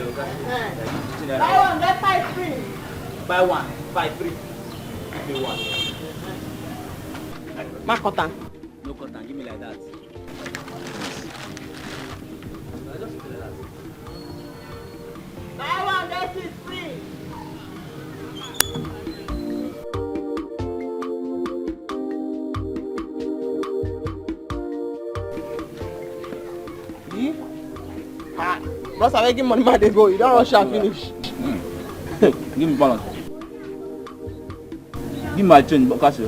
Buy one, get 5 free. Buy one, 5 free. Give me one. Ma cotton. No cotton, give me like that. Buy one, get 6 free. Boss, I'm making money, man, they go. You don't rush and finish. Give me balance. Give my change, but cash.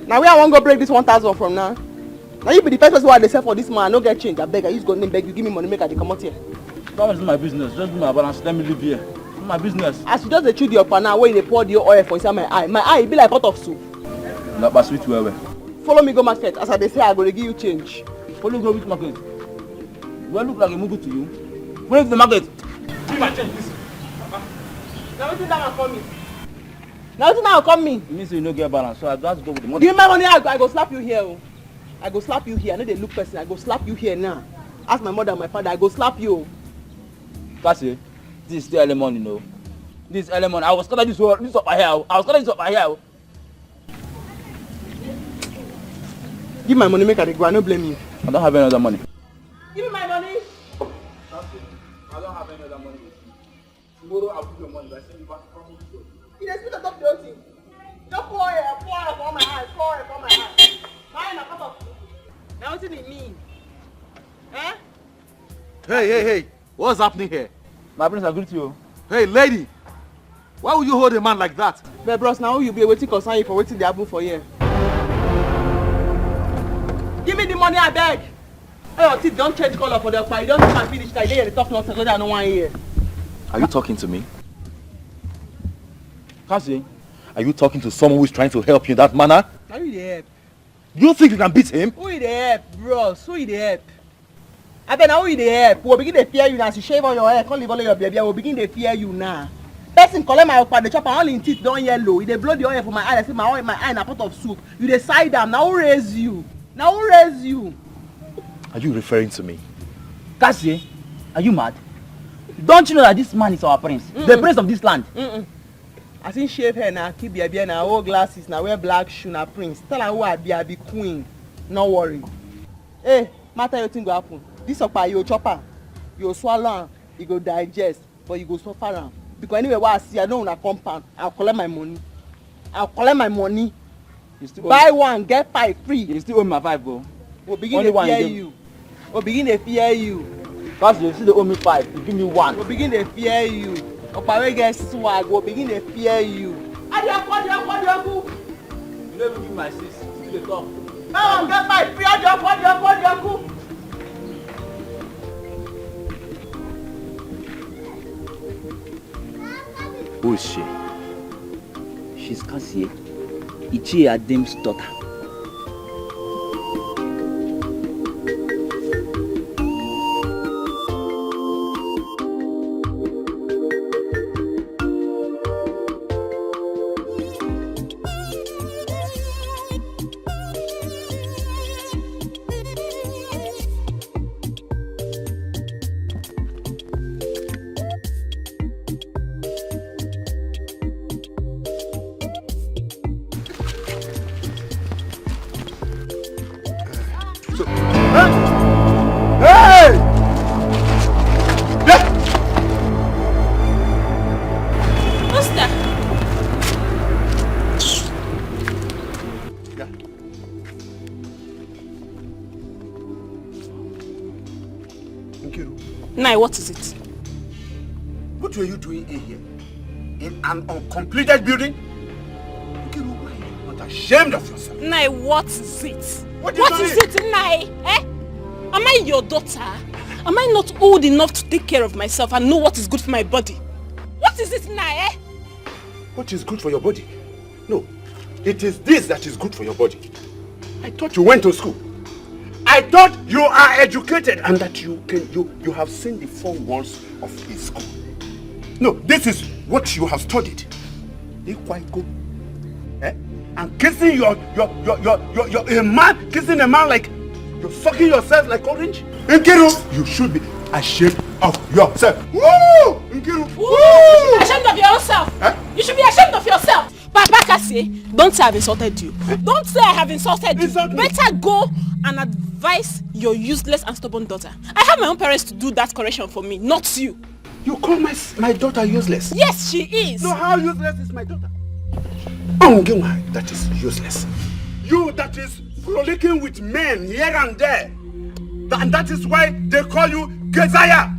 Now where I want to go break this 1,000 from now. Now you be the first person who they sell for this man. I no get change. I beg. I use go name beg you. Give me money, make I come out here. That is my business. Just do my balance. Let me live here. It's my business. As you just chew the upper now, where they pour the oil for inside my eye. My eye, it be like pot of soup. That but sweet well. Follow me go market. As I they say, I go to give you change. Follow go which market? Do I look like a movie to you? Where is the market? Give my change, please. Now what's that one coming? Now what's that one coming? It means you no get balance, so I have to go with the money. Give me my money, I go slap you here. Oh. I go slap you here. I know they look person. I go slap you here now. Ask my mother and my father. I go slap you. Kasi, this is still early morning, you know. This is early morning. I was scared this up my hair. I was scared this up my hair. Give my money, make I go. I don't blame you. I don't have any other money. Give me my money. I don't have any other money. Tomorrow I'll give you money. I send you back from home. You just put a top the thing. Just pour it for my hand. Pour it for my hand. Mine a cup of food. Now what does it mean? Eh? Hey. What's happening here? My friends, I greet you. Hey, lady. Why would you hold a man like that? But bros, now you be waiting concern you for waiting the happen for here. Give me the money, I beg. Hey, your teeth don't change color for the fire. You don't come and finish that. They talk nonsense so that no one here. Are you talking to me? Kasi, Are you talking to someone who is trying to help you in that manner? How you dey help? You think you can beat him? Who you dey help, bros? Who you dey help? I bet now who you dey help? We'll begin to fear you now. As you shave on your hair, can't leave all your baby. We'll begin to fear you now. Person collect my okpa, the chopper all in teeth don't yellow. They blow the oil for my eye. I say my eye in a pot of soup. You decide them. Now who raise you? Now who raise you? Are you referring to me? Kasi, are you mad? Don't you know that this man is our prince? The prince of this land. I think shave hair now, keep your beard now, wear glasses now, wear black shoe now, prince. Tell her who I be queen. No worry. Hey, matter your thing go happen. This okpa you chopper, you swallow am, you go digest, but you go suffer am. Because anyway, what I see, I don't want to compound. I'll collect my money. Buy one, get 5 free. You still owe me my 5, bro. We'll begin to fear you. We'll begin to fear you. Because you still owe me 5, you give me 1. We'll begin to fear you. Okpa get swag, we'll begin to fear you. Adiaku. You never give my 6, still dey talk. Buy one, get 5 free. Adiaku. Who is she? She's Kasi, Ichie Adem's daughter. Nai, what is it? What were you doing in here? In an uncompleted building? Why are you not ashamed of yourself? Nai, what is it? What is it, Nai? Eh? Am I your daughter? Am I not old enough to take care of myself and know what is good for my body? What is it, Nai? Eh? What is good for your body? No, it is this that is good for your body. I thought you went to school. I thought you are educated and that you have seen the 4 walls of a school. No, this is what you have studied. Eh? And kissing a man like you're sucking yourself like orange. Nkiru, you should be ashamed of yourself. Woo! Nkiru. Woo! You should be ashamed of yourself. Eh? You should be ashamed of yourself. Papa Kasi, don't say I've insulted you. Don't say I have insulted you. Better go and advise your useless and stubborn daughter. I have my own parents to do that correction for me, not you. You call my daughter useless? Yes, she is. So how useless is my daughter? Ongewa, that is useless. You that is frolicking with men here and there. And that is why they call you Keziah.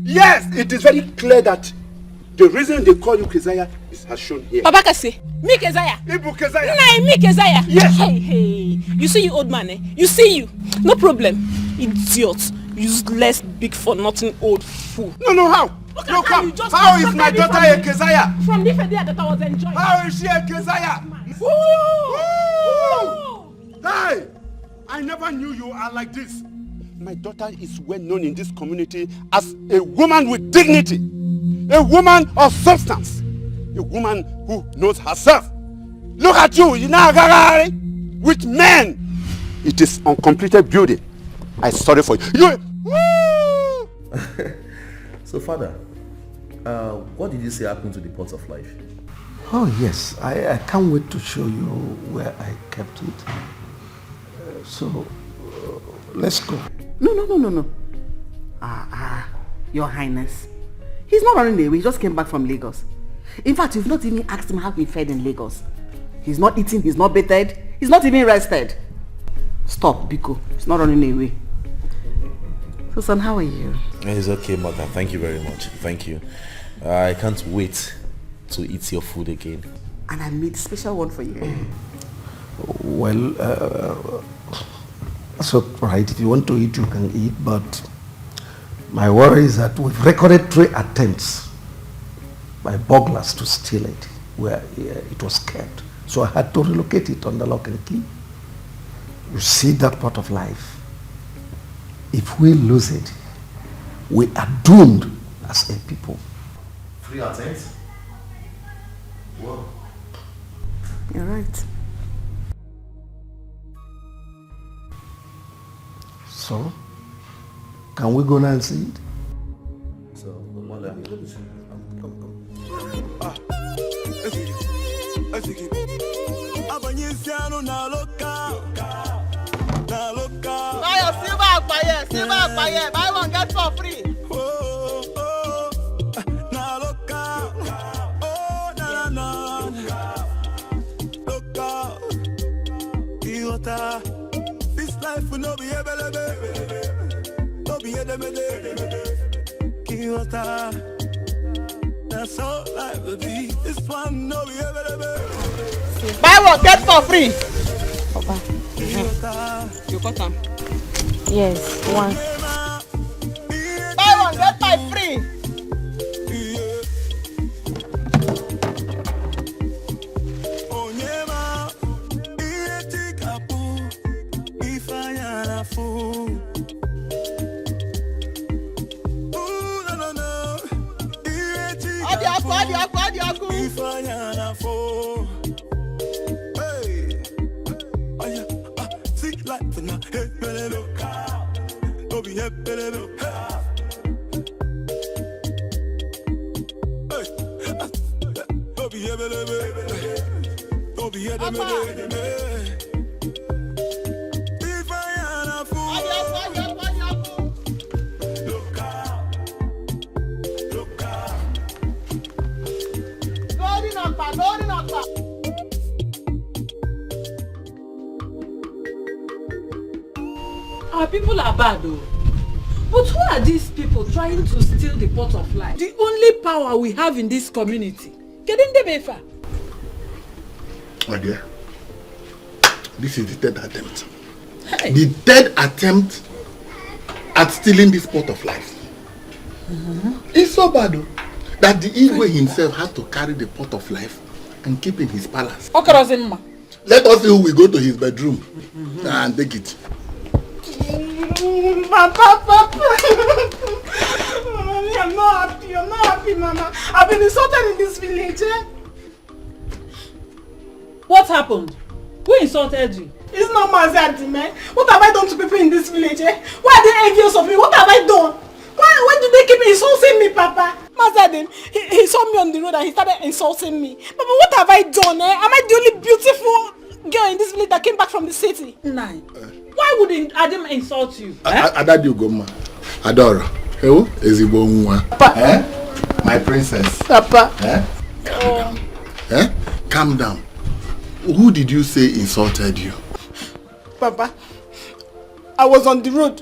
Yes, it is very clear that the reason they call you Keziah is as shown here. Papa Kasi, me Keziah. Ibu Keziah. Nah, me Keziah. Yes. Hey. You see you old man, eh? You see you. No problem. Idiot. Useless, big for nothing old fool. No, how? No, come. How is my daughter a Keziah? From the day that I was enjoying. How is she a Keziah? Hey! I never knew you are like this. My daughter is well known in this community as a woman with dignity, a woman of substance, a woman who knows herself. Look at you, with men. It is uncompleted building. I'm sorry for you. So, Father, what did you say happened to the pot of life? Oh yes, I can't wait to show you where I kept it. Let's go. No. Your Highness. He's not running away, he just came back from Lagos. In fact, you've not even asked him how he fed in Lagos. He's not eating, he's not bathed, he's not even rested. Stop, Biko. He's not running away. So, son, how are you? It's okay, Mother. Thank you very much. Thank you. I can't wait to eat your food again. And I made a special one for you. Well, that's all right. If you want to eat, you can eat. But my worry is that we've recorded 3 attempts by burglars to steal it, where it was kept. So I had to relocate it under lock and key. You see that pot of life. If we lose it, we are doomed as a people. 3 attempts? Whoa. You're right. So, can we go now and see it? So, Mother, come. Buy your silver akpaye, buy one get for free. This life will not be that's all life will be. This one no be Buy one get for free. Papa. You got them? Yes, one. Buy one get 5 free. Our people are bad though. But who are these people trying to steal the pot of life? The only power we have in this community. My dear, this is the 3rd attempt. Hey. The 3rd attempt at stealing this pot of life. It's so bad though, that the Igwe himself had to carry the pot of life and keep in his palace. Let us see who will go to his bedroom and take it. Papa. I'm not happy, Mama. I've been insulted in this village, eh? What happened? Who insulted you? It's not Mazi, man. What have I done to people in this village, eh? Why are they envious of me? What have I done? Why do they keep insulting me, Papa? Mazadin, he saw me on the road and he started insulting me. Papa, what have I done? Eh? Am I the only beautiful girl in this village that came back from the city? Nai, why would Adam insult you? Adadi Ugoma. Adora. Ewo, ezigbo nwa. Papa. My princess. Papa. Calm down. Who did you say insulted you? Papa, I was on the road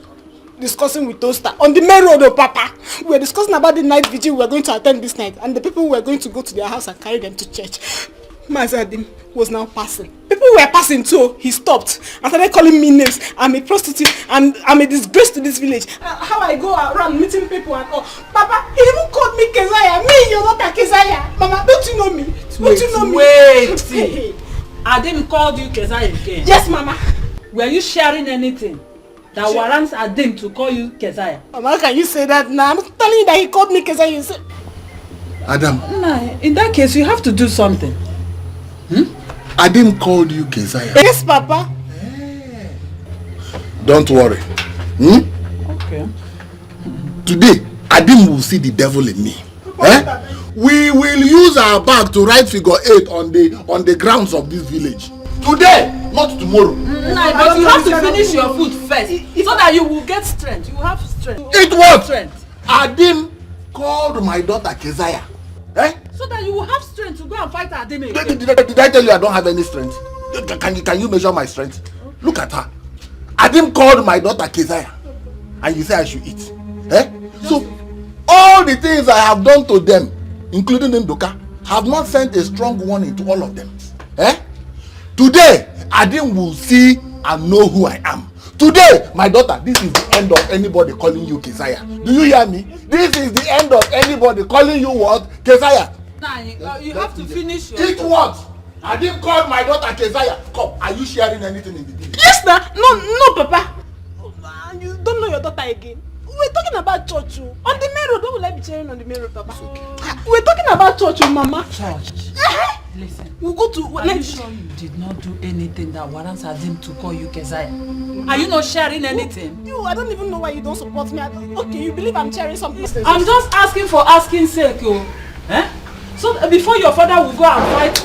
discussing with Toaster. On the main road, Papa. We were discussing about the night vigil we were going to attend this night and the people were going to go to their house and carry them to church. Mazadim was now passing. People were passing too. He stopped and started calling me names. I'm a prostitute and I'm a disgrace to this village. How I go around meeting people and all. Papa, he even called me Kezaya. Me, you're not a Kezaya. Mama, don't you know me? Don't you know me? Wait. Adim called you Kezaya again? Yes, Mama. Were you sharing anything that warrants Adim to call you Kezaya? Mama, how can you say that now? I'm telling you that he called me Kezaya. You say... Adam. Nah, in that case, you have to do something. Adim called you Kezaya. Yes, Papa. Don't worry. Okay. Today, Adim will see the devil in me. We will use our bag to write figure 8 on the grounds of this village. Today, not tomorrow. But you have to finish your food first so that you will get strength. You have strength. It what? Strength. Adim called my daughter Kezaya. So that you will have strength to go and fight Adim again. Did I tell you I don't have any strength? Can you measure my strength? Look at her. Adim called my daughter Kezaya. And you say I should eat. So, all the things I have done to them, including Ndoka, have not sent a strong warning to all of them. Today, Adim will see and know who I am. Today, my daughter, this is the end of anybody calling you Kezaya. Do you hear me? This is the end of anybody calling you what? Kezaya. Nah, you have to finish your... Eat what? Adim called my daughter Kezaya. Come, are you sharing anything in the village? Yes, nah. No, Papa. You don't know your daughter again. We're talking about church. On the main road, why will I be cheering on the main road, Papa? It's okay. We're talking about church, Mama. Church. Listen. We'll go to... Are you sure you did not do anything that warrants Adim to call you Kezaya? Are you not sharing anything? I don't even know why you don't support me. Okay, you believe I'm sharing something? I'm just asking for asking sake, So before your father will go and fight...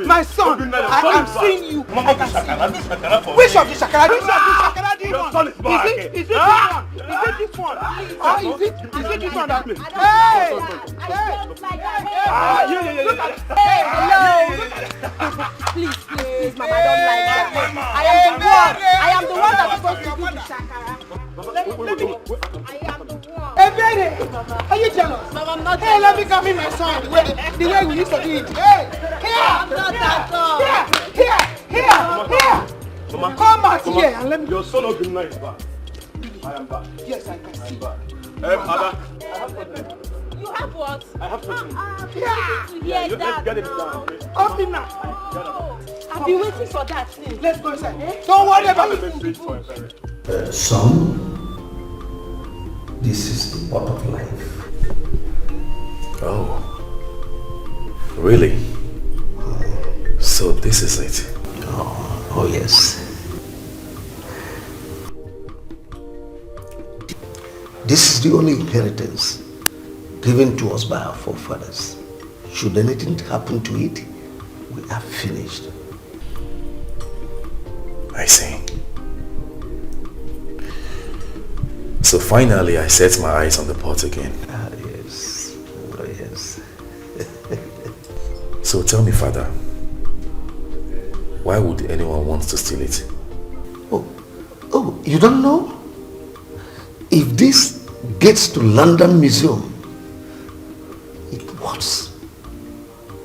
My son, I am seeing you. Which of the shakara? Which of the shakara do you want? Is it this one? Is it this one? Is it this one? Hey! Please, Mama, I don't like that. I am the one that's supposed to do the shakara. Hey, baby, are you jealous? Mama, I'm not jealous. Hey, let me come in, my son. The way we used to do it. Hey, here. I'm not that dog. Here. Mama, come back here and let me. Your son of the night is back. I am back. Yes, I can see. Ada. You have what? I have something. Let's get it down. Come in now. I've been waiting for that thing. Let's go inside. Don't worry about it. Son, this is the pot of life. Oh, really? So this is it? Oh yes. This is the only inheritance given to us by our forefathers. Should anything happen to it, we are finished. I see. So finally I set my eyes on the pot again. Yes. Oh yes. So tell me, Father, why would anyone want to steal it? Oh, Oh, you don't know? If this gets to London Museum, it was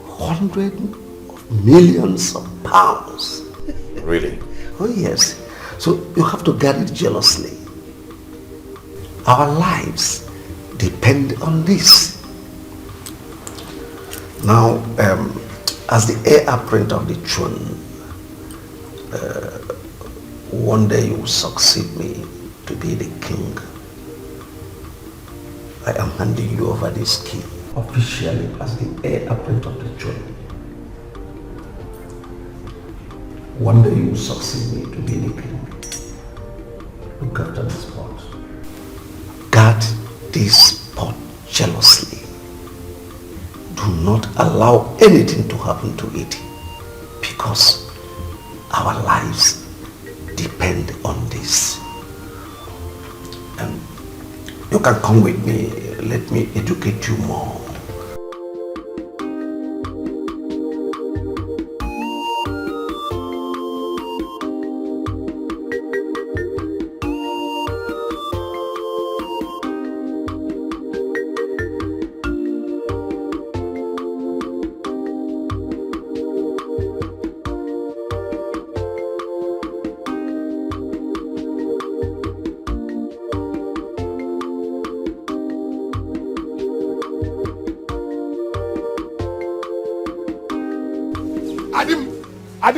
hundreds of millions of pounds. Really? Oh yes. So you have to guard it jealously. Our lives depend on this. Now, as the heir apparent of the throne, one day you will succeed me to be the king. I am handing you over this key officially as the heir apparent of the throne. One day you will succeed me to be the king. Look after this pot. Guard this pot jealously. Do not allow anything to happen to it, because our lives depend on this. You can come with me. Let me educate you more.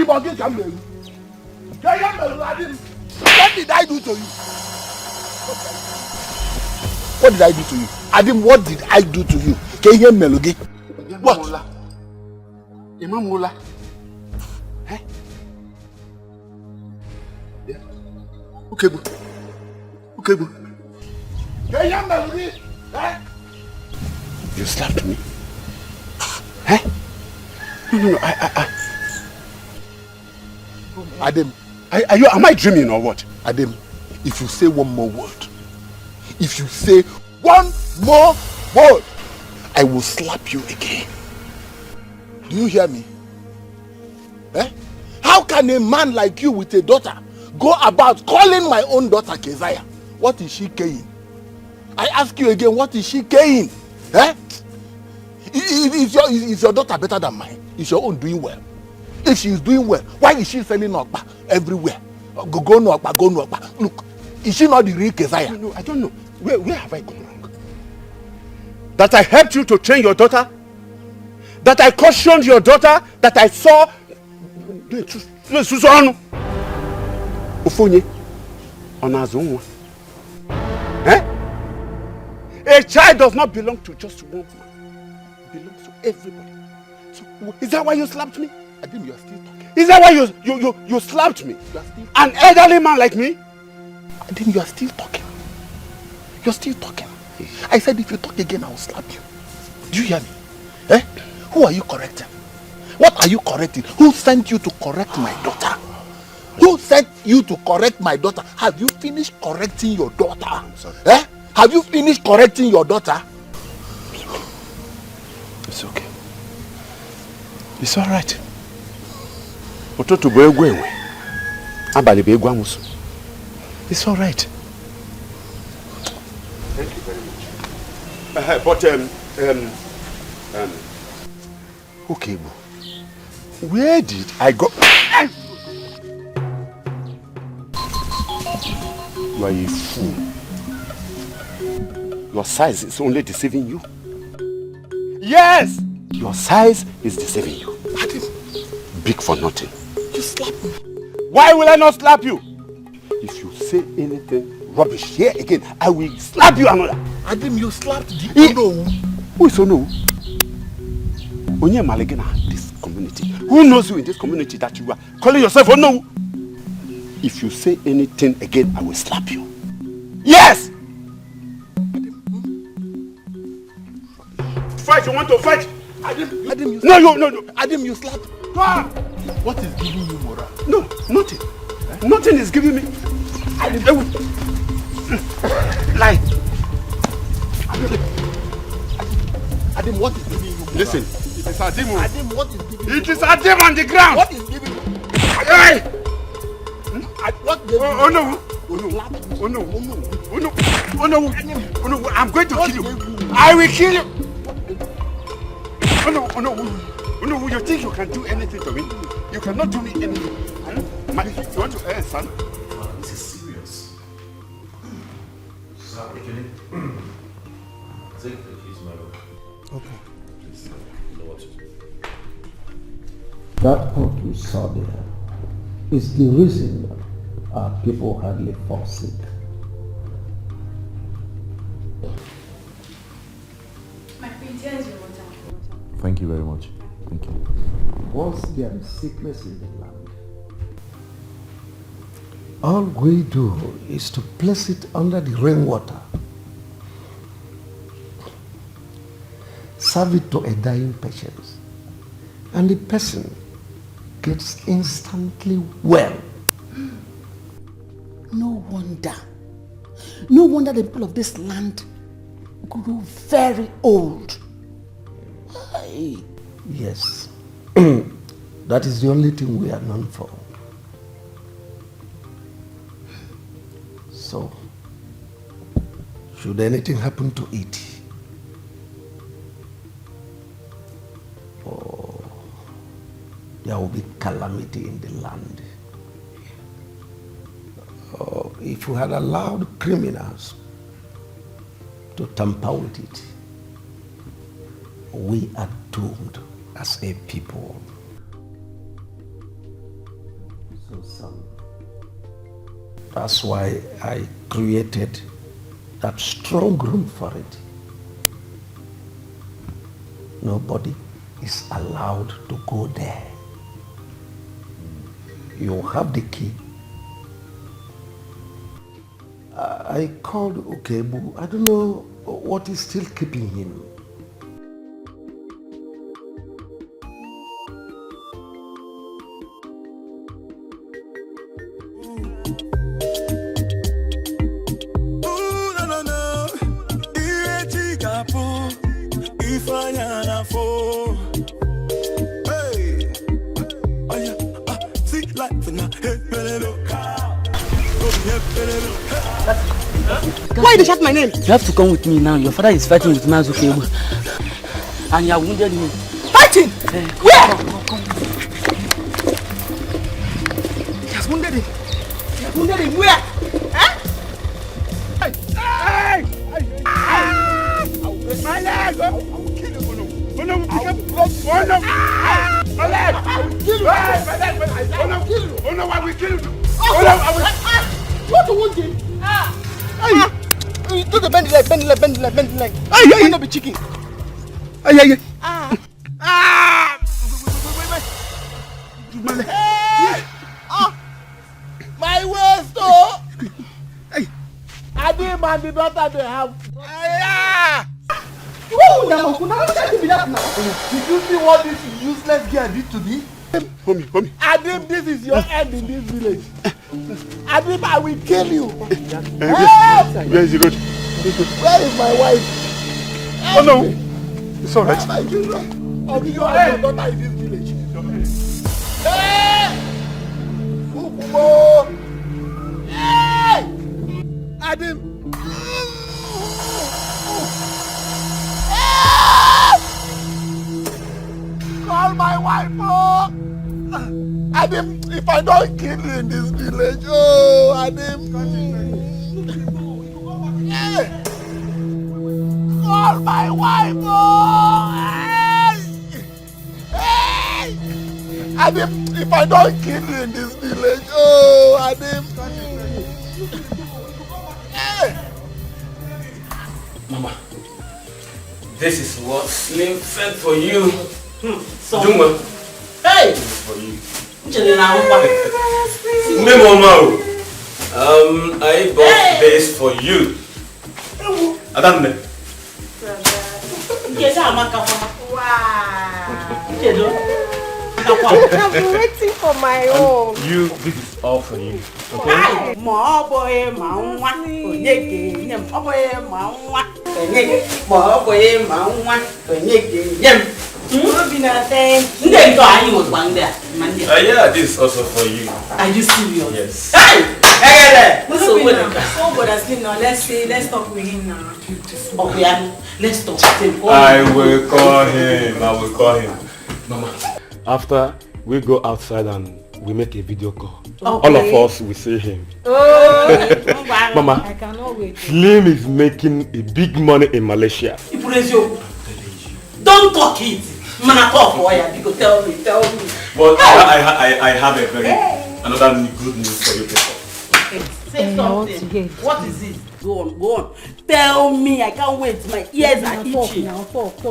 What did I do to you? What did I do to you? Adim, what did I do to you? Can you hear Melogi? What? Imamula. Eh? Yeah. Okay, good. Okay, good. Can you hear Melogi? Eh? You slapped me. Eh? No, Adam, am I dreaming or what? Adam, if you say one more word, I will slap you again. Do you hear me? Eh? How can a man like you with a daughter go about calling my own daughter Keziah? What is she carrying? I ask you again, what is she carrying? Eh? Is your daughter better than mine? Is your own doing well? If she is doing well, why is she selling Okpa everywhere? Go no Okpa. Look, is she not the real Keziah? No, I don't know. Where have I gone wrong? That I helped you to train your daughter? That I cautioned your daughter? That I saw... Ufonye Onazunwa. Eh? A child does not belong to just one man. It belongs to everybody. So, is that why you slapped me? Adim, you are still talking. Is that why you slapped me? You are still an elderly man like me? Adim, you are still talking. You are still talking. I said if you talk again, I will slap you. Do you hear me? Eh? Who are you correcting? What are you correcting? Who sent you to correct my daughter? Who sent you to correct my daughter? Have you finished correcting your daughter? I'm sorry. Eh? Have you finished correcting your daughter? It's okay. It's all right. It's all right. Thank you very much. But okay, where did I go? You are a fool. Your size is only deceiving you. Yes! Your size is deceiving you. Big for nothing. You slap me. Why will I not slap you? If you say anything rubbish here again, I will slap you another. Adim, you slapped the Ono. Who is Ono? Onye Malegena, this community. Who knows you in this community that you are calling yourself Ono? If you say anything again, I will slap you. Yes! Fight, you want to fight? Adim, you no. Adim, you slap. What is giving you morale? No, nothing. Nothing is giving me. Lie. Adim, what is giving you morale? Listen, it is Adim. Adim, what is giving you? It is Adim on the ground. What is giving you? Hey! What? Oh no. I'm going to kill you. I will kill you. Oh no, you think you can do anything to me? You cannot do me anything. You want to son? This is serious. Sir, take the keys, my lord. Okay. Please, you know what to do. That hope you saw there is the reason our people hardly fall sick. My friend, here is your water. Thank you very much. Thank you. Once there is sickness in the land, all we do is to place it under the rainwater, serve it to a dying patient, and the person gets instantly well. No wonder the people of this land grew very old. Aye. Yes, that is the only thing we are known for. So, should anything happen to it, there will be calamity in the land. If we had allowed criminals to tamper with it, we are doomed as a people. So, son, that's why I created that strong room for it. Nobody is allowed to go there. You have the key. I called Okebu. I don't know what is still keeping him. Why did you shout my name? You have to come with me now. Your father is fighting with Mazukebu. And you have wounded me. Fighting? Where? Come. He has wounded him. He has wounded him where? Huh? Hey! My leg! I will kill you. Oh no, pick up. Oh no! My leg! I will kill you. My leg! Oh no, kill you. Oh no, I will kill you. Oh no, I will. What to wound him? Hey! Do the bend the leg. Hey! Not be chicken. Hey! My leg. My waist, oh! Hey! I didn't man the daughter they have. Whoa! Now, did you see what this useless girl did to me? Homie. Adib, this is your end in this village. Adib, I will kill you. Where is the road? Where is my wife? Oh no! It's alright. My children. I'll be your end. Your daughter in this village. Hey! Ukubo! Hey! Adib! Call my wife, oh! Adam, if I don't kill you in this village, oh, Adam. Hey! Call my wife, oh! Hey! Adam, if I don't kill you in this village, oh, Adam. Hey! Mama, this is what Slim fed for you. So, hey! For you. Mama, I bought this for you. Adam. I'm waiting for my own. You, this is all for you. Okay? Yeah, this is also for you. Are you serious? Yes. Hey! Let's talk with him now. Okay, let's talk. I will call him. Mama, after we go outside and we make a video call, all of us will see him. Mama, I cannot wait. Slim is making a big money in Malaysia. Don't talk it. Man, talk for you. Because tell me. But I have another good news for you people. Say something. What is it? Go on. Tell me. I can't wait. My ears are itching. Now talk.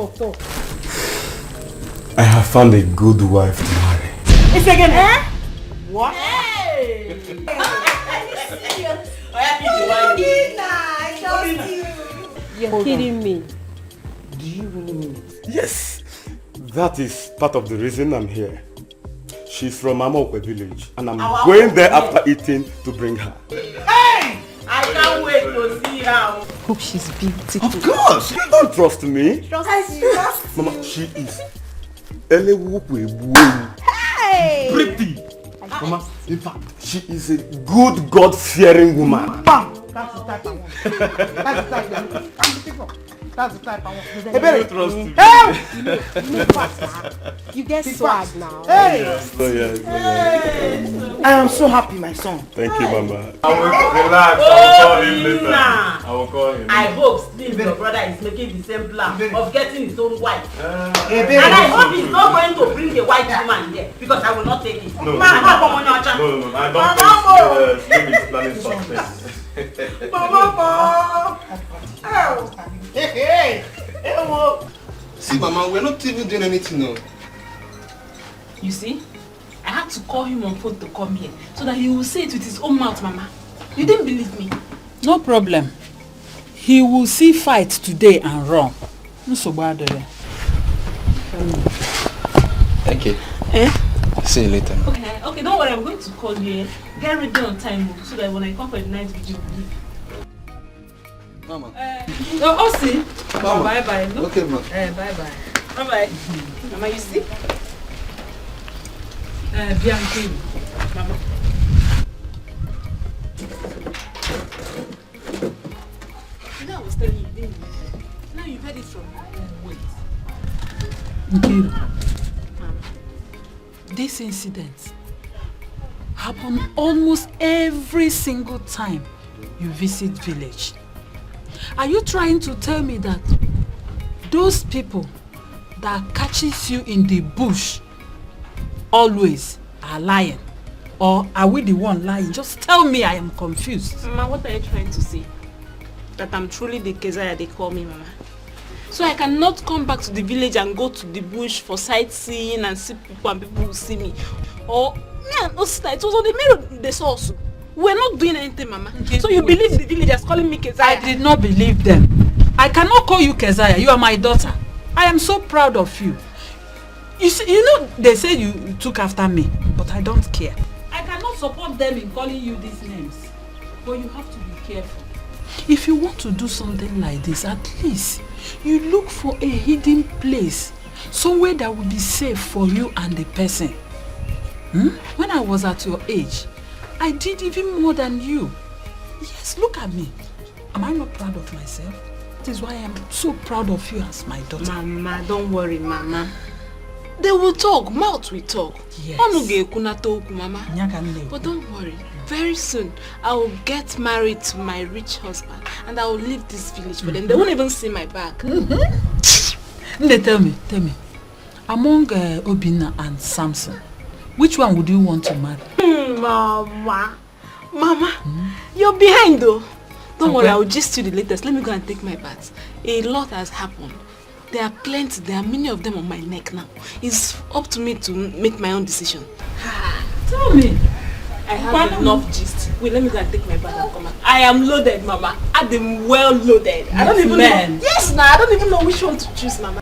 I have found a good wife to marry. It's again, What? Hey! You're kidding me. Do you really mean it? Yes. That is part of the reason I'm here. She's from Amokwe village and I'm going there after eating to bring her. Hey! I can't wait to see her. Hope she's beautiful. Of course! You don't trust me. Trust Mama, she is Hey! pretty. Mama, in fact, she is a good God-fearing woman. That's the type I want. That's the type I want. Hey, baby. Trust me. You get swag now. Hey! Yes. I am so happy, my son. Thank you, Mama. I will relax. I will call him later. I will call him. I hope Steve, your brother, is making the same plan of getting his own wife. Hey, baby. And I hope he's not going to bring a white woman here because I will not take it. No, I don't think Slim is planning something. Hey! See, Mama, we're not even doing anything now. You see? I had to call him on phone to come here so that he will say it with his own mouth, Mama. You didn't believe me. No problem. He will see fight today and run. Thank you. See you later. Okay, don't worry. I'm going to call you. Get ready on time so that when I come for the night video, we'll leave. Mama. See. Mama. Bye-bye. Okay, ma. Bye-bye. Bye-bye. Mama, you see? Bianchi. Mama. You know I was telling you, didn't you? Now you've heard it from me. Wait. Nkiru, this incident happened almost every single time you visit village. Are you trying to tell me that those people that catches you in the bush always are lying? Or are we the one lying? Just tell me, I am confused. Mama, what are you trying to say? That I'm truly the Keziah they call me, Mama. So I cannot come back to the village and go to the bush for sightseeing and see people and people will see me. Or, man, it was on the mirror they saw us. We're not doing anything, Mama. Okay, so you believe the villagers calling me Keziah? I did not believe them. I cannot call you Keziah. You are my daughter. I am so proud of you. You see, you know, they say you took after me, but I don't care. I cannot support them in calling you these names. But you have to be careful. If you want to do something like this, at least you look for a hidden place, somewhere that will be safe for you and the person. When I was at your age, I did even more than you. Yes, look at me. Am I not proud of myself? That is why I am so proud of you as my daughter. Mama, don't worry, Mama. They will talk, mouth will talk. Yes. Mama. But don't worry. Very soon, I will get married to my rich husband and I will leave this village for them. They won't even see my back. Tell me. Among Obina and Samson, which one would you want to marry? Mama, you're behind though. Don't worry, I will just do the latest. Let me go and take my bath. A lot has happened. There are plenty, there are many of them on my neck now. It's up to me to make my own decision. Tell me. I have enough gist. Wait, let me go and take my bath and come back. I am loaded, Mama. I am well loaded. I don't even know. Yes, I don't even know which one to choose, Mama.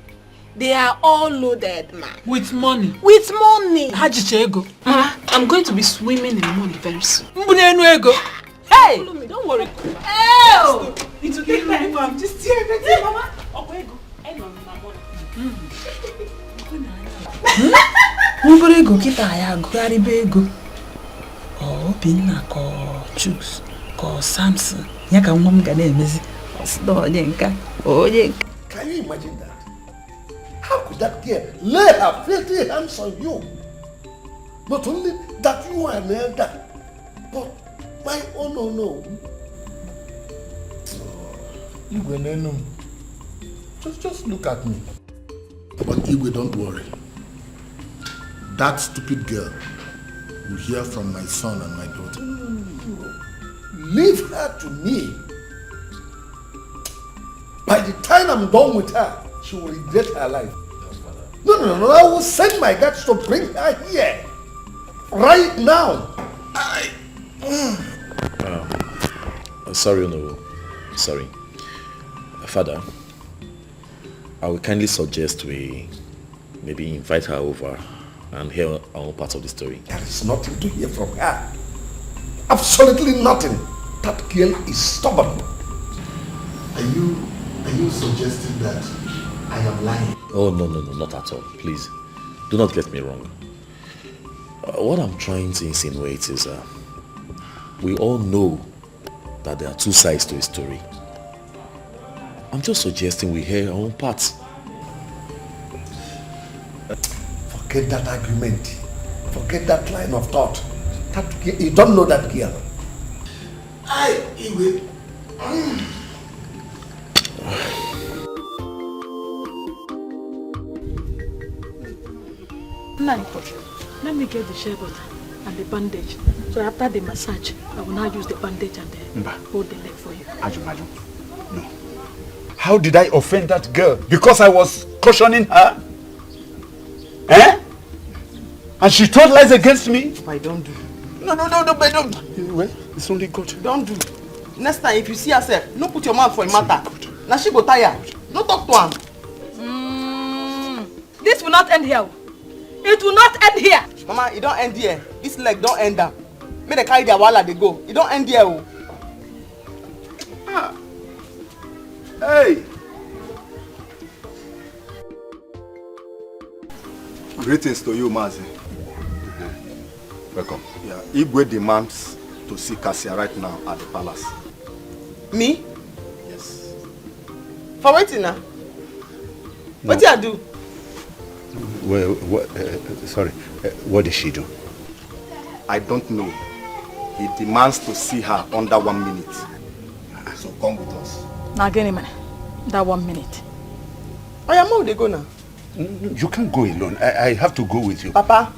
They are all loaded, ma. With money? With money. Hajichego. I'm going to be swimming in money very soon. Hey! Follow me, don't worry. Oh! It will take time, I'm just here. Mama. Okay, go. I know my money. Ubere go kita ya go aribe ego. Oh, binna ko Choose. Call Samson. Yaka mom gana emezi. Can you imagine that? How could that girl lay her filthy hands on you? Not only that you are an elder, but my no. Just look at me. But Igwe, don't worry. That stupid girl will hear from my son and my daughter. Leave her to me. By the time I'm done with her, she will regret her life. No. I will send my guards to bring her here. Right now. Sorry, Honorable. Sorry. Father, I will kindly suggest we maybe invite her over and hear our own part of the story. There is nothing to hear from her. Absolutely nothing. That girl is stubborn. Are you suggesting that I am lying? Oh, no, not at all. Please, do not get me wrong. What I'm trying to insinuate is we all know that there are two sides to a story. I'm just suggesting we hear our own parts. Forget that argument. Forget that line of thought. You don't know that girl. Igwe. Let me get the shea butter and the bandage. So after the massage, I will now use the bandage and hold the leg for you. Ajumaju, no. How did I offend that girl? Because I was cautioning her? Eh? And she told lies against me? I don't do. No, but don't. Well, it's only God. Don't do. Next time, if you see yourself, no put your mouth for a matter. Now she go tire. Don't talk to him. This will not end here. It will not end here. Mama, it don't end here. This leg don't end up. Make they carry their walla, they go. It don't end here. Hey! Greetings to you, Mazi. Welcome. Yeah, Igwe demands to see Cassia right now at the palace. Me? Yes. For waiting now? No. What did I do? Well, sorry, what did she do? I don't know. He demands to see her under 1 minute. So come with us. Now get him, that 1 minute. I am out, they go now. You can't go alone. I have to go with you. Papa,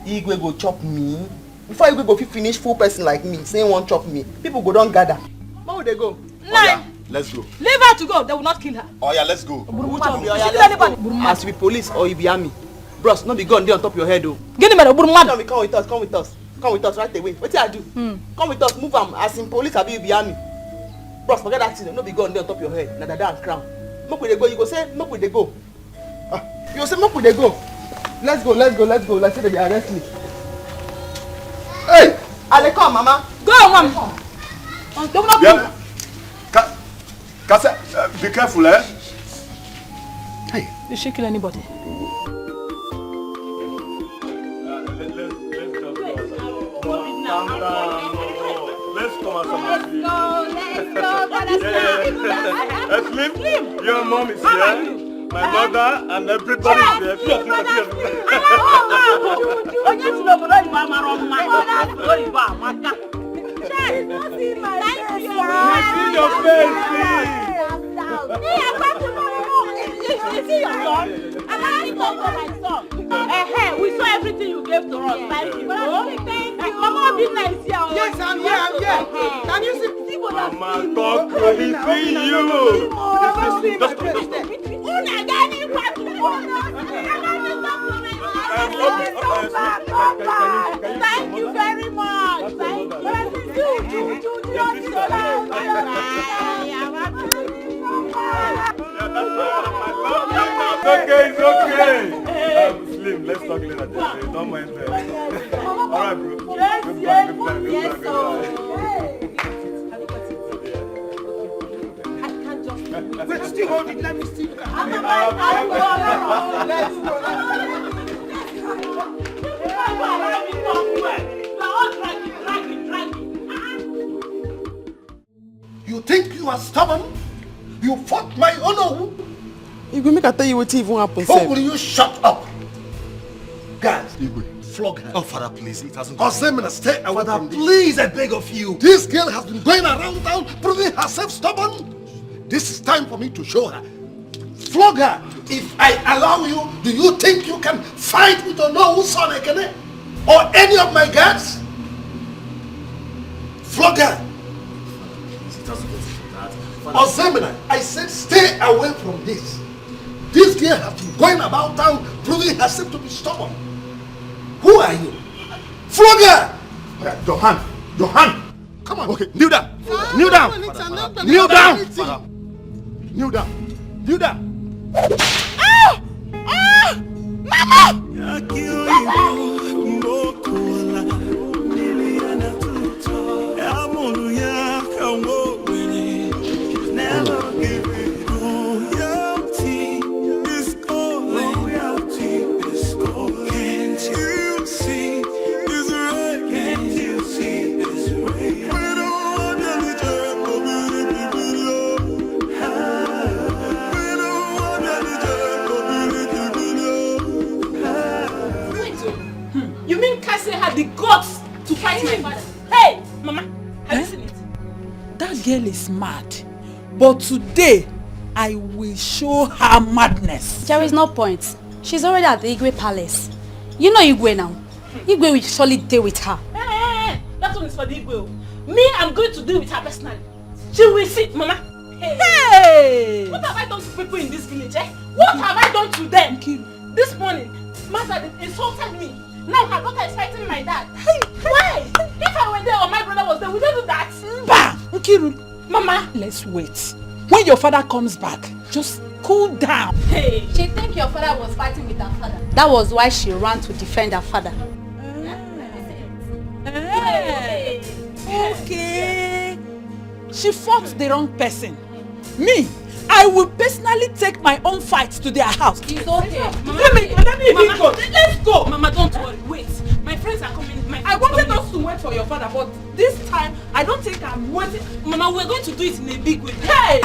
Igwe go chop me. Before Igwe go finish full person like me, saying one chop me, people go don't gather. Where would they go? Nine. Let's go. Leave her to go. They will not kill her. Oh yeah, let's go. As we police or you be army. Bros, not be gun there on top of your head though. Get him at a Come with us, come with us. Come with us right away. What did I do? Come with us, move am. As in police, I be army. Bros, forget that thing. Not be gun there on top of your head. Now that and crown. Make with they go. You go say, make with they go. You say, make with they go. Let's go. Let's say they arrest me. Hey! Ale come, mama. Go, mama. Don't not yeah. Kasa, be careful, eh? Hey. You should kill anybody. Let's Slim, your mom is here. My mother and everybody is here. We saw everything you gave to us. Thank you. Thank you. Mama, be nice here. Yes, I'm here. Can you see what I'm Mama, talk to me. See you. Thank you very much. Thank you. It's okay. Slim, let's talk later. Don't mind that. All right, bro. Yes. Wait, still hold it. Let me see. Let's go. You think you are stubborn? You fought my honor. You go make I tell you what even happened. How will you shut up? Guys, Igwe, flog her. Oh, Father, please, it hasn't. Osemina, stay away Father, from this. please, I beg of you. This girl has been going around town proving herself stubborn. This is time for me to show her. Flog her. If I allow you, do you think you can fight with Onowu son Ekene? Or any of my guards? Flog her. Osemina, I said stay away from this. This girl has been going about town proving herself to be stubborn. Who are you? Flog her! Your hand. Your hand. Come on. Okay, kneel down. Kneel down. Kneel down. Kneel down. Kneel down. Ah! Ah! Mama! Had the guts to fight my father. Hey, Mama, have you seen it? That girl is mad. But today, I will show her madness. There is no point. She's already at the Igwe palace. You know Igwe now. Igwe will surely deal with her. Hey, that one is for the Igwe. Me, I'm going to deal with her personally. She will see, Mama. Hey! What have I done to people in this village, eh? What have I done to them? This morning, Mother insulted me. Now her daughter is fighting my dad. Why? If I were there or my brother was there, would they do that? Bah! Nkiru, Mama, let's wait. When your father comes back, just cool down. Hey, she think your father was fighting with her father. That was why she ran to defend her father. Hey. Okay. She fought the wrong person. Me, I will personally take my own fight to their house. It's okay. Mama, let me go. Let's go. Mama, don't worry. Wait. My friends are coming. I wanted us to wait for your father, but this time I don't think I'm waiting. Mama, we're going to do it in a big way. Hey!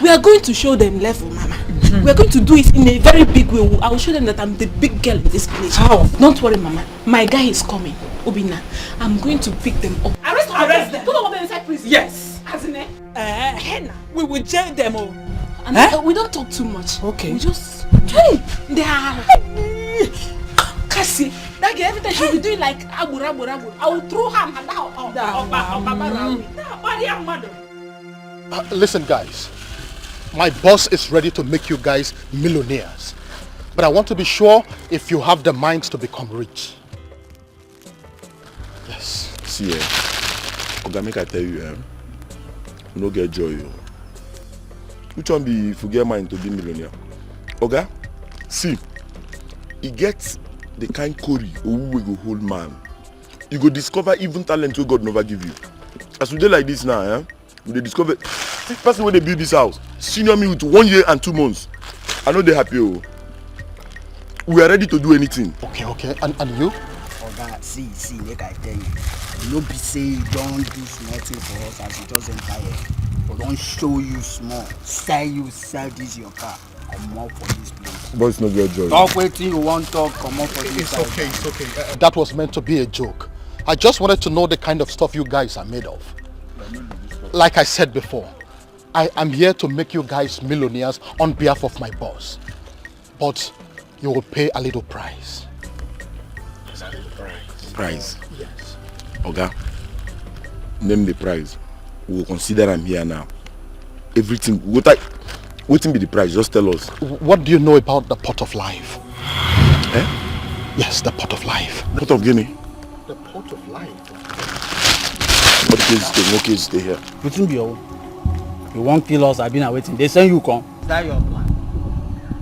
We are going to show them level, Mama. We are going to do it in a very big way. I will show them that I'm the big girl in this village. How? Don't worry, Mama. My guy is coming. Obina, I'm going to pick them up. Arrest them. Don't want them inside prison. Yes. As in we will jail them all. And we don't talk too much. Okay. We just... Hey! They are... Cassie, that girl, every time she'll be doing like abu. I will throw her and Listen, guys. My boss is ready to make you guys millionaires. But I want to be sure if you have the minds to become rich. Yes. See, Oga, make I tell you, you no get joy. Which one be if you get mind to be millionaire? Oga, see, he gets the kind curry who will go hold man. You go discover even talent who God never give you. As we do like this now, we discover this person when they build this house, senior me with 1 year and 2 months. I know they happy. We are ready to do anything. Okay. And you? Oga, see, make I tell you. No be say you don't do nothing for us as you just enter here. But don't show you small. Sell this your car. Come out for this place. But it's not your joy. Talk waiting you want talk, come out for this place. It's okay. That was meant to be a joke. I just wanted to know the kind of stuff you guys are made of. Like I said before, I am here to make you guys millionaires on behalf of my boss. But you will pay a little price. Price? Yes. Oga, name the price. We will consider I'm here now. Everything, what will be the price? Just tell us. What do you know about the pot of life? Yes, the pot of life. Pot of Guinea? The pot of life. What case stay? No case stay here. Waiting be you won't kill us. I've been waiting. They send you come. That's your plan.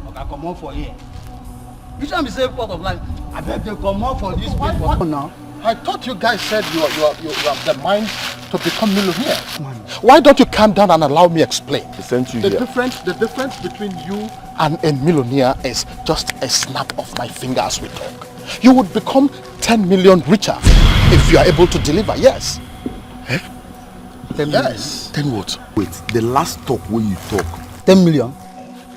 Okay, come on for here. Which one be say pot of life? I bet they come on for this people now. I thought you guys said you have the mind to become millionaires. Why don't you calm down and allow me explain? The difference between you and a millionaire is just a snap of my finger as we talk. You would become 10 million richer if you are able to deliver, yes. 10 Yes. 10 what? Wait, the last talk when you talk. 10 million?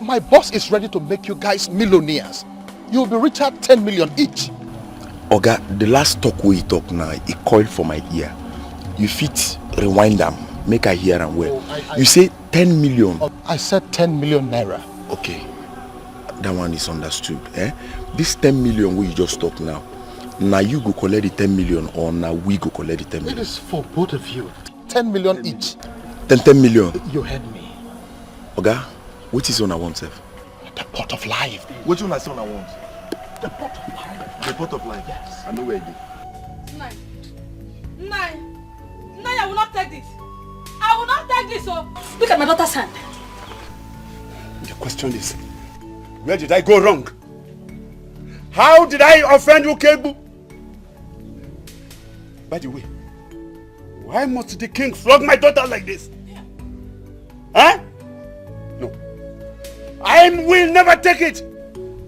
My boss is ready to make you guys millionaires. You'll be richer 10 million each. Oga, the last talk where you talk now, it coiled for my ear. You fit rewind them, make I hear and well. You say 10 million. I said 10 million naira. Okay, that one is understood. This 10 million where you just talk now you go collect the 10 million or now we go collect the 10 million? It is for both of you. 10 million each. 10 million? You heard me. Oga, what is on I want, sir? The pot of life. What one I say on I want? The pot of life. The pot of life? Yes. I know where it is. Nine, I will not take this. I will not take this, oh. Look at my daughter's hand. The question is, where did I go wrong? How did I offend you, Kebu? By the way, why must the king flog my daughter like this? Huh? No. I will never take it.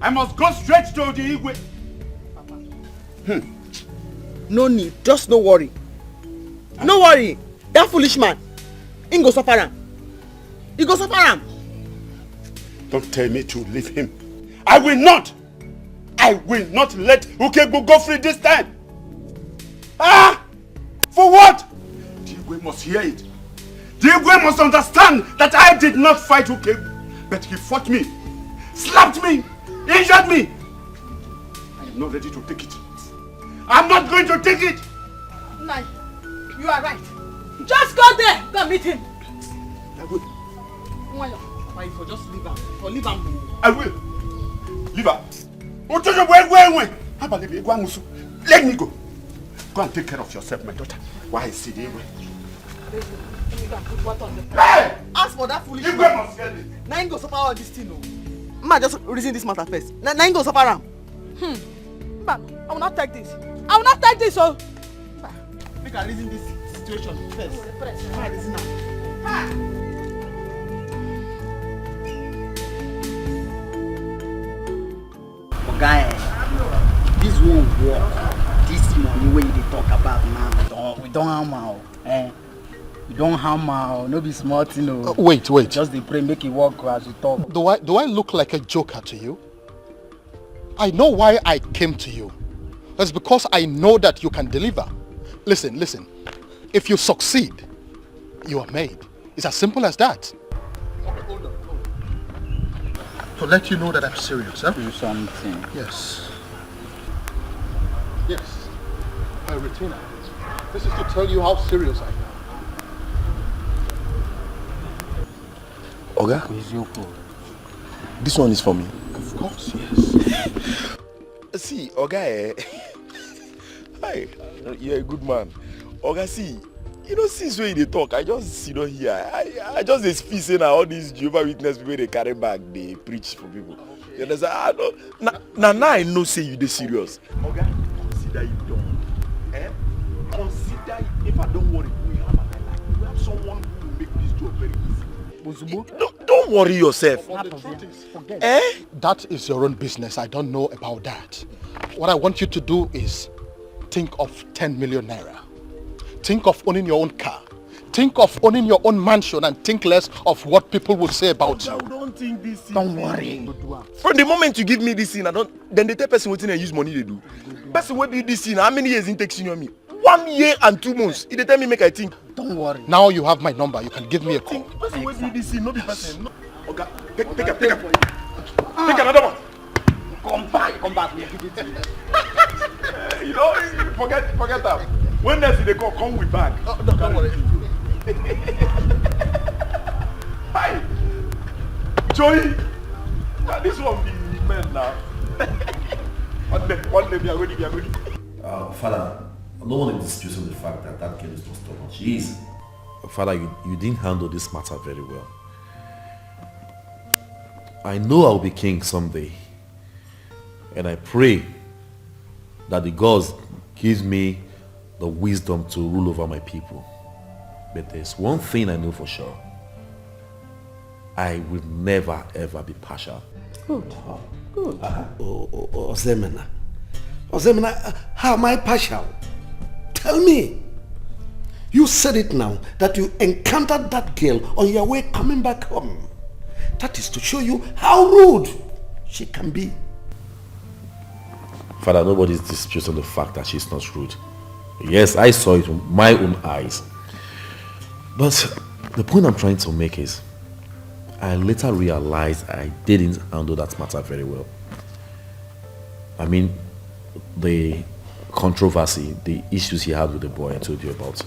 I must go straight to the Igwe. No need, just no worry. No worry. That foolish man, he go suffer am. He go suffer am. Don't tell me to leave him. I will not let Ukegbu go free this time. For what? The Igwe must hear it. The Igwe must understand that I did not fight Ukegbu, but he fought me, slapped me, injured me. I am not ready to take it. I'm not going to take it. Nine, you are right. Just go there, go meet him. I will. Why you for just leave him? For leave him. I will. Leave her. Let me go. Go and take care of yourself, my daughter. Why is he there? Hey! Ask for that foolish man. Now you go suffer all this thing. Ma, just reason this matter first. Now you go suffer am. But I will not take this. I will not take this, oh. Make I reason this situation first. Ma, reason am. Guy, this won't work. This money when you talk about now, we don't hammer. We don't hammer. No be smart, you know. Wait. Just the pray make it work as we talk. Do I look like a joker to you? I know why I came to you. That's because I know that you can deliver. Listen. If you succeed, you are made. It's as simple as that. Okay, hold on. To let you know that I'm serious, huh? Do something. Yes. My retainer. This is to tell you how serious I am. Oga, this one is for me. Of course, yes. See, Oga, hi, you're a good man. Oga, see, since when they talk, I just, here. I just feel saying all these Jehovah Witness people, they carry back, they preach for people. Okay. You understand? Now I know say you dey serious. Oga, consider you done. Consider it. If I don't worry, we have someone who will make this job very easy. Don't worry yourself. That is your own business. I don't know about that. What I want you to do is think of 10 million naira. Think of owning your own car. Think of owning your own mansion and think less of what people will say about you. Don't think this. Don't worry. From the moment you give me this thing, then the tell person what I use money they do. Person will be this thing. How many years it takes you on me? 1 year and 2 months. It tell me make I think. Don't worry. Now you have my number. You can give me a call. Person will be this thing, not the person. No. Okay, take up. Take another one. Come back. We'll give it to you. Forget that. When they call, come with bag. Don't worry. Hi, Joey. This one be men now. One day we are ready. Father, no one is disputing the fact that girl is not stubborn. She is. Father, you didn't handle this matter very well. I know I'll be king someday, and I pray that the gods give me the wisdom to rule over my people. But there's one thing I know for sure. I will never ever be partial. Good. Ozemena, how am I partial? Tell me. You said it now, that you encountered that girl on your way coming back home. That is to show you how rude she can be. Father, nobody is disputing the fact that she's not rude. Yes, I saw it with my own eyes. But the point I'm trying to make is, I later realized I didn't handle that matter very well. I mean, the controversy, the issues he had with the boy I told you about.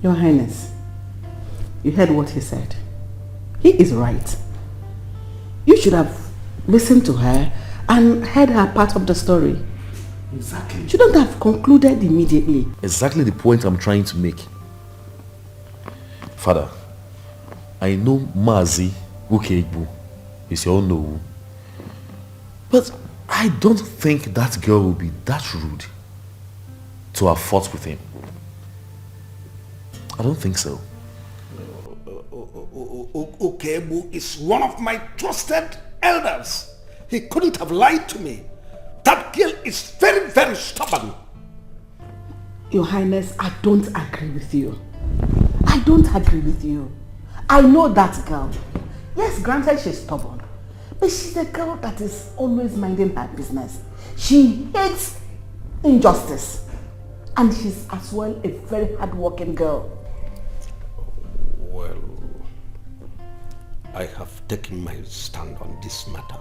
Your Highness, you heard what he said. He is right. You should have listened to her and heard her part of the story. Exactly. Shouldn't have concluded immediately. Exactly the point I'm trying to make. Father, I know Mazi Ukegbu is your own, but I don't think that girl will be that rude to have fought with him. I don't think so. Ukegbu is one of my trusted elders. He couldn't have lied to me. That girl is very, very stubborn. Your Highness, I don't agree with you. I don't agree with you. I know that girl. Yes, granted she's stubborn, but she's a girl that is always minding her business. She hates injustice. And she's as well a very hard-working girl. Well, I have taken my stand on this matter,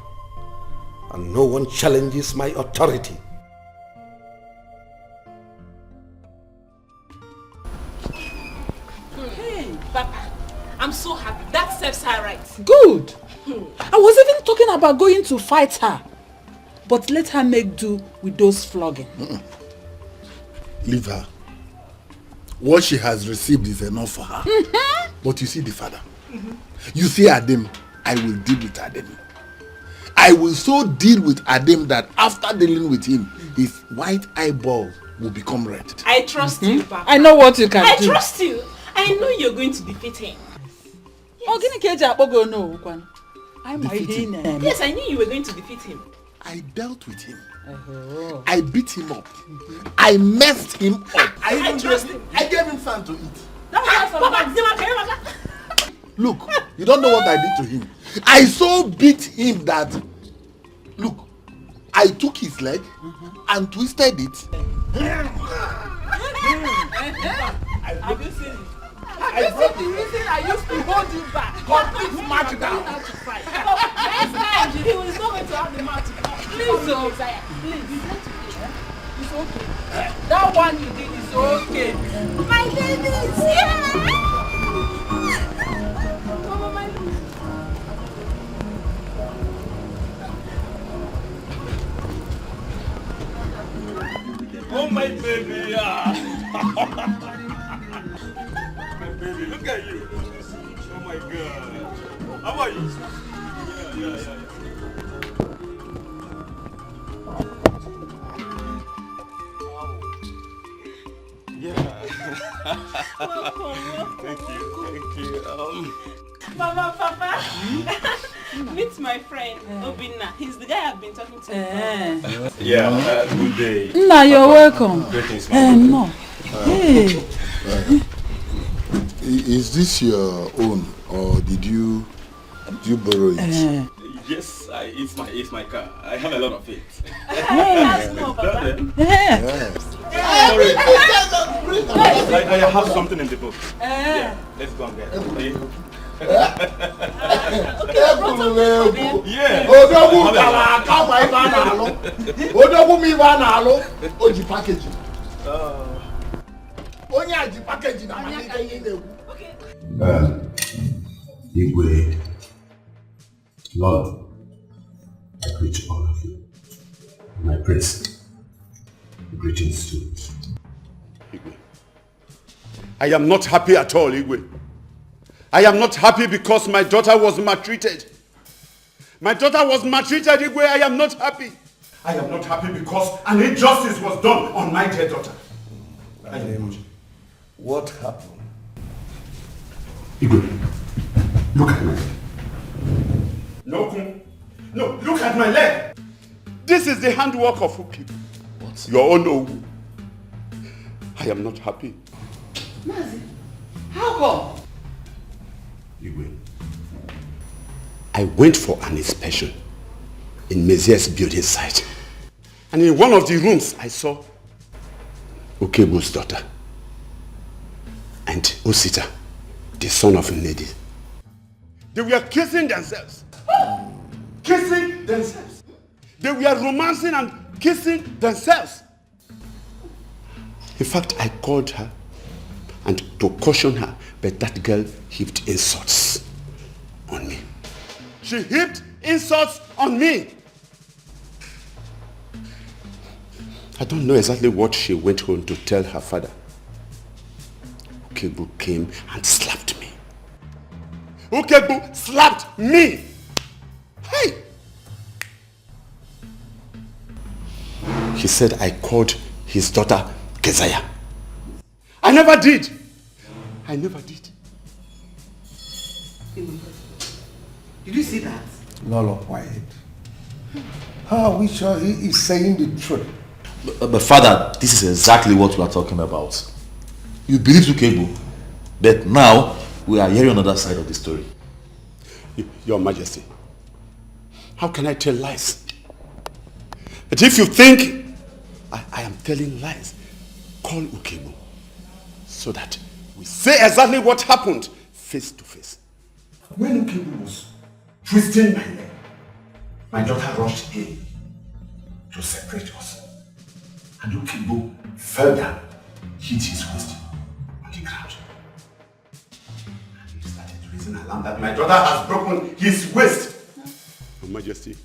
and no one challenges my authority. Hey, Papa, I'm so happy. That serves her right. Good. I was even talking about going to fight her, but let her make do with those flogging. Leave her. What she has received is enough for her. But you see the father. You see Adam, I will deal with Adam. I will so deal with Adam that after dealing with him, his white eyeball will become red. I trust you, Papa. I know what you can do. I trust you. I know you're going to defeat him. Yes, I knew you were going to defeat him. I dealt with him. I beat him up. I messed him up. I trust him. I gave him something to eat. Papa. Look, you don't know what I did to him. I so beat him that, look, I took his leg and twisted it. Have you seen it? I broke the reason I used to hold you back. Complete smackdown. Next time, he was not going to have the mouth to fight. Please, Isaiah. Please. It's okay. That one you did is okay. My baby is here. Mama, my baby. Oh, my baby. My baby, look at you. Oh, my God. How are you? Yeah. Welcome. Thank you. Mama, Papa. Meet my friend, Obinna. He's the guy I've been talking to. Good day. No, you're welcome. Greetings, no. Hey. Is this your own, or did you borrow it? Yes, it's my car. I have a lot of it. That's more, Papa. Sorry. I have something in the book. Yeah, let's go and get it. Igwe, Lord, I greet all of you. My prince, greetings to you. Igwe, I am not happy at all, Igwe. I am not happy because my daughter was maltreated. My daughter was maltreated, Igwe. I am not happy. I am not happy because an injustice was done on my dear daughter. What happened? Igwe, look at my leg. No, look at my leg. This is the handwork of who people. What? Your own Owu. I am not happy. Mazi, how come? Igwe, I went for an inspection in Mezier's building site. And in one of the rooms, I saw Okebo's daughter and Osita, the son of Nnedi. They were kissing themselves. Kissing themselves. They were romancing and kissing themselves. In fact, I called her and to caution her, but that girl heaped insults on me. She heaped insults on me. I don't know exactly what she went home to tell her father. Okebo came and slapped me. Okebo slapped me! Hey! He said I called his daughter Keziah. I never did. I never did. Did you see that? Lolo, quiet. How are we sure he is saying the truth? But father, this is exactly what we are talking about. You believe Okebo, but now we are hearing another side of the story. Your Majesty, how can I tell lies? But if you think I am telling lies, call Okebo so that we say exactly what happened face to face. When Okebo was twisting my leg, my daughter rushed in to separate us. And Okebo fell down, hit his waist on the ground. And he started raising an alarm that my daughter has broken his waist. Your Majesty,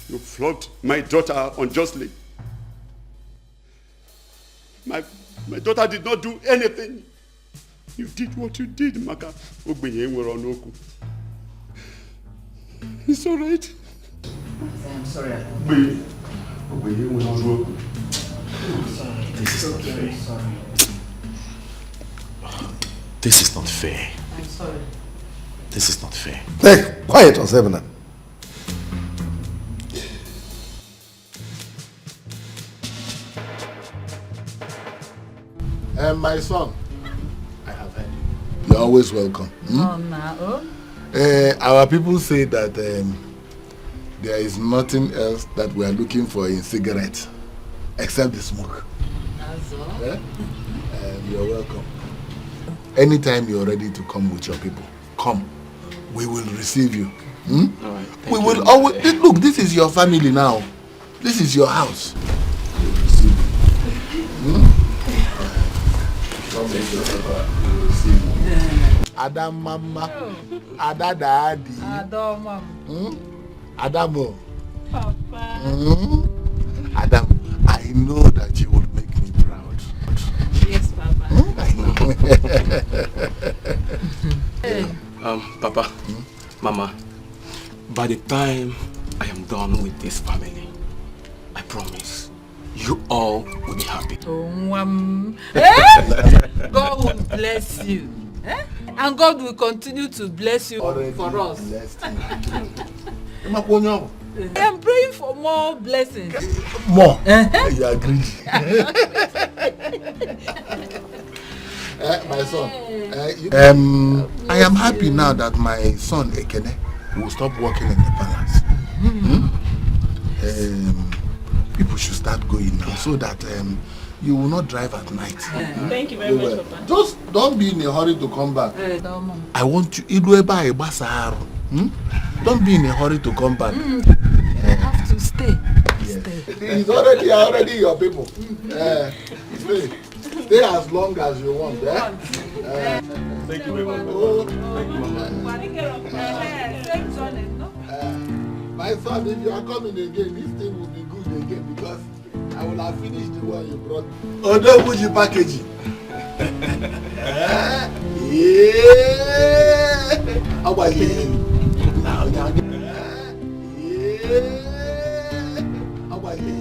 you flogged my daughter unjustly. My daughter did not do anything. You did what you did, Maka. It's all right. I'm sorry. This is not fair. This is not fair. I'm sorry. This is not fair. Hey, quiet, Osebna. My son, I have heard you. You're always welcome. Our people say that there is nothing else that we are looking for in cigarettes except the smoke. That's all. You're welcome. Anytime you're ready to come with your people, come. We will receive you. All right, We will always look. This is your family now. This is your house. We will receive you. Come with your papa. We will receive you. Adam Mama, Ada Daddy, Adam Mama. Adamo. Papa. Adam, I know that you will make me proud. Yes, Papa. Hey. Papa, Mama, by the time I am done with this family, I promise you all will be happy. God will bless you. And God will continue to bless you for us. I am praying for more blessings. More? You agree? My son, I am happy now that my son Ekene will stop working in the palace. People should start going now so that you will not drive at night. Thank you very much, Papa. Just don't be in a hurry to come back. I want you. Don't be in a hurry to come back. You have to stay. Yes. It's already your people. Stay as long as you want. Thank you very much. My son, if you are coming again, this thing will be good again because I will have finished the one you brought. Oh, don't put your packaging. How about you? Now, how about you?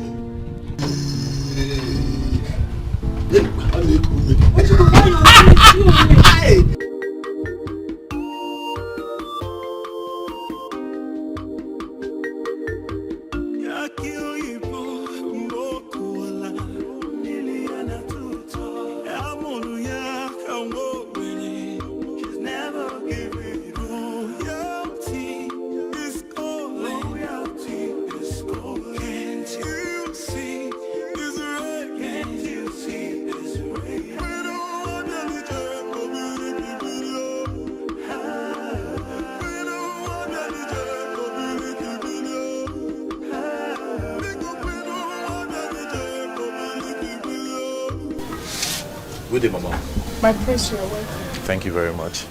Good day, Mama. My prince, you are welcome. Thank you very much.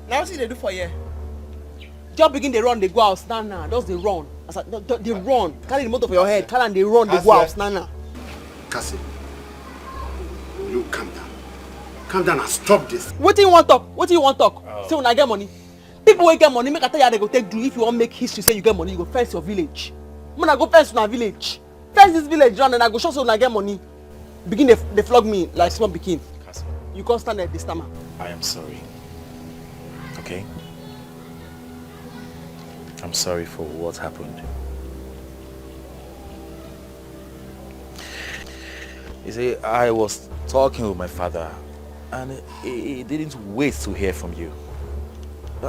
Now what they do for you? Just begin they run, they go out, stand now. Just they run. They run. Carry the motor for your head. Carry and they run, they go out, stand now. Cassie, you calm down. Calm down and stop this. What do you want talk? What do you want talk? Say when I get money. People will get money, make I tell you how they go take do. If you want make history, say you get money, you go fence your village. When I go fence my village. Fence this village round and I go show so when I get money. Begin they flog me like small pikin. You can't stand there this time. I am sorry. Okay? I'm sorry for what happened. You see, I was talking with my father and he didn't wait to hear from you.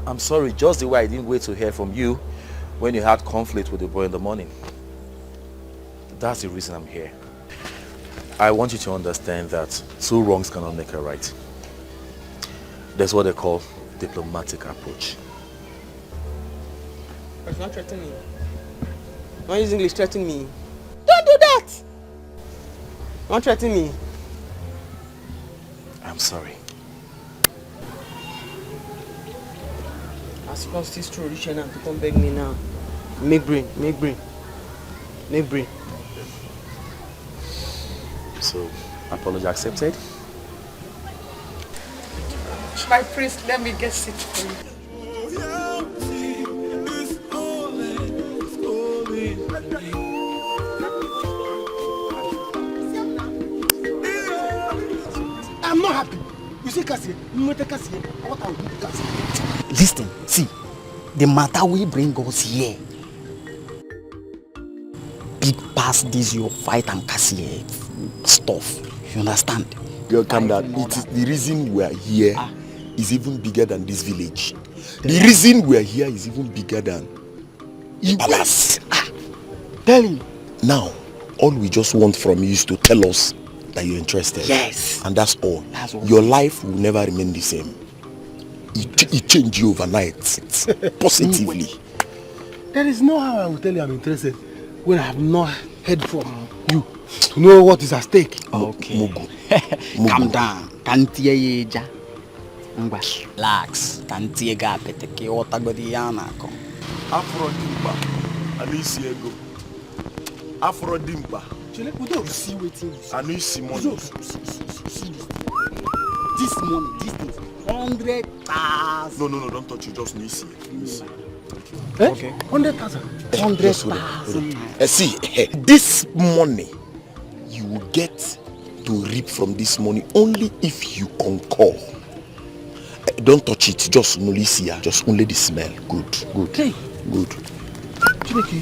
I'm sorry, just the way I didn't wait to hear from you when you had conflict with the boy in the morning. That's the reason I'm here. I want you to understand that two wrongs cannot make a right. That's what they call diplomatic approach. But not threaten me. Don't use English, threaten me. Don't do that! Don't threaten me. I'm sorry. As you can see, it's true, rich enough to come beg me now. Make brain, make brain. Make brain. So, apology accepted? My prince, let me get seat for you. I'm not happy. You see, Cassie, what I will do to Cassie. Listen, see, the matter we bring us here, big past this your fight and Cassie stuff. You understand? Girl, calm down. It is the reason we are here is even bigger than this village. The reason we are here is even bigger than palace. Tell him. Now, all we just want from you is to tell us that you're interested. Yes. And that's all. That's all. Your life will never remain the same. It changed you overnight. Positively. There is no how I will tell you I'm interested when I have not heard from you to know what is at stake. Okay. Mugu. Calm down. Can't hear you, Ja. Relax. Can't hear you. Peteke otagodi yana ko. Afrodimba. Anisi ego. Afrodimba. We don't see waiting. Anisi money. This money, this thing, 100,000. No, don't touch it. Just Nisi. Eh? Okay. 100,000. 100,000. See, this money you will get to reap from this money only if you concur. Don't touch it. Just Nolisia. Just only the smell. Good. Hey. Good. Chibiki,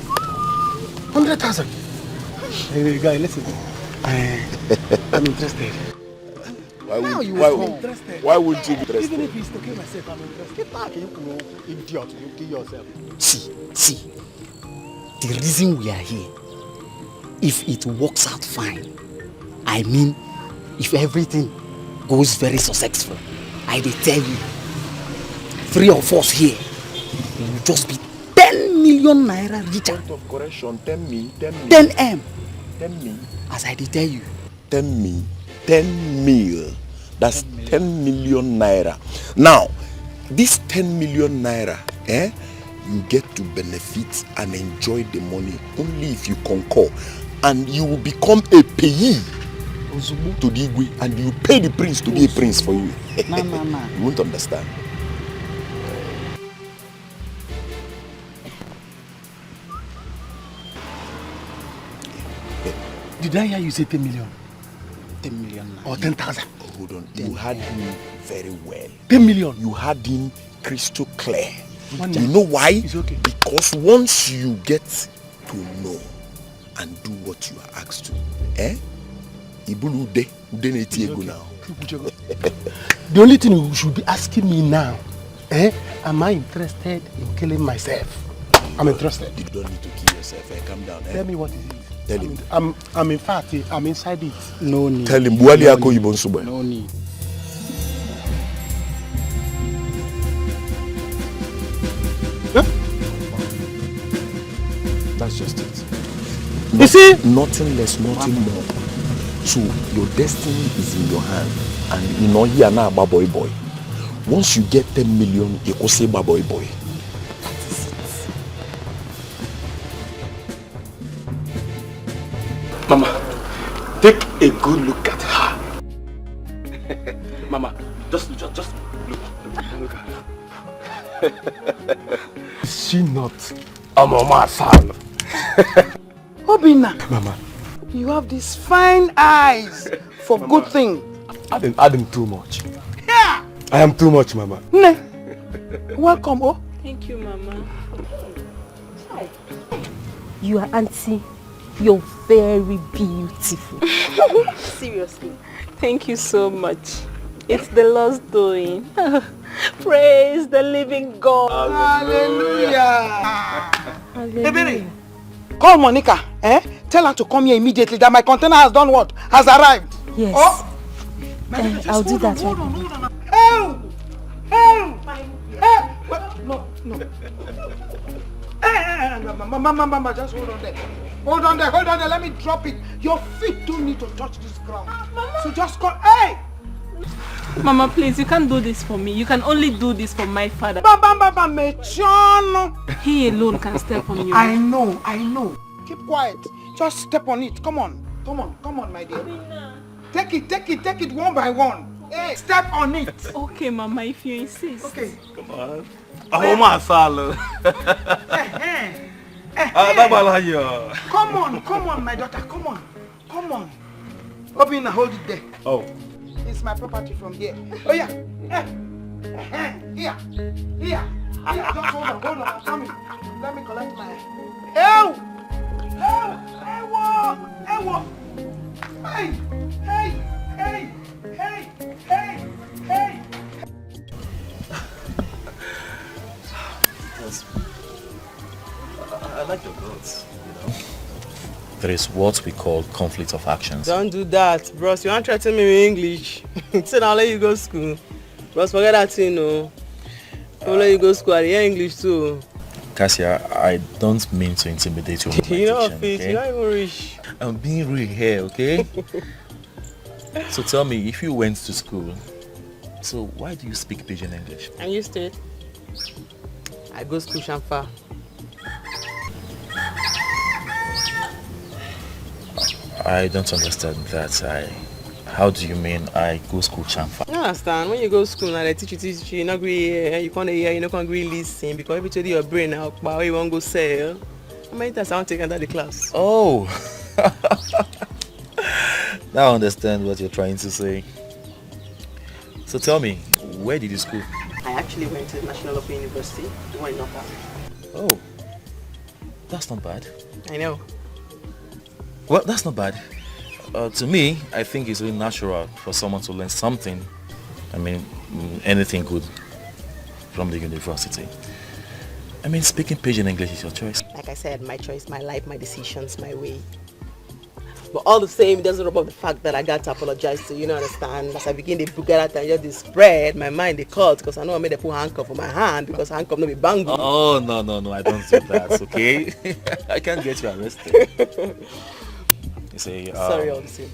100,000. Hey, guy, listen. I'm interested. Why Now would you why, are interested. why would you be interested? Even if it's to kill myself, I'm interested. Get back, you idiot. You kill yourself. See. The reason we are here, if it works out fine, I mean, if everything goes very successful, I will tell you, 3 of us here, we will just be 10 million naira richer. Point of correction, 10 me. 10M. 10 me. As I did tell you. 10 me. 10 mil. That's 10 million naira. Now, this 10 million naira, you get to benefit and enjoy the money only if you concur. And you will become a payee to the Igwe, and you pay the prince to be a prince for you. No. You won't understand. Did I hear you say 10 million? 10 million. Or 10,000? Hold on. You had him very well. 10 million? You had him crystal clear. Wonder. You know why? It's okay. Because once you get to know and do what you are asked to, Ibulu now. The only thing you should be asking me now, am I interested in killing myself? I'm interested. You don't need to kill yourself. Calm down. Tell me what it is. Tell him. I'm in fact, I'm inside it. No need. Tell him. No need. That's just it. You see? Nothing less, nothing more. So your destiny is in your hand. And you know here now about boy. Once you get 10 million, you can say boy. Mama, take a good look at her. Mama, just look at her. Is she not a mama son? Obina, Mama, you have these fine eyes for good thing. I didn't add him too much. Yeah. I am too much, Mama. Ne. Welcome, oh. Thank you, Mama. You are auntie. You're very beautiful. Seriously. Thank you so much. It's the Lord's doing. Praise the living God. Hallelujah. Hallelujah. Call Monica. Tell her to come here immediately that my container has done what? Has arrived. Yes. Oh. I'll do that. Hold on. No. Mama, just hold on there. Hold on there. Let me drop it. Your feet don't need to touch this ground. So just call. Hey! Mama, please, you can't do this for me. You can only do this for my father. He alone can step on you. I know. Keep quiet. Just step on it. Come on, my dear. Take it one by one. Hey, step on it. Okay, Mama, if you insist. Okay. Come on. Ahoma Salo. Come on, my daughter. Come on. Obina, hold it there. Oh. It's my property from here. Oh yeah. Here. Just hold on. I'm coming. Let me collect my. Ew! Hey! I like your goats, There is what we call conflict of actions. Don't do that, bros. You want to threaten me with English? Say I'll let you go to school. Bros, forget that thing, no. I'll let you go to school. I hear English too. Cassia, I don't mean to intimidate you. You know what, okay? You're not even rich. I'm being real here, okay? So tell me, if you went to school, so why do you speak pidgin English? I'm used to it. I go school Shamfa. I don't understand that. How do you mean I go school Chamfa? I understand. When you go to school now they teach you, you not agree, you can't hear, you not agree listen because every time your brain out, but you want to go sell. How many times I want to take under the class? Oh, now I understand what you're trying to say. So tell me, where did you school? I actually went to the National Open University, the one in Nollywood. Oh, that's not bad. I know. Well, that's not bad. To me, I think it's really natural for someone to learn something. I mean, anything good from the university. I mean, speaking pidgin English is your choice. Like I said, my choice, my life, my decisions, my way. But all the same, it doesn't rub off the fact that I got to apologize to you, understand? As I begin to book that and just spread, my mind they cut because I know I made a put handcuff on my hand because handcuff no be bang. Oh, no, I don't do that, okay? I can't get you arrested. You say, sorry, all the same.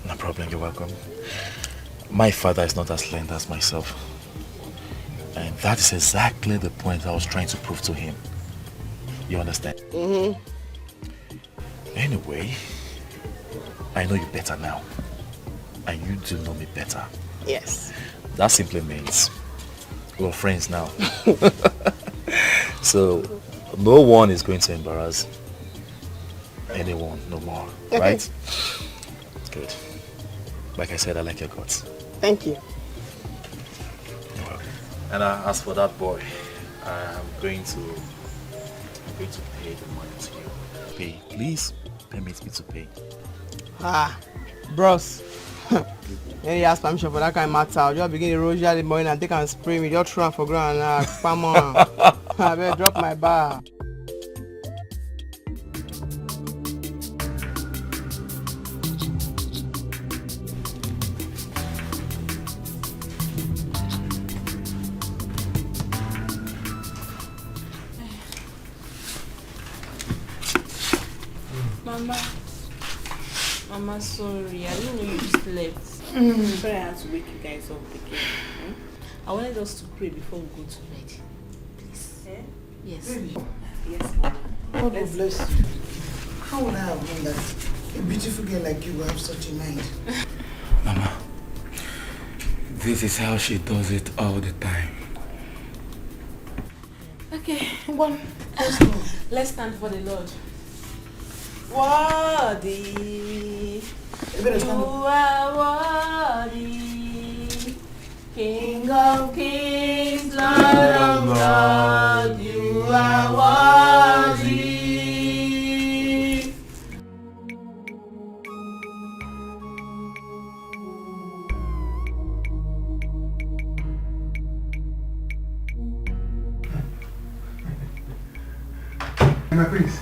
No problem, you're welcome. My father is not as learned as myself. And that is exactly the point I was trying to prove to him. You understand? Mm-hmm. Anyway, I know you better now. And you do know me better. Yes. That simply means we're friends now. So, no one is going to embarrass anyone no more, right? Good. Like I said, I like your guts. Thank you. You're welcome. And as for that boy, I'm going to pay the money to you. Pay, please permit me to pay. Bros. When you ask permission for that kind of matter, I'll just begin to roll the morning and take and spray me. Just throw for ground and come on. I better drop my bar. Mama, sorry. I didn't know you slept. Sorry I had to wake you guys up again. I wanted us to pray before we go to bed. Please. Eh? Yes. Really? Yes, Mama. God bless you. How would I have known that a beautiful girl like you will have such a mind? Mama, this is how she does it all the time. Okay, one. Let's stand for the Lord. Worthy, you are worthy, King of kings, Lord of lords, you are worthy. My prince,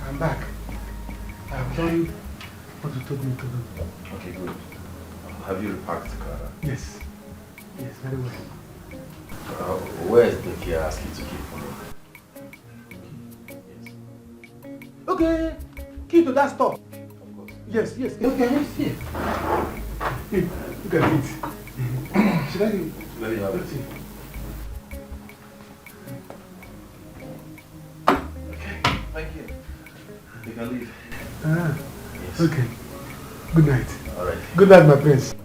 I'm back. I've done what you told me to do. Okay, good. Have you repacked the car? Yes. Yes, very well. Where is the key I asked you to keep for me? Okay, key to that store. Yes, yes. Okay, let's see. Hey, look at it. Should I do? Let me have it. Thank you. You can leave. Ah, yes. Okay. Good night. All right. Good night, my prince.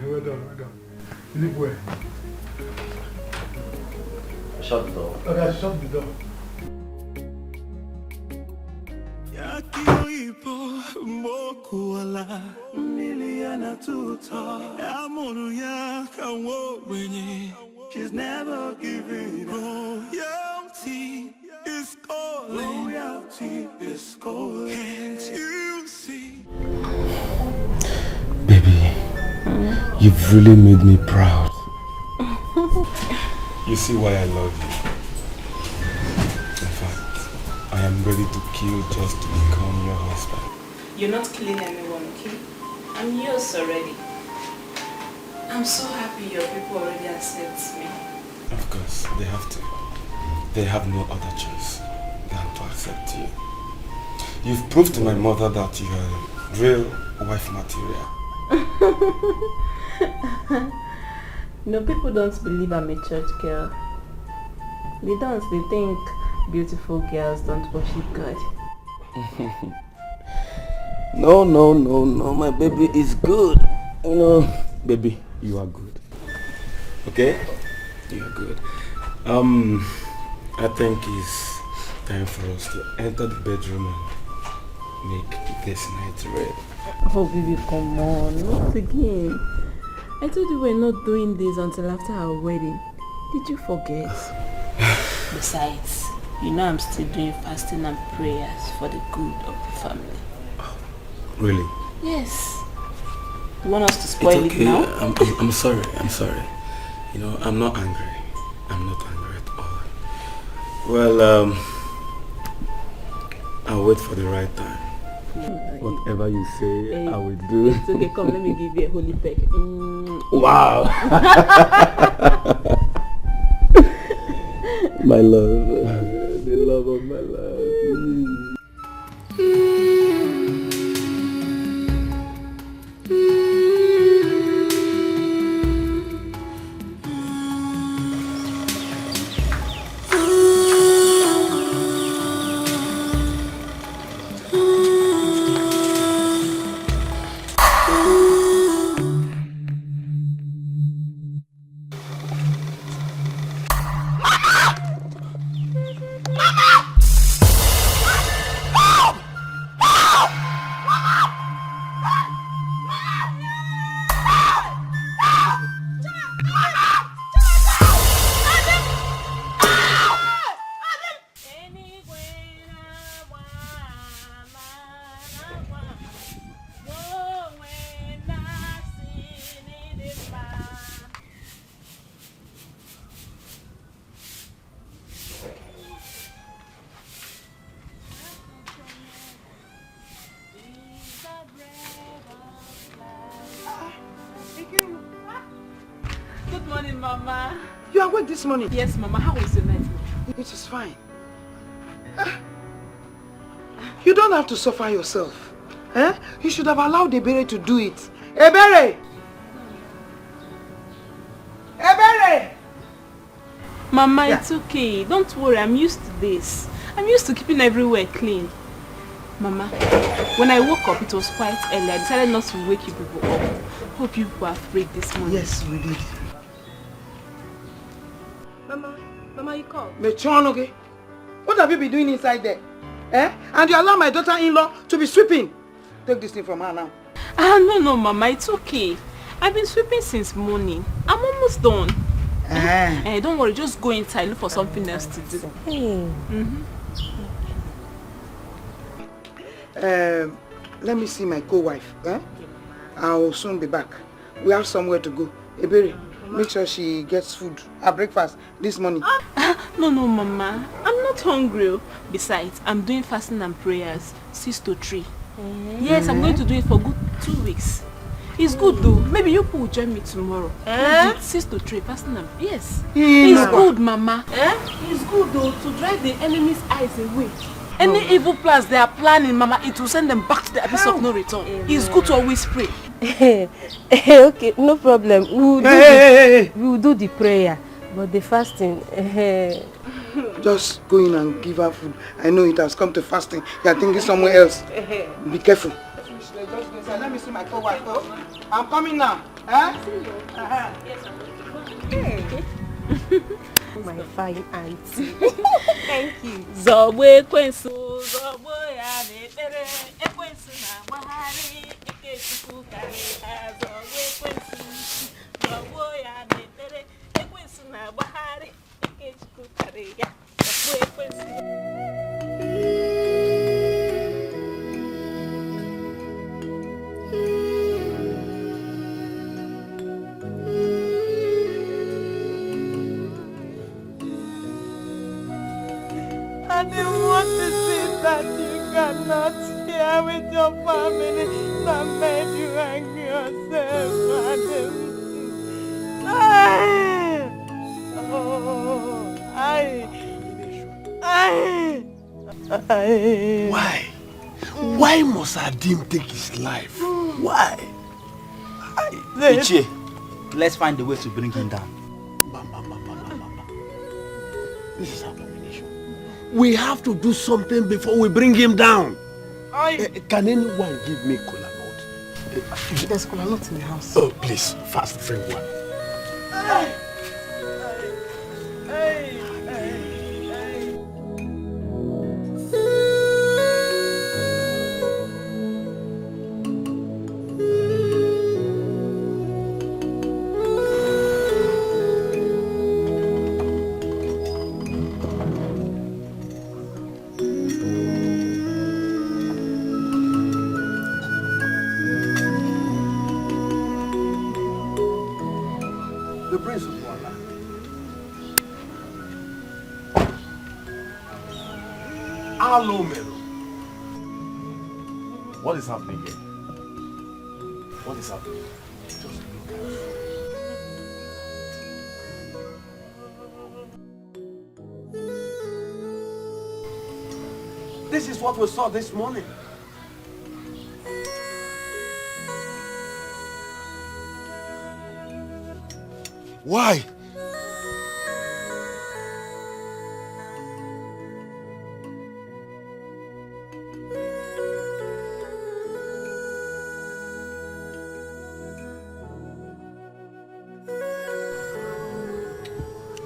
Well done, well done. Sleep well. Shut the door. Okay, shut the door. She's never giving royalty is calling. Royalty is calling. Can't you see? Baby, you've really made me proud. You see why I love you. In fact, I am ready to kill just to become your husband. You're not killing anyone, okay? I'm yours already. I'm so happy your people already accept me. Of course, they have to. They have no other choice than to accept you. You've proved to my mother that you are real wife material. No, people don't believe I'm a church girl. They don't. They think beautiful girls don't worship God. No, my baby is good. You know, baby, you are good. Okay? You are good. I think it's time for us to enter the bedroom and make this night red. Oh baby, come on, not again. I told you we're not doing this until after our wedding. Did you forget? Besides, you know I'm still doing fasting and prayers for the good of the family. Really? Yes. You want us to spoil it's okay. it now? I'm sorry. You know, I'm not angry. I'm not angry at all. Well, I'll wait for the right time. Whatever you say, Hey, I will do. It's okay, come, let me give you a holy peck. Wow! My love. The love of my love. Good morning, Mama. You are awake this morning? Yes, Mama. How was your night? It is fine. You don't have to suffer yourself. Eh? You should have allowed Ebere to do it. Ebere! Ebere! Mama, it's okay. Don't worry, I'm used to this. I'm used to keeping everywhere clean. Mama, when I woke up, it was quite early. I decided not to wake you people up. Hope you people have prayed this morning. Yes, we did. Mama, you called? Okay? What have you been doing inside there? Eh? And you allow my daughter-in-law to be sweeping. Take this thing from her now. No, Mama, it's okay. I've been sweeping since morning. I'm almost done. Don't worry, just go inside, look for something else to do. Let me see my co-wife. I'll soon be back. We have somewhere to go. Ebere, make sure she gets food, her breakfast this morning. No, Mama. I'm not hungry. Besides, I'm doing fasting and prayers 6 to 3. Yes, I'm going to do it for good 2 weeks. It's good though. Maybe you people will join me tomorrow. 6 to 3, fasting and yes. It's good, Mama. It's good though to drive the enemy's eyes away. Any evil plans they are planning, Mama, it will send them back to the abyss of no return. It's good to always pray. Okay, no problem. We will do the prayer, but the fasting. Just go in and give her food. I know it has come to fasting. You are thinking somewhere else. Be careful. Let me see my co-wife. I'm coming now. My fine auntie. Thank you. Zobwe kwensu, zobo ya nepere, ekwensu na wahari, ekechuku kare, zobwe kwensu, zobo ya nepere, ekwensu na wahari, ekechuku kare, zobwe kwensu. I didn't want to see that you cannot share with your family that made you angry yourself, Madam. Why must Adim take his life? Why? Ichie, let's find a way to bring him down. This is abomination. We have to do something before we bring him down. Can anyone give me cola nut? There's cola nut in the house. Oh, please, fast, bring one. What is happening here? What is happening? Just look at it. This is what we saw this morning. Why?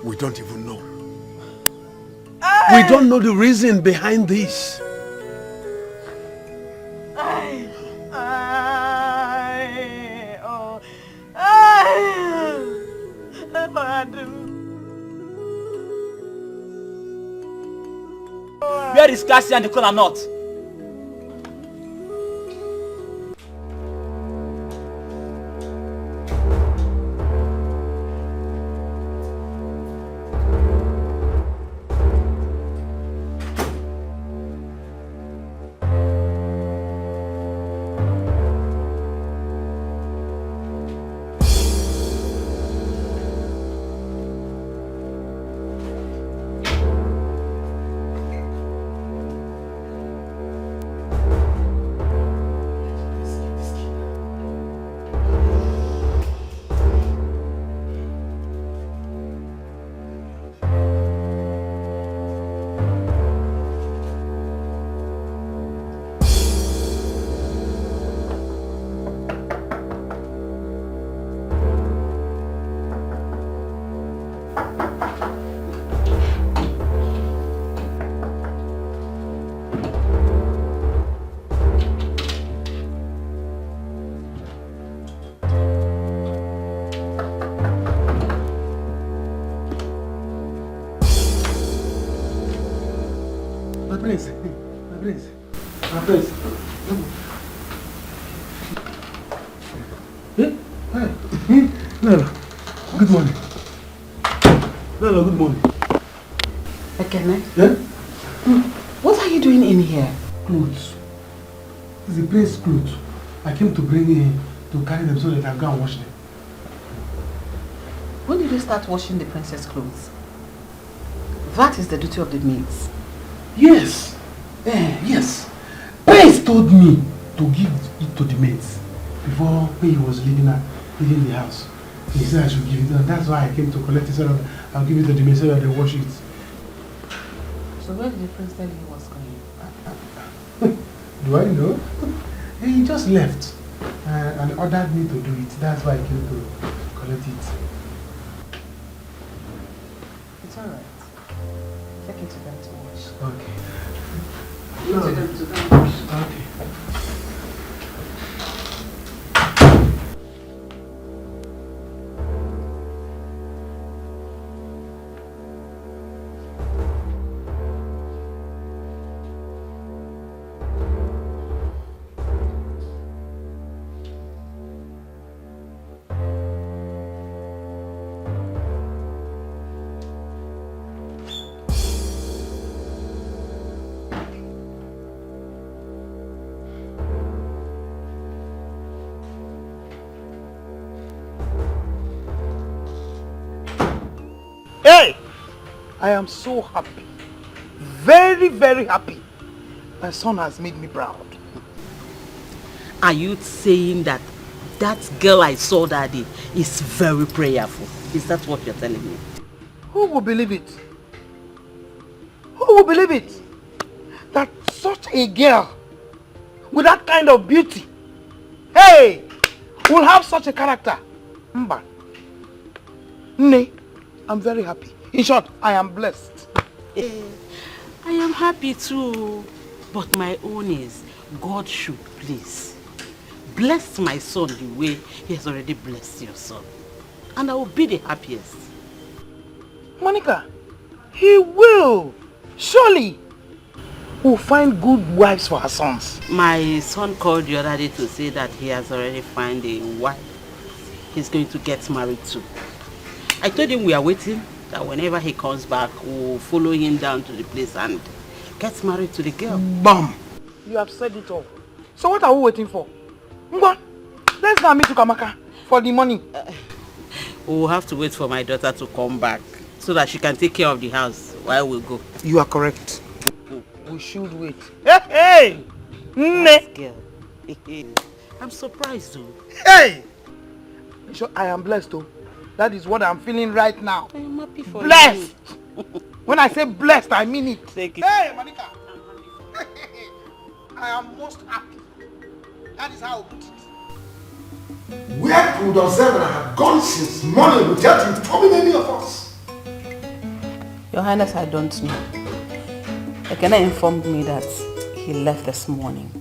We don't even know. We don't know the reason behind this. Where is Cassie and the cola nut? Lolo, good morning. Lolo, good morning. Ekene? Yeah? What are you doing in here? Clothes. It's a place clothes. I came to bring in to carry them so that I can go and wash them. When did you start washing the princess clothes? That is the duty of the maids. Yes. Yes. Prince told me to give it to the maids before he was leaving the house. He said I should give it. And that's why I came to collect it so that I'll give it to the maids so that they wash it. So where did the prince tell you he was going? Do I know? He just left and ordered me to do it. That's why I came to collect it. It's alright. Take it to them to wash. Okay. Take it to them to wash. Okay. Hey! I am so happy. Very, very happy. My son has made me proud. Are you saying that that girl I saw that day is very prayerful? Is that what you're telling me? Who will believe it? Who will believe it? That such a girl with that kind of beauty, hey, will have such a character. Mba. Nne, I'm very happy. In short, I am blessed. I am happy too. But my own is, God should please bless my son the way he has already blessed your son. And I will be the happiest. Monica, he will. Surely. We'll find good wives for our sons. My son called the other day to say that he has already found a wife he's going to get married to. I told him we are waiting, that whenever he comes back, we'll follow him down to the place and get married to the girl. Bam! You have said it all. So what are we waiting for? Ngwa, let's go meet Kamaka for the money. We'll have to wait for my daughter to come back so that she can take care of the house while we go. You are correct. We should wait. Hey! Nne! Girl. I'm surprised though. Hey! I am blessed though. That is what I'm feeling right now. I am happy for blessed. you. When I say blessed, I mean it. Take it. Hey, Monica. I am most happy. That is how I put it. Where could Ozebra have gone since morning without informing any of us? Your Highness, I don't know. Ekene informed me that he left this morning.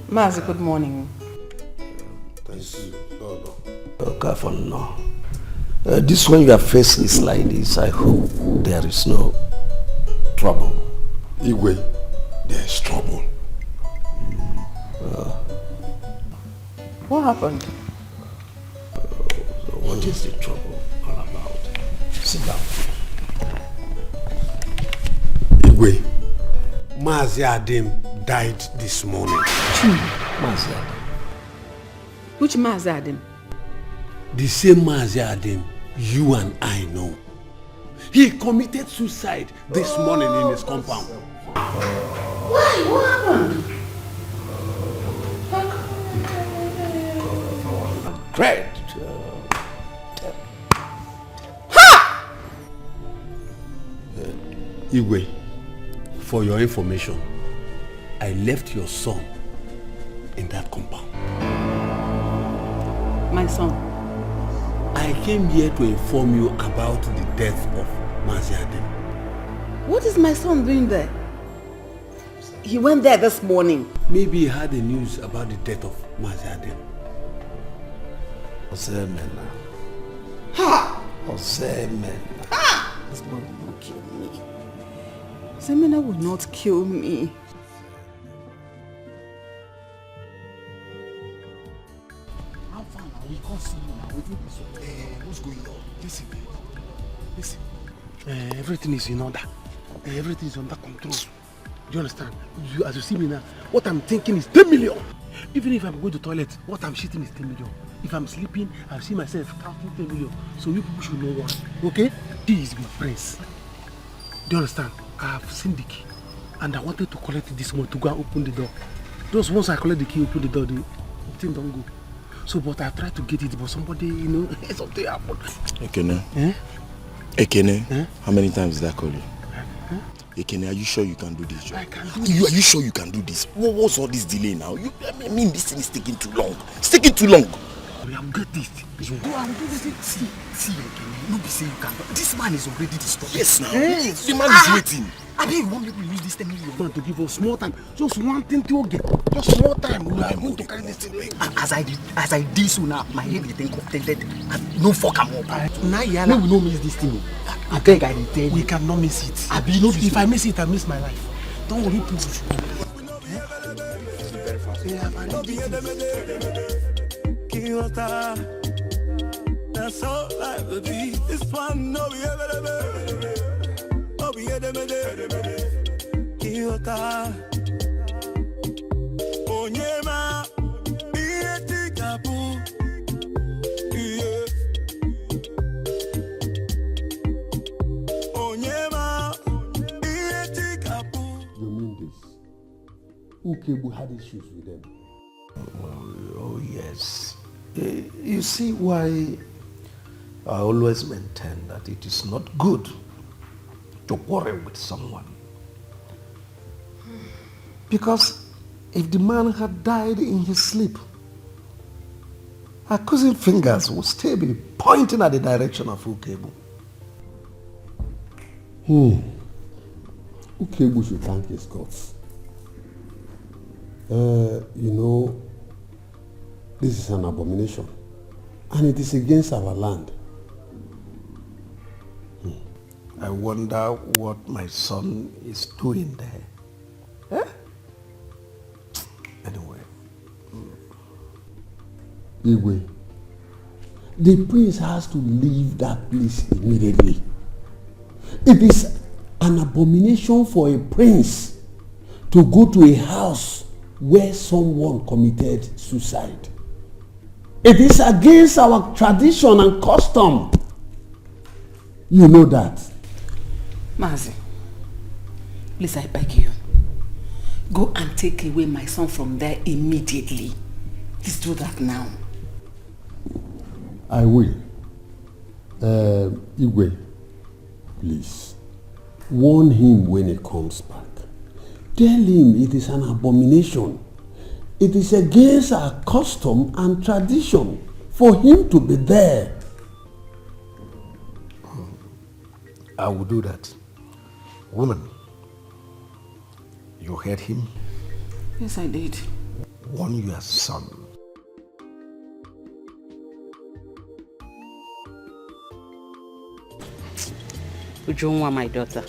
Mazi, good morning. Thank you. Okay, for now. This when your face is like this, I hope there is no trouble. Igwe, there is trouble. What happened? So what is the trouble all about? Sit down. Igwe, Mazi Adim died this morning. Mazi Adim? Which Mazi Adim? The same Mazi Adim you and I know. He committed suicide this morning in his compound. Why? What happened? Great. Igwe, for your information, I left your son in that compound. My son? I came here to inform you about the death of Mazi Adim. What is my son doing there? He went there this morning. Maybe he heard the news about the death of Mazi Adim. Ha! Osemen. This boy will not kill me. Semena will not kill me. How far now? We can't see you now. What's going on? Listen. Everything is in order. Everything is under control. Do you understand? As you see me now, what I'm thinking is 10 million. Even if I'm going to the toilet, what I'm shitting is 10 million. If I'm sleeping, I'll see myself counting 10 million. So you people should know what. Okay? This is my prince. Do you understand? I have seen the key. And I wanted to collect it this morning to go and open the door. Just once I collect the key, open the door, the thing don't go. So, but I tried to get it, but somebody, something happened. Ekene. Ekene, how many times did I call you? Ekene, are you sure you can do this job? I can do this. Are you sure you can do this? What's all this delay now? I mean, this thing is taking too long. It's taking too long. I will get this. I will do this thing. See, Ekene, nobody say you can. This man is already disturbed. Yes, now. The man is waiting. I mean, you want me to use this 10 million man to give us small time. Just one thing to get. Just small time. We are going to carry this thing. As I did so now, my head is then contented. No fuck am up. Now, we no miss this thing. I beg, I tell you. We cannot miss it. If I miss it, I miss my life. Don't worry, please. Very fast. That's all life will be. It's fun, no be ever. Kiota Onyema Ieti Kapu Onyema Ieti Kapu. You mean this? Ukebu had issues with them. Oh yes. You see why I always maintain that it is not good to quarrel with someone. Because if the man had died in his sleep, our cousin fingers would still be pointing at the direction of Ukebu. Ukebu should thank his gods. This is an abomination. And it is against our land. I wonder what my son is doing there. Anyway. Igwe, the prince has to leave that place immediately. It is an abomination for a prince to go to a house where someone committed suicide. It is against our tradition and custom. You know that. Mazi, please I beg you. Go and take away my son from there immediately. Please do that now. I will. Igwe, please. Warn him when he comes back. Tell him it is an abomination. It is against our custom and tradition for him to be there. I will do that. Woman, you heard him? Yes, I did. Warn your son. Ujunwa, my daughter.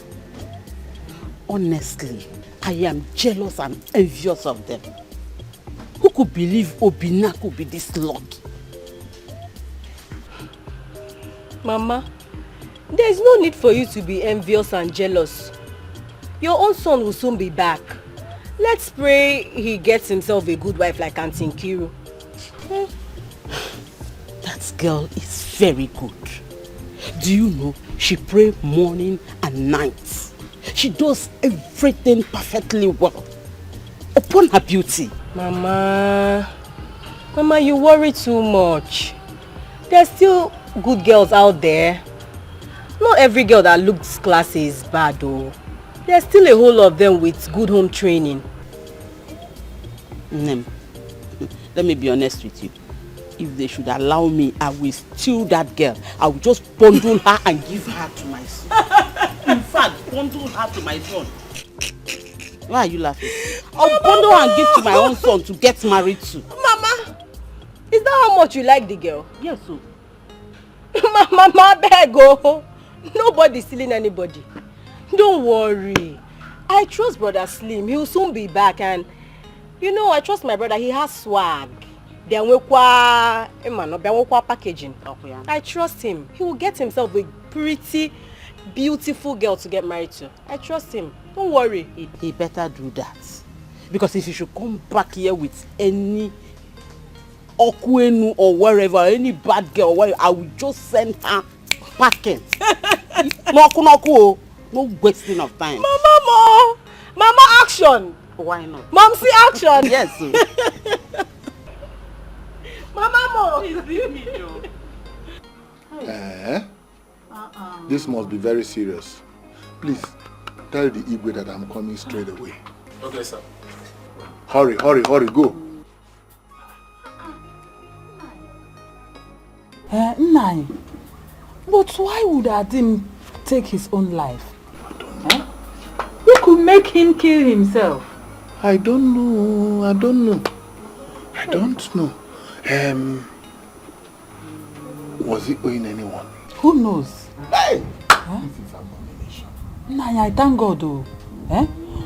Honestly, I am jealous and envious of them. Who could believe Obina could be this lucky? Mama, there is no need for you to be envious and jealous. Your own son will soon be back. Let's pray he gets himself a good wife like Auntie Nkiru. That girl is very good. Do you know she prays morning and night? She does everything perfectly well. Upon her beauty. Mama, you worry too much. There's still good girls out there. Not every girl that looks classy is bad though. There's still a whole lot of them with good home training. Nem, let me be honest with you. If they should allow me, I will steal that girl. I will just bundle her and give her to my son. In fact, bundle her to my son. Why are you laughing? I'll bundle her and give to my own son to get married to. Mama, is that how much you like the girl? Yes, sir. Mama, beg, oh. Nobody's stealing anybody. Don't worry. I trust Brother Slim. He'll soon be back, and you know, I trust my brother. He has swag. Packaging. I trust him. He will get himself a pretty, beautiful girl to get married to. I trust him. Don't worry. He better do that. Because if he should come back here with any Okwenu or wherever, any bad girl, I will just send her packing. No wasting of time. Mama, action. Why not? Mom, see action. Yes. Mama, please leave me, Joe. This must be very serious. Please, tell the Igwe that I'm coming straight away. Okay, sir. Hurry, go. Nai, but why would Adim take his own life? I don't know. You could make him kill himself. I don't know. Was he owing anyone? Who knows? Hey! This is abomination. Nai, I thank God though.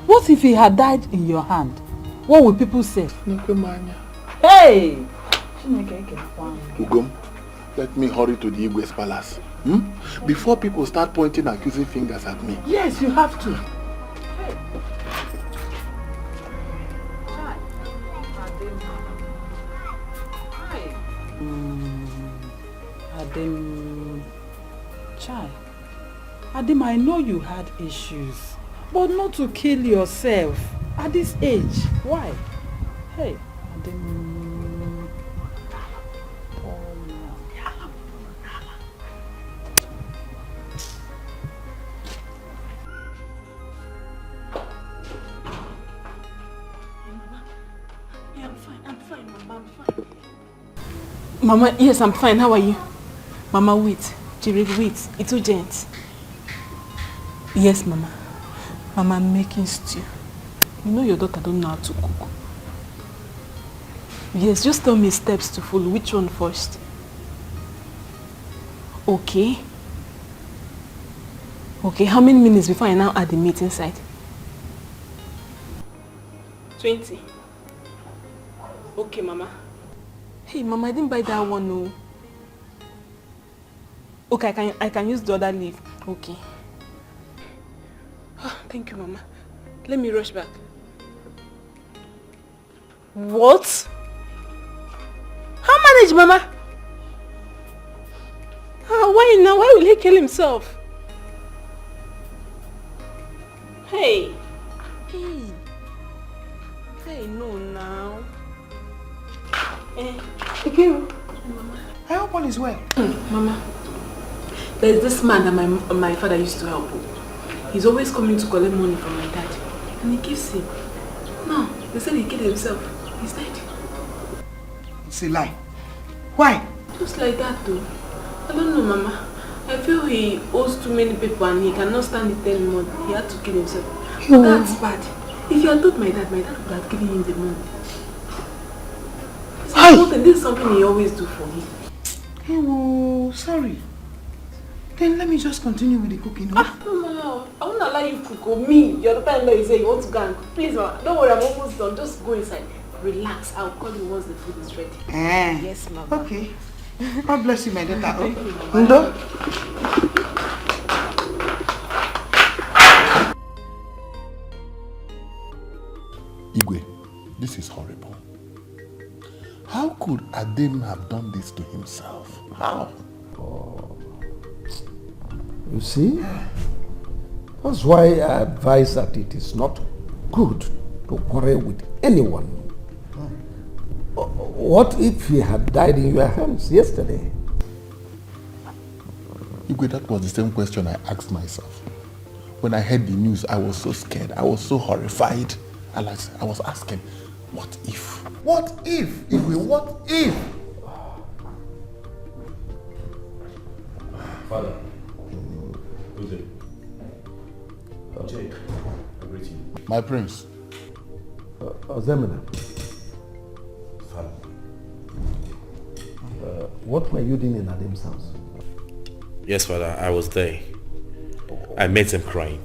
What if he had died in your hand? What will people say? Hey! Ugom, let me hurry to the Igwe's palace. Before people start pointing accusing fingers at me. Yes, you have to. Adim, I know you had issues, but not to kill yourself at this age. Why? Hey, Adim. I'm fine, Mama, I'm fine. Mama, yes, I'm fine. How are you? Mama, wait. Jerry, wait. It's urgent. Yes, Mama. Mama, I'm making stew. You know your daughter don't know how to cook. Yes, just tell me steps to follow. Which one first? Okay. Okay, how many minutes before I now add the meat inside? 20. Okay, Mama. Hey, Mama, I didn't buy that one, no. Okay, I can use the other leaf. Okay. Oh, thank you, Mama. Let me rush back. What? How manage, Mama? Why now? Why will he kill himself? Hey. Hey, no now. Ikiru, I hope all is well. Mama, there's this man that my father used to help. He's always coming to collect money from my dad. And he gives him. No, they said he killed himself. He's dead. It's a lie. Why? Just like that though. I don't know, Mama. I feel he owes too many people and he cannot stand it anymore. He had to kill himself. But that's bad. If you had told my dad would have given him the money. This is something he always do for me. Oh, sorry. Then let me just continue with the cooking. No, I won't allow you to cook. Or me, your daughter-in-law, you say you want to go and cook. Please, Mama, don't worry, I'm almost done. Just go inside. Relax. I'll call you once the food is ready. Yes, Mama. Okay. God bless you, my daughter. Thank you, Mama. Ndo? Igwe, this is horrible. How could Adim have done this to himself? How? Oh. You see? That's why I advise that it is not good to quarrel with anyone. What if he had died in your hands yesterday? Igwe, that was the same question I asked myself. When I heard the news, I was so scared. I was so horrified. I was asking, what if? What if? Igwe, what if? Father. Who's it? Jake, I greet you. My prince. Zemina. Father. What were you doing in Adam's house? Yes, Father, I was there. I met him crying.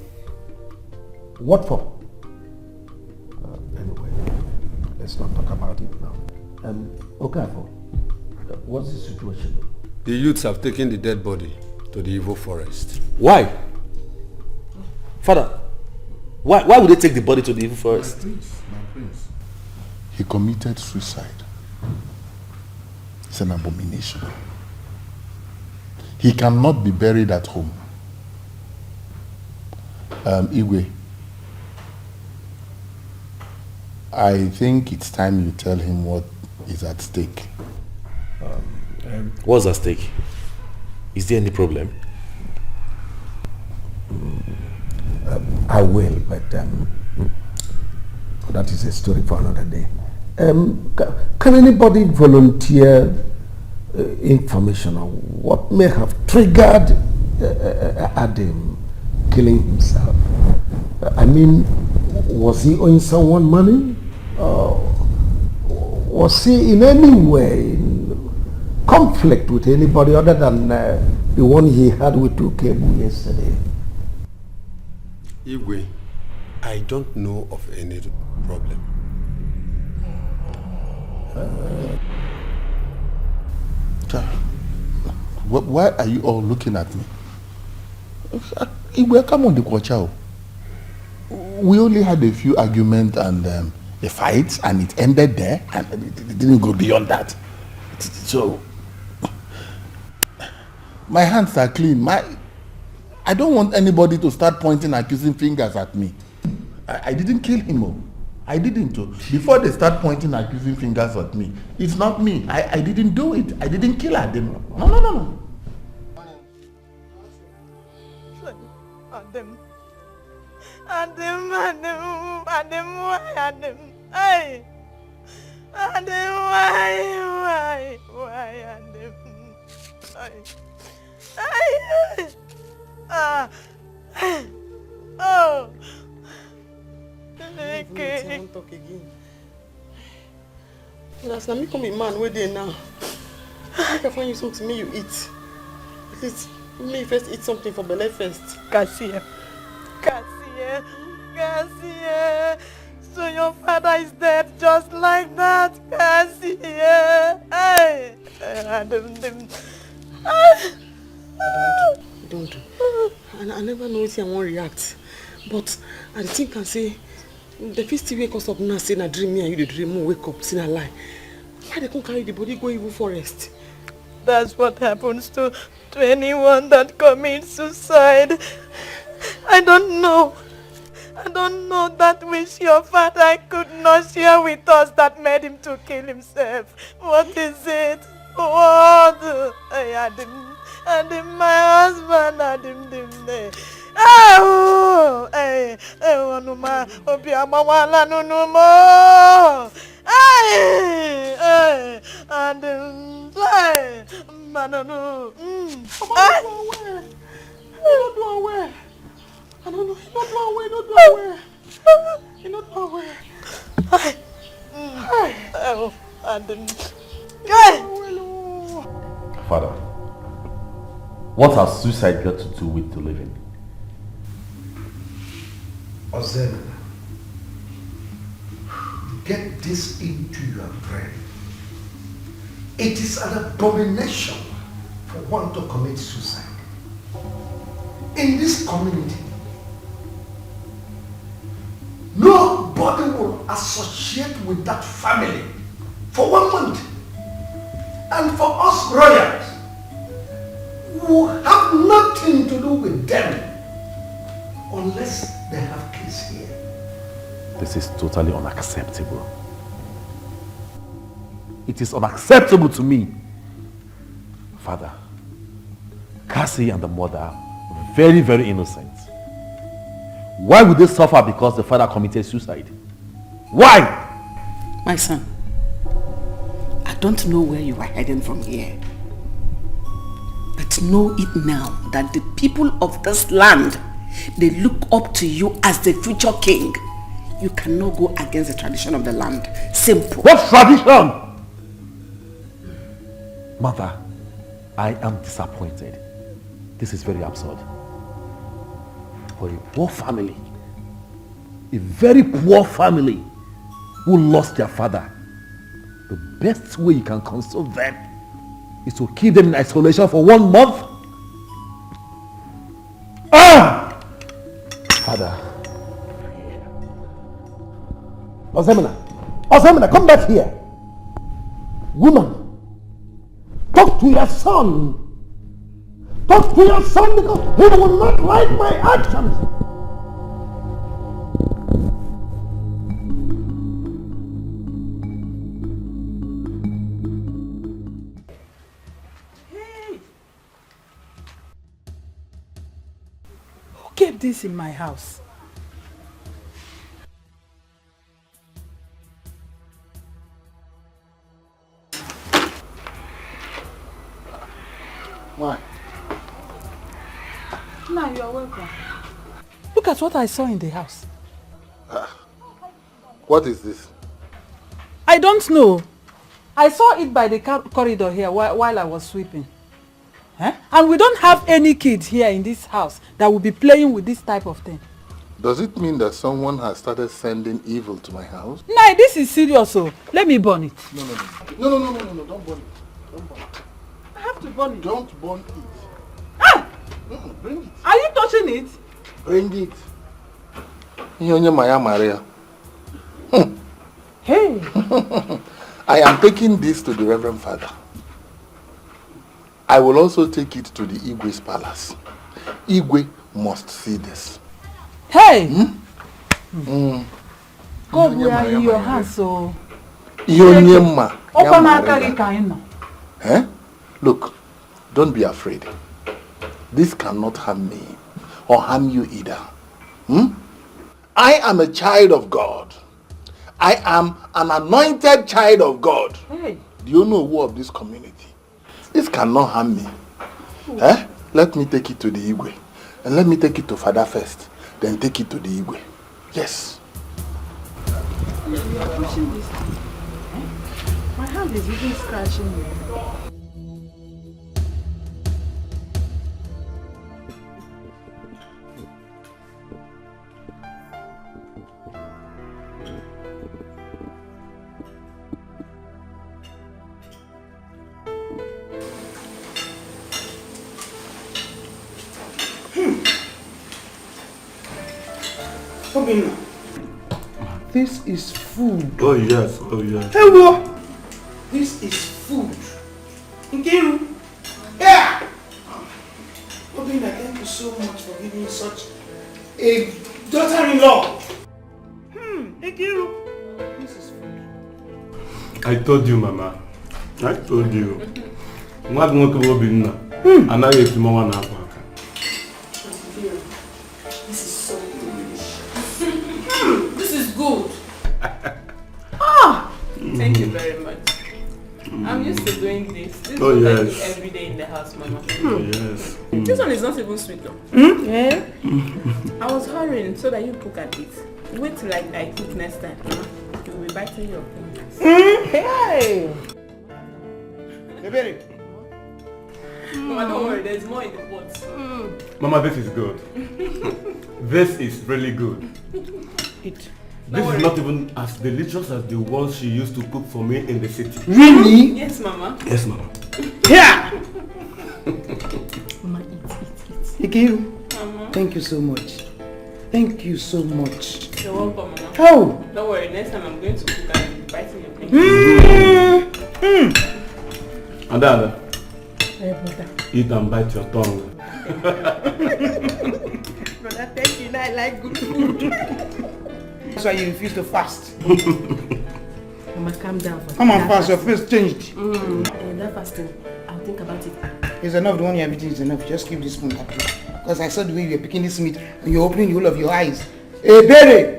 What for? Anyway, let's not talk about it now. Okafor, what's the situation? The youths have taken the dead body to the evil forest. Why? Father, why would they take the body to the evil forest? My prince. He committed suicide. It's an abomination. He cannot be buried at home. Igwe, I think it's time you tell him what is at stake. What's at stake? Is there any problem? I will, but that is a story for another day. Can anybody volunteer information on what may have triggered Adam killing himself? I mean, was he owing someone money? Was he in any way in conflict with anybody other than the one he had with Ukebu yesterday? Igwe, I don't know of any problem. Why are you all looking at me? Igwe, come on, the Kwacha. We only had a few arguments and a fight, and it ended there, and it didn't go beyond that. So, my hands are clean. I don't want anybody to start pointing accusing fingers at me. I didn't kill him. I didn't. Before they start pointing accusing fingers at me, it's not me. I didn't do it. I didn't kill Adam. No. Adam, why Adam? Hey! Adam, why Adam? Oh! Okay. I won't talk again. As now me come a man where they now. Make I find you something me you eat. At least me first eat something for belly first. Cassia. So your father is dead just like that, Cassia. Hey. Don't. I never know if I won't react. But I think I say the first time wake us up now say na dream me and you the dream wake up see na lie. Why they can't carry the body go evil forest? That's what happens to anyone that commits suicide. I don't know that which your father could not share with us that made him to kill himself. What is it? What? Adam, my husband, Adam. Oh, no ma, obiama wala no more. Adam, manano. You don't do away. I don't know. You don't do away. Oh, Adam. Father, what has suicide got to do with the living? Ozen, get this into your brain. It is an abomination for one to commit suicide. In this community, nobody will associate with that family for 1 month. And for us royals, who have nothing to do with them unless they have kids here. This is totally unacceptable. It is unacceptable to me. Father, Cassie and the mother are very, very innocent. Why would they suffer because the father committed suicide? Why? My son, I don't know where you are heading from here. But know it now that the people of this land, they look up to you as the future king. You cannot go against the tradition of the land. Simple. What tradition? Mother, I am disappointed. this is very absurd. For a poor family, a very poor family who lost their father, the best way you can console them is to keep them in isolation for 1 month. Ah! Father. Osemina, come back here. Woman, talk to your son. Talk to your son because he will not like my actions. Who kept this in my house? Why? No, you are welcome. Look at what I saw in the house. What is this? I don't know. I saw it by the corridor here while I was sweeping. And we don't have any kids here in this house that will be playing with this type of thing. Does it mean that someone has started sending evil to my house? No, this is serious. So let me burn it. No, don't burn it. Don't burn it. I have to burn it. Don't burn it. Ah! Bring it. Are you touching it? Bring it. Nyonye Maya Maria. Hey. I am taking this to the Reverend Father. I will also take it to the Igwe's palace. Igwe must see this. Hey! God, we are in your hands, so... Look, don't be afraid. This cannot harm me or harm you either. I am a child of God. I am an anointed child of God. Hey. Do you know who of this community? This cannot harm me. Let me take it to the Igwe. And let me take it to Father first. Then take it to the Igwe. Yes. You are pushing this. My hand is even scratching me. This is food. Oh yes, oh yes. Hey, what? This is food. Nkiru. Yeah. Obina, thank you so much for giving me such a daughter-in-law. Nkiru. This is food. I told you, Mama. I told you. What more could be now? And I ate more than half. This is so delicious. This is good. Thank you very much. I'm used to doing this. This is what I do every day in the house, Mama. Oh, yes. This one is not even sweet though. Yeah. I was hurrying so that you cook at it. Wait till I cook next time. You will be biting your fingers. Hey! Hey, Mama, don't worry, there's more in the pot. Mama, this is good. This is really good. This is not even as delicious as the ones she used to cook for me in the city. Really? Yes, Mama. Yes, Mama. Yeah! Mama, eat. Nkiru, Mama. thank you so much. Thank you so much. You're welcome, Mama. Oh! Don't worry, next time I'm going to cook and you'll be biting your fingers. And then, Hey, brother. eat and bite your tongue. Brother, thank you. Now I like good food. That's why you refuse to fast. Mama, calm down. Come on, fast. Your face changed. That fasting, I'll think about it. It's enough. The one you have eaten is enough. Just keep this spoon happy. Because I saw the way you were picking this meat when you're opening the whole of your eyes. Hey, baby!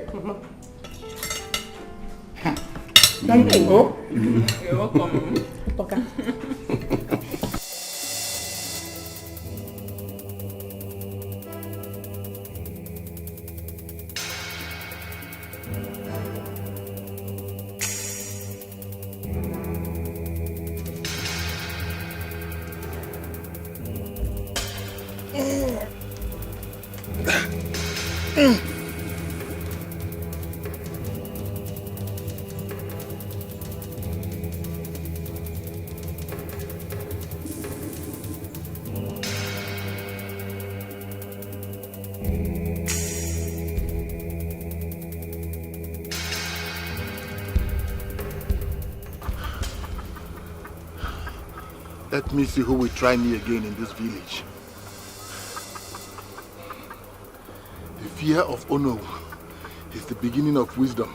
Thank you. Oh. You're welcome. Okay. Let me see who will try me again in this village. The fear of Ono is the beginning of wisdom.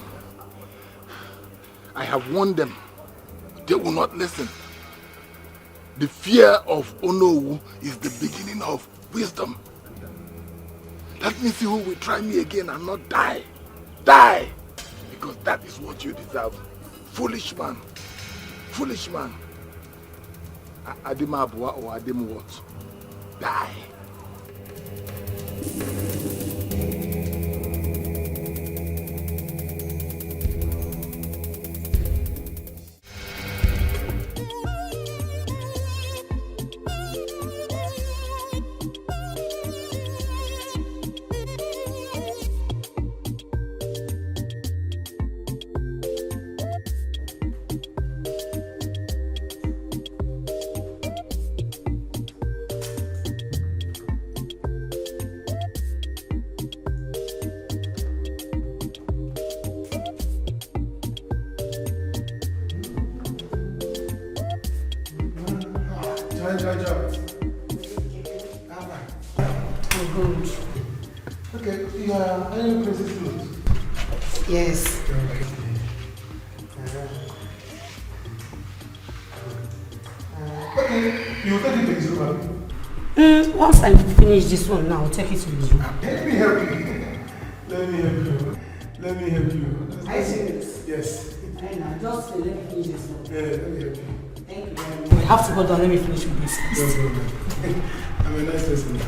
I have warned them. They will not listen. The fear of Ono is the beginning of wisdom. Let me see who will try me again and not die. Die! Because that is what you deserve. Foolish man. Foolish man. Adim Abua or Adim what? Die. Yes. You will take it to his room. Once I finish this one now, I'll take it to his room. Let me help you. Let me help you. Let me help you. Are you serious? Yes. Right now, just let me finish this one. Yeah, let me help you. Thank you very much. We have to go down. Let me finish with this. No problem. I'm a nice person.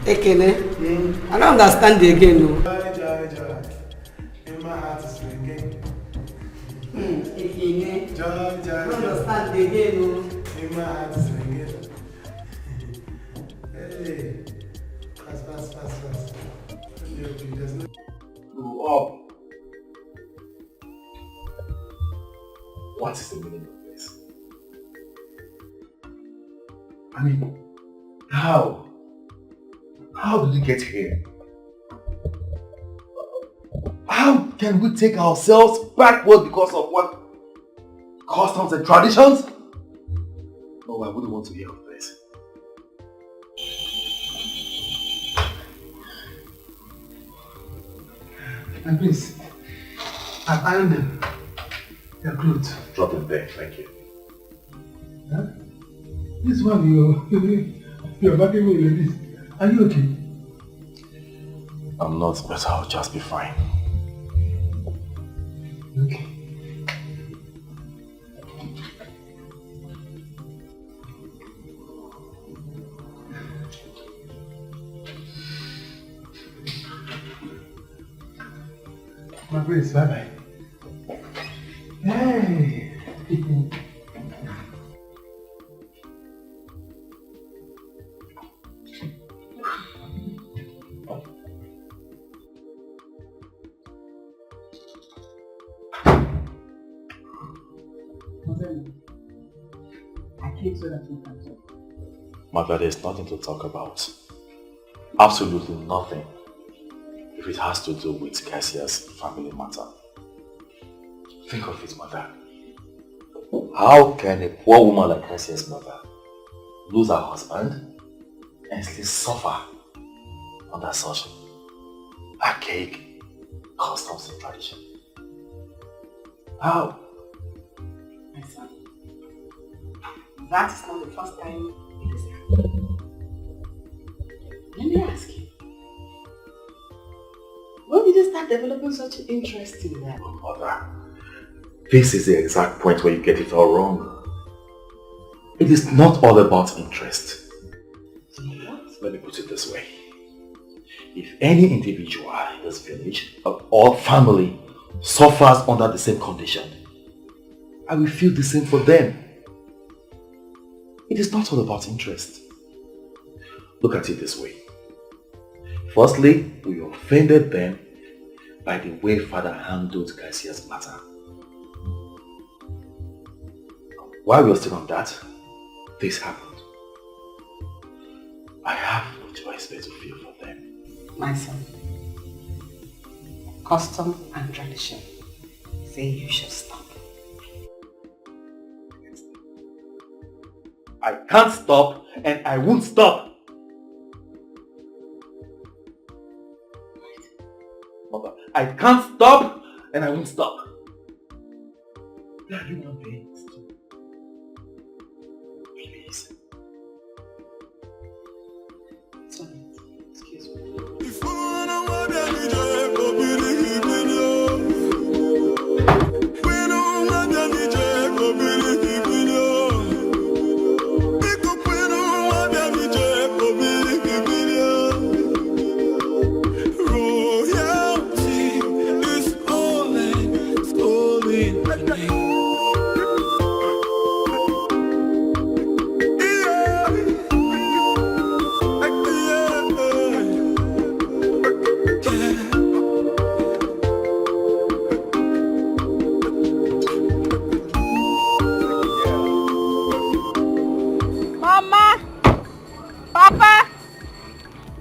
Ekene, I don't understand the again. No. In my heart is ringing. Ekene, I don't understand the again. No. In my heart is ringing. Hey, fast. There's no. Grow up. What is the meaning of this? I mean, how? How did we get here? How can we take ourselves backward because of what? Customs and traditions? Oh, I wouldn't want to hear of this. And please, I've ironed them. They're clothes. Drop them there, thank you. Huh? This one, you're backing me like this. Are you okay? I'm not, but I'll just be fine. Okay. My prince, bye-bye. Hey! I came so that we can talk. Mother, there's nothing to talk about. Absolutely nothing. If it has to do with Cassia's family matter. Think of it, Mother. How can a poor woman like Cassia's mother lose her husband and still suffer under such archaic customs and tradition? How? My son, that is not the first time it has happened. Let me ask you, when did you start developing such an interest in that? Mother, this is the exact point where you get it all wrong. It is not all about interest. Let me put it this way. If any individual in this village or family suffers under the same condition, I will feel the same for them. It is not all about interest. Look at it this way. Firstly, we offended them by the way Father handled Garcia's matter. While we were still on that, this happened. I have no choice but to feel for them. My son, custom and tradition say you should stop. I can't stop and I won't stop. Mother, I can't stop and I won't stop. We are human beings too. Please. Sorry. Excuse me.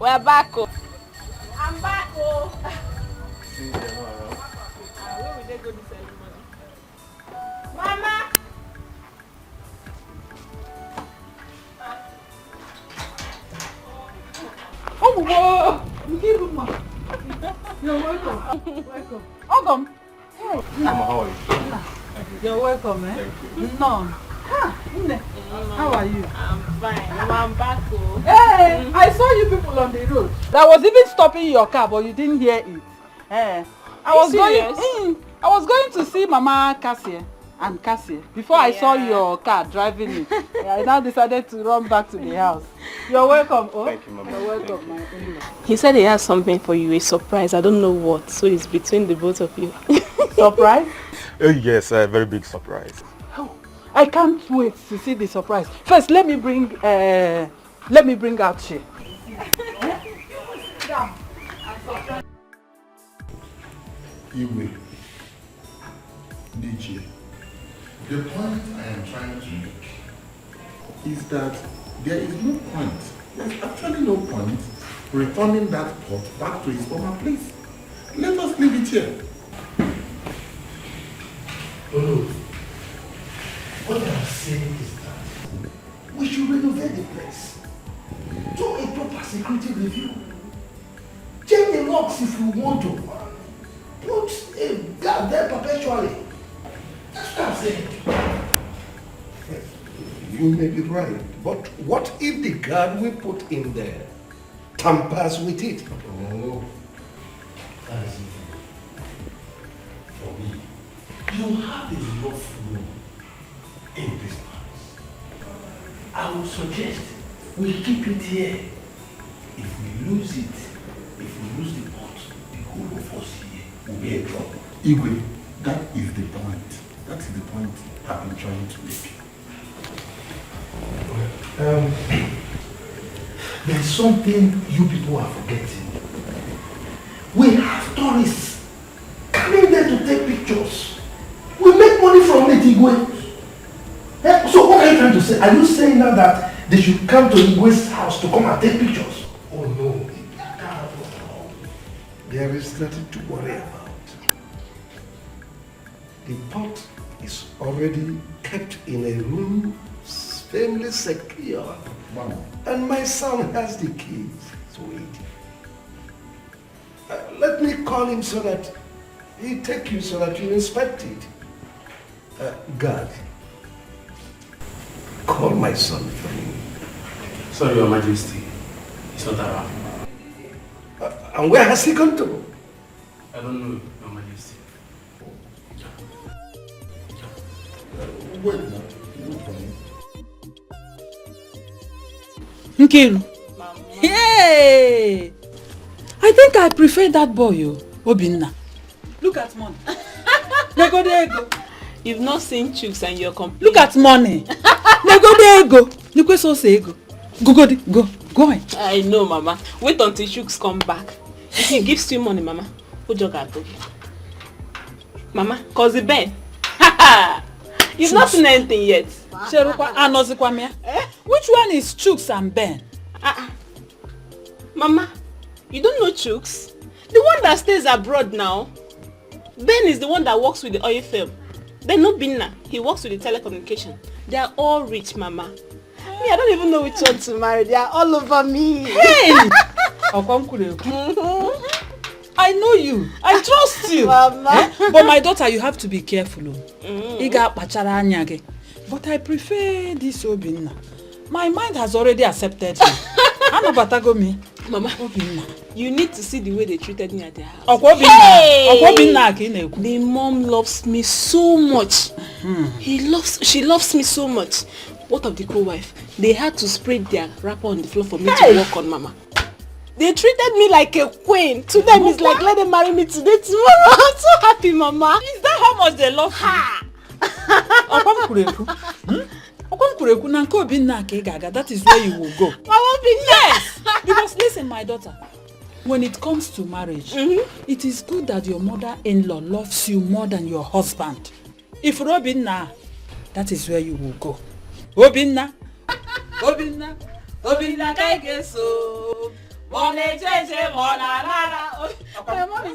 We're back. I'm back. Where will they go to ceremony? Mama! Oh, whoa! You're welcome. Welcome. Welcome. Hey. Mama, how are you? You're welcome, eh? Thank you. No. How are you? I'm fine. Mama, I'm back. Hey, I saw you people on the road. I was even stopping your car, but you didn't hear it. I was going to see Mama Cassie and Cassie before I saw your car driving it. I now decided to run back to the house. You're welcome. Oh, thank you, Mama. You're welcome, my in-law. He said he has something for you, a surprise. I don't know what, so it's between the both of you. Surprise? Oh yes, a very big surprise. I can't wait to see the surprise. First, let me bring out Shay. Igwe, DJ, the point I am trying to make is that there is no point, there's actually no point returning that pot back to its former place. Let us leave it here. Oh, what I'm saying is that we should renovate the place. Do a proper security review. Change the locks if you want to. Put a guard there perpetually. That's what I'm saying. You may be right, but what if the guard we put in there tampers with it? Oh, that is easy. For me, you have enough room in this house. I would suggest we keep it here. If we lose it, if we lose the pot, the whole of us here will be in trouble. Igwe, that is the point. That is the point I've been trying to make. There's something you people are forgetting. We have tourists coming there to take pictures. We make money from it, Igwe. So what are you trying to say? Are you saying now that they should come to Igwe's house to come and take pictures? Oh no. There is nothing to worry about. The pot is already kept in a room firmly secure. Wow. And my son has the keys to it. Let me call him so that he'll take you so that you inspect it. Guard, call my son for me. Sorry, Your Majesty. It's not around. And where has he gone to? I don't know, Your Majesty. Wait now. Wait for me. Nkiru. Hey! I think I prefer that boy, Obinna. Look at money. There you go. You've not seen chooks and you're complaining. Look at money. There you go. You go so say go. Go on. I know, Mama. Wait until Shooks come back. If he gives you money, Mama, who jog at you? Mama, cause the Ben. You've not seen anything yet. Which one is Chooks and Ben? Mama, you don't know Chooks? The one that stays abroad now. Ben is the one that works with the oil firm. Then no Binna, he works with the telecommunication. They are all rich, Mama. Me, I don't even know which one to marry. They are all over me. Hey! I know you. I trust you. Mama. But my daughter, you have to be careful. But I prefer this Obinna. My mind has already accepted him. Mama, you need to see the way they treated me at their house. The mom loves me so much. She loves me so much. What of the co-wife? They had to spread their wrapper on the floor for me to walk on, Mama. They treated me like a queen. To them, it's like, let them marry me today, tomorrow. I'm so happy, Mama. Is that how much they love you? That is where you will go. Yes! Because listen, my daughter, when it comes to marriage, it is good that your mother-in-law loves you more than your husband. If Robinna, that is where you will go. Obinna, Kaigeso. My mom is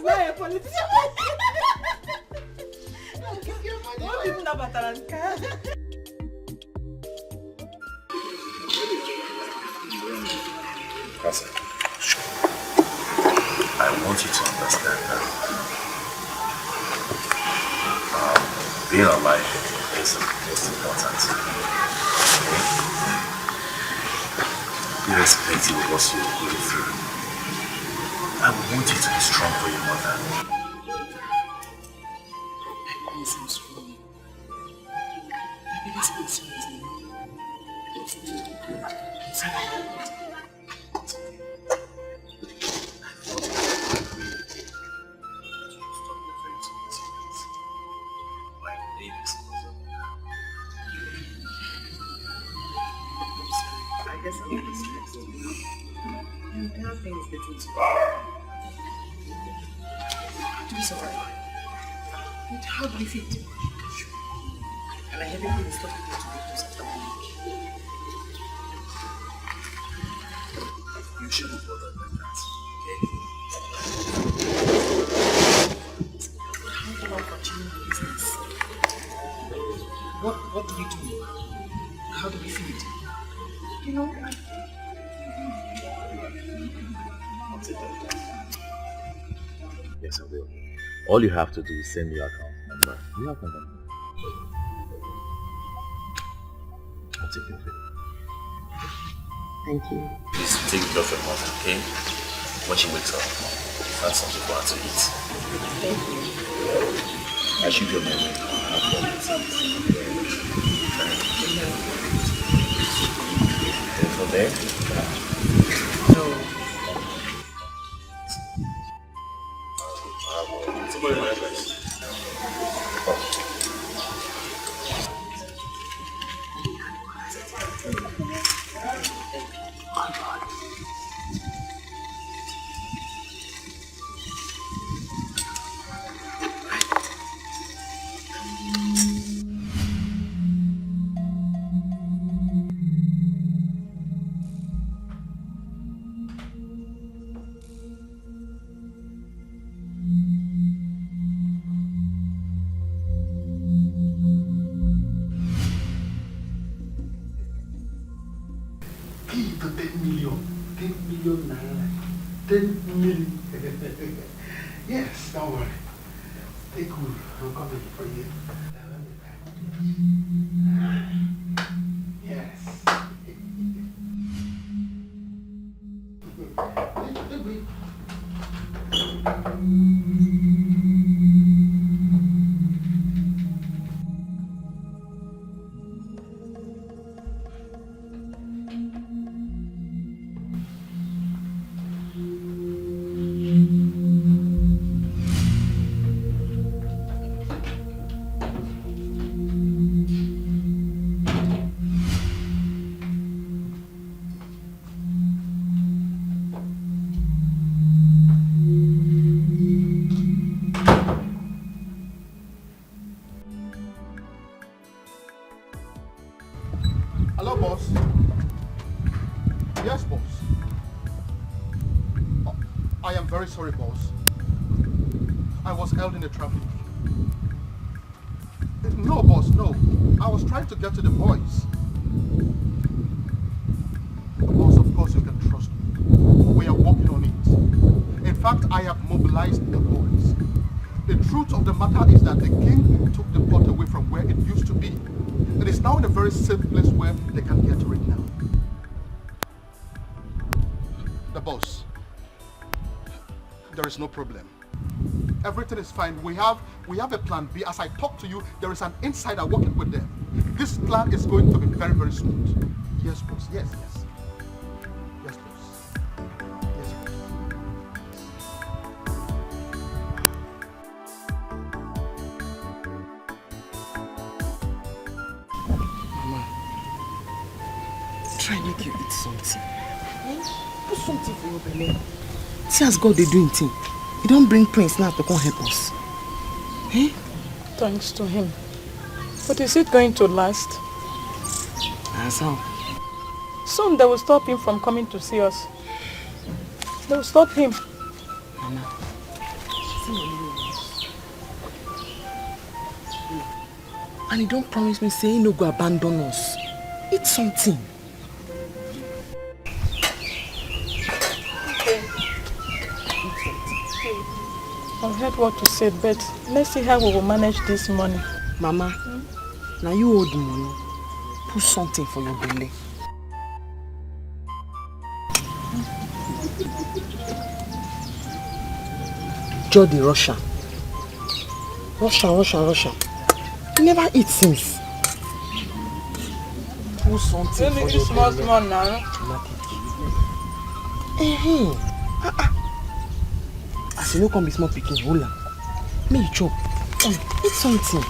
not a politician. Cousin, I want you to understand that being alive is the most important. Okay? Irrespective of what you're going through, I want you to be strong for your mother. I'm strong. My biggest concern is now. I guess I'm getting stressed. And how things get into I'm sorry. But how do you feel? And I haven't been stopping you to be close after my week. You shouldn't bother like that, okay? But how do I continue the business? What do we do? How do we feed? You know, I'll take that. Yes, I will. All you have to do is send me your account number. Your account number. I'll take care of it. Thank you. Please take care of your mother, okay? When she wakes up, find something for her to eat. Thank you. I should be on my way. And from there? No. Somebody my address. Give the 10 million. 10 million naira. 10 million. Yes, don't worry. Stay cool. I'm coming for you. Yes. boss. Yes, boss. I am very sorry, boss. I was held in the traffic. No, boss, no. I was trying to get to the boys. Boss, of course you can trust me. We are working on it. In fact, I have mobilized the boys. The truth of the matter is that the king took the pot away from where it used to be. It is now in a very safe place where they can get to it now. The boss. There is no problem. Everything is fine. We have a plan B. As I talk to you, there is an insider working with them. This plan is going to be very, very smooth. Yes, boss. Yes, yes. Yes, boss. Yes, boss. Mama, try make you eat something. Put something for your belly. See as God they doing thing. He don't bring Prince now to come help us. Eh? Thanks to him. But is it going to last? As how? Soon they will stop him from coming to see us. They will stop him. Mama, and he don't promise me say he no go abandon us. Eat something. I've heard what you said, but let's see how we will manage this money. Mama, now you hold the money. Put something for your belly. Jody Russia. Russia. You never eat since. Put something for your belly. Small now. As you know, come be small picking, hold on. May you chop. Eat something.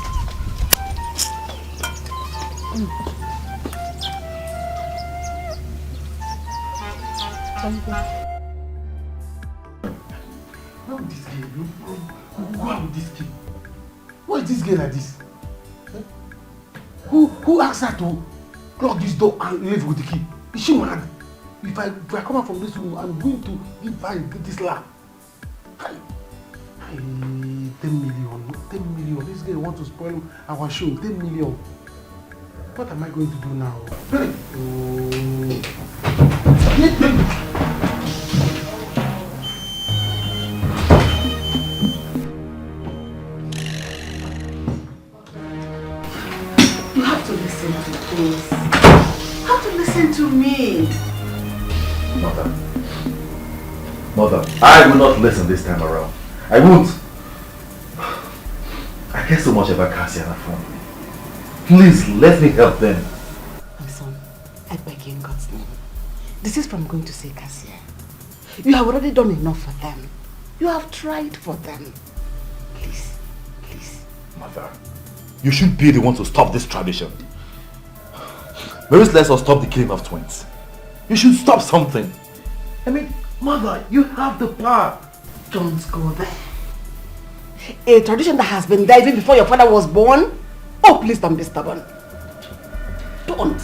How this girl? Go out with this girl. Why is this girl like this? Who asked her to lock this door and leave with the key? Is she mad? If I come out from this room, I'm going to give her this lap. 10 million. This girl wants to spoil our show. 10 million. What am I going to do now? Hey. You have to listen to us. You have to listen to me. Mother, I will not listen this time around. I won't. I care so much about Cassie and her family. Please, let me help them. My son, I beg you in God's name. This is from going to say Cassia. You have already done enough for them. You have tried for them. Please. Mother, you should be the one to stop this tradition. Very less or stop the killing of twins. You should stop something. I mean, Mother, you have the power. Don't go there. A tradition that has been there even before your father was born? Oh, please don't be stubborn. Don't.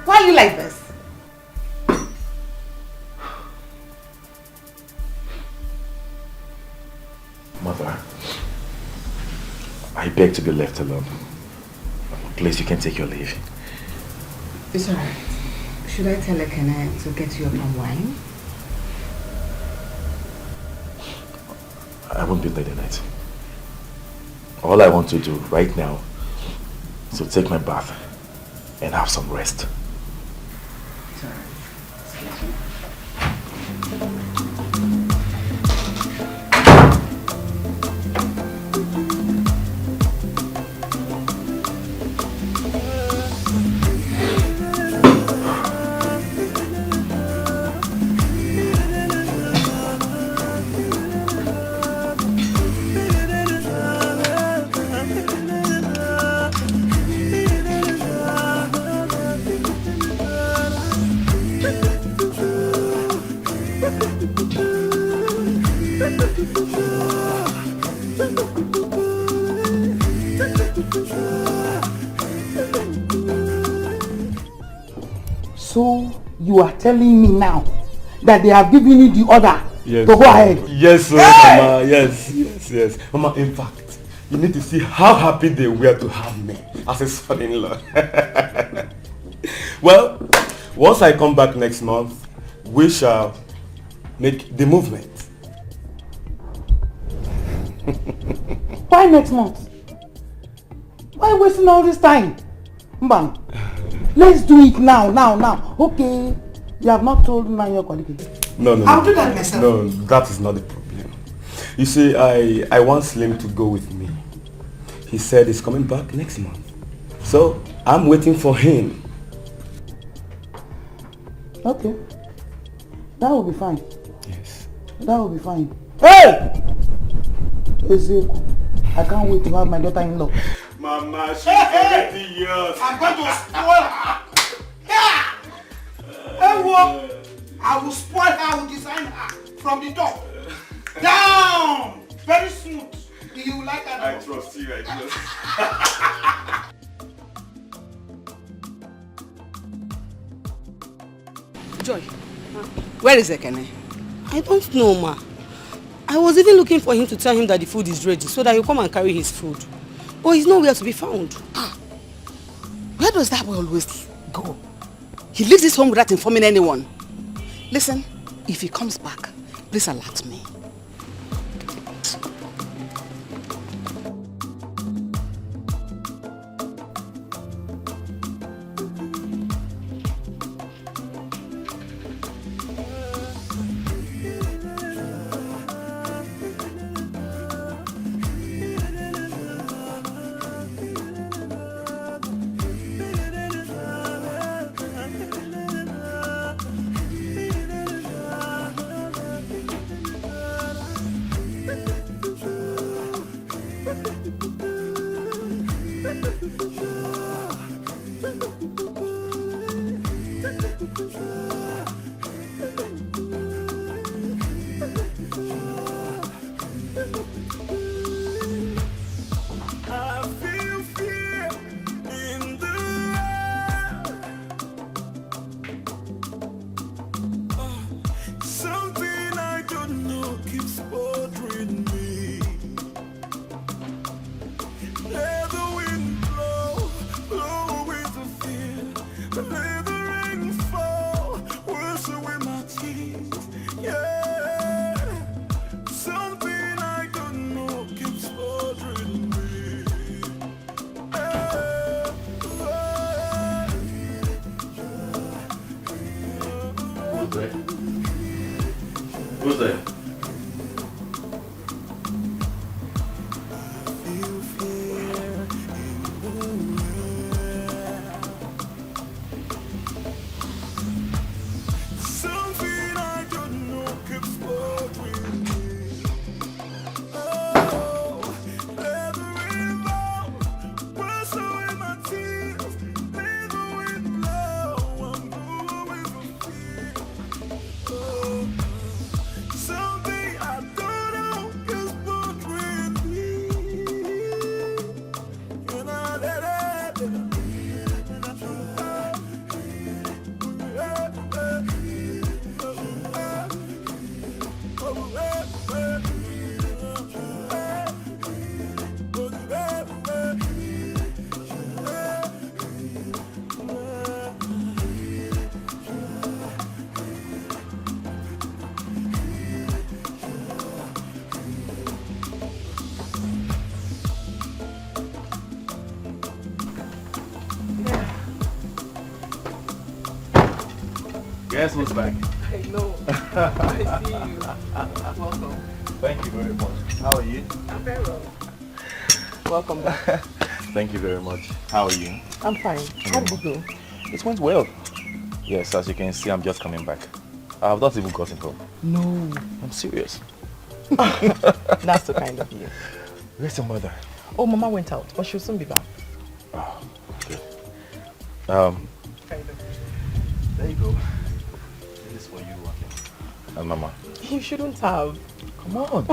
Why are you like this? Mother, I beg to be left alone. Please, you can take your leave. It's alright. Should I tell Ekene to get you some wine? I won't be late tonight. All I want to do right now is to take my bath and have some rest. It's alright. So you are telling me now that they have given you the order to go ahead? Yes, sir, Hey! Mama. Yes. Mama, in fact, you need to see how happy they were to have me as a son-in-law. Well, once I come back next month, we shall make the movement. Why next month? Why wasting all this time? Mbang, let's do it now. Okay, you have not told me your colleague. No. I'll do that myself. No, that is not the problem. You see, I want Slim to go with me. He said he's coming back next month. So, I'm waiting for him. Okay. That will be fine. Yes. That will be fine. Hey! Ezeku, I can't wait to have my daughter-in-law. Mama, she's already yours. I'm going to spoil her. Hey, what? I will spoil her, I will design her from the top. Down! Very smooth. Do you like that? I trust you, Joy, where is Ekene? I don't know, ma. I was even looking for him to tell him that the food is ready so that he'll come and carry his food. But he's nowhere to be found. Where does that boy always go? He leaves his home without informing anyone. Listen, if he comes back, please alert me. Who's there? Guess who's back? I know. I see you. Welcome. Thank you very much. How are you? I'm very well. Welcome back. Thank you very much. How are you? I'm fine. How did it go? It went well. Yes, as you can see, I'm just coming back. I have not even gotten home. No. I'm serious. That's the kind of you. Where's your mother? Oh, Mama went out, but she'll soon be back. Oh, okay. There you go. This is for you, okay? And Mama. You shouldn't have. Come on.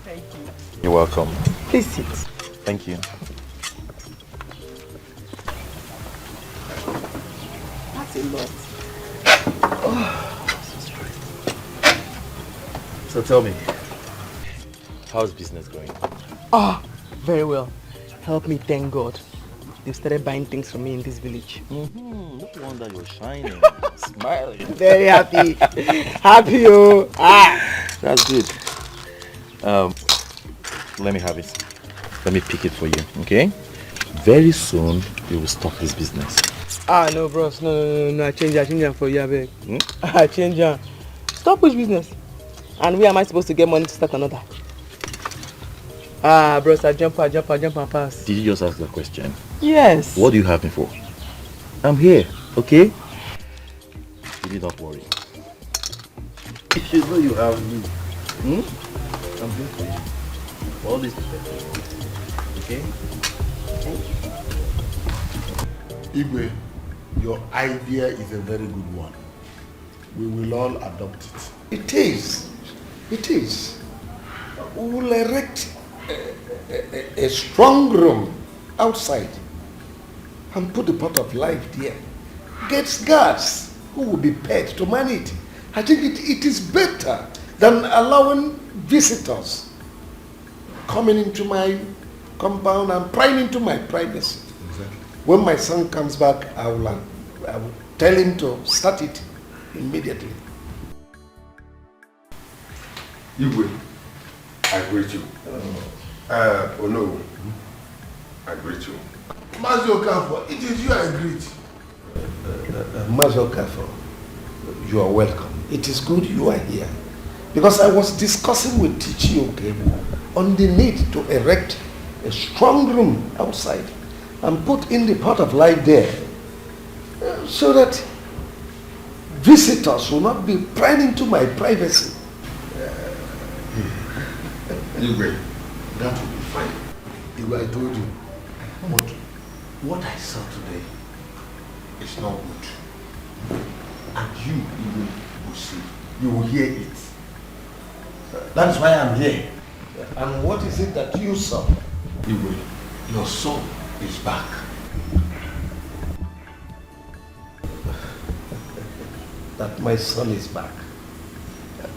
Thank you. You're welcome. Please sit. Thank you. a lot. So tell me, how's business going? Very well. Help me thank God. They've started buying things from me in this village. No wonder you're shining, smiling. Very happy. Happy, oh. That's good. Let me have it. Let me pick it for you, okay? Very soon, we will stop this business. No, bros. No. I change it for you, I beg. I change it. Stop which business? And where am I supposed to get money to start another? Bros, I jump and pass. Did you just ask that question? Yes. What do you have me for? I'm here, okay? You need not worry. You know you have me. I'm here for you. All this is better. Okay? Igwe, your idea is a very good one. We will all adopt it. It is. We will erect a strong room outside and put the pot of life there. Get guards who will be paid to man it. I think it is better than allowing visitors coming into my compound and prying into my privacy. Exactly. When my son comes back, I will tell him to start it immediately. Igwe, I greet you. No, I greet you. Mazi Okafor, it is you I greet. Mazi Okafor, you are welcome. It is good you are here. Because I was discussing with Tichi Okebu on the need to erect a strong room outside and put in the pot of life there so that visitors will not be prying into my privacy. Igwe, that will be fine. Igwe, I told you, what I saw today is not good. And you, Igwe, will see. You will hear it. That is why I'm here. And what is it that you saw? Igwe, your son is back. That my son is back.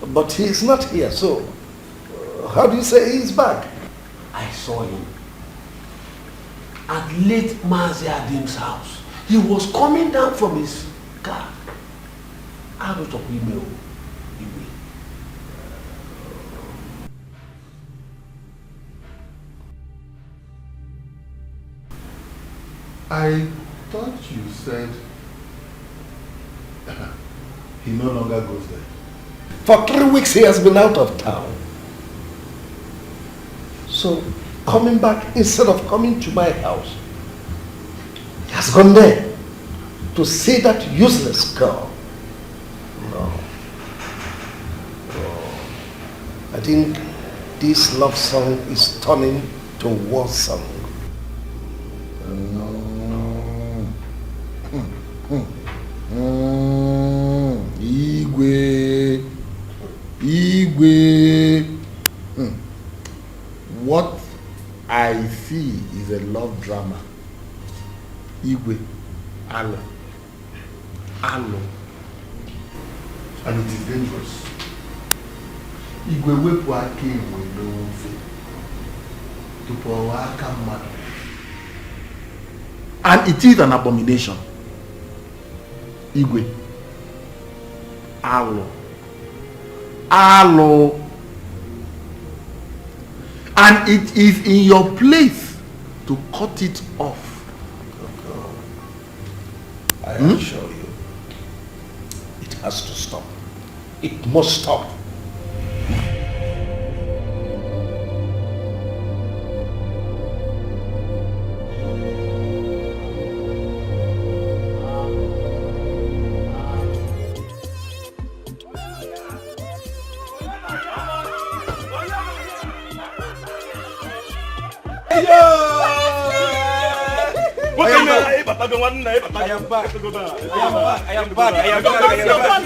But he is not here, so how do you say he is back? I saw him at late Mazi Adim's house. He was coming down from his car. Out of email. I thought you said he no longer goes there. For 3 weeks he has been out of town. So coming back instead of coming to my house, he has gone there to see that useless girl. No. I think this love song is turning to war song. Igwe. What I see is a love drama. Igwe. Alo. And it is dangerous. Igwe wepu aka enwe n'ofe tupu ọwa aka mmadụ. And it is an abomination. Igwe. Alo. And it is in your place to cut it off. I assure you, it has to stop. It must stop. I am back.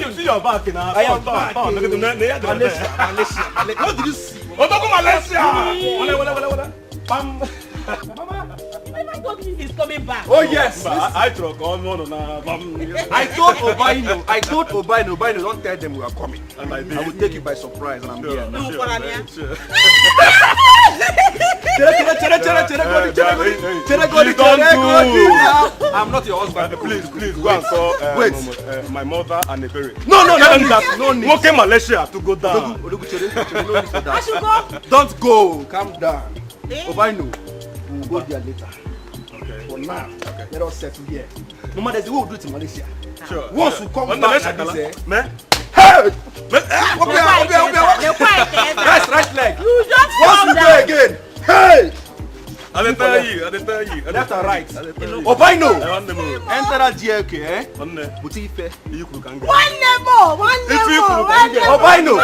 You see your back now. I am back. What did you see? Malaysia. He's coming back. Oh yes. I told Obaino, don't tell them we are coming. And I will take you by surprise and I'm here. I'm not your husband. Please, go and call my mother and Ebere. No need. Okay, Malaysia to go down. I should go. Don't go. Calm down. Obaino, we'll go there later. Okay. For now, let us settle here. No matter the way we do it in Malaysia. Sure. Once we come back at this, hey! Right leg. You just once we go again. Hey! I didn't tell you. Left and right. Obaino! Enter that GLK, eh? Butife. One neighbor. Obaino!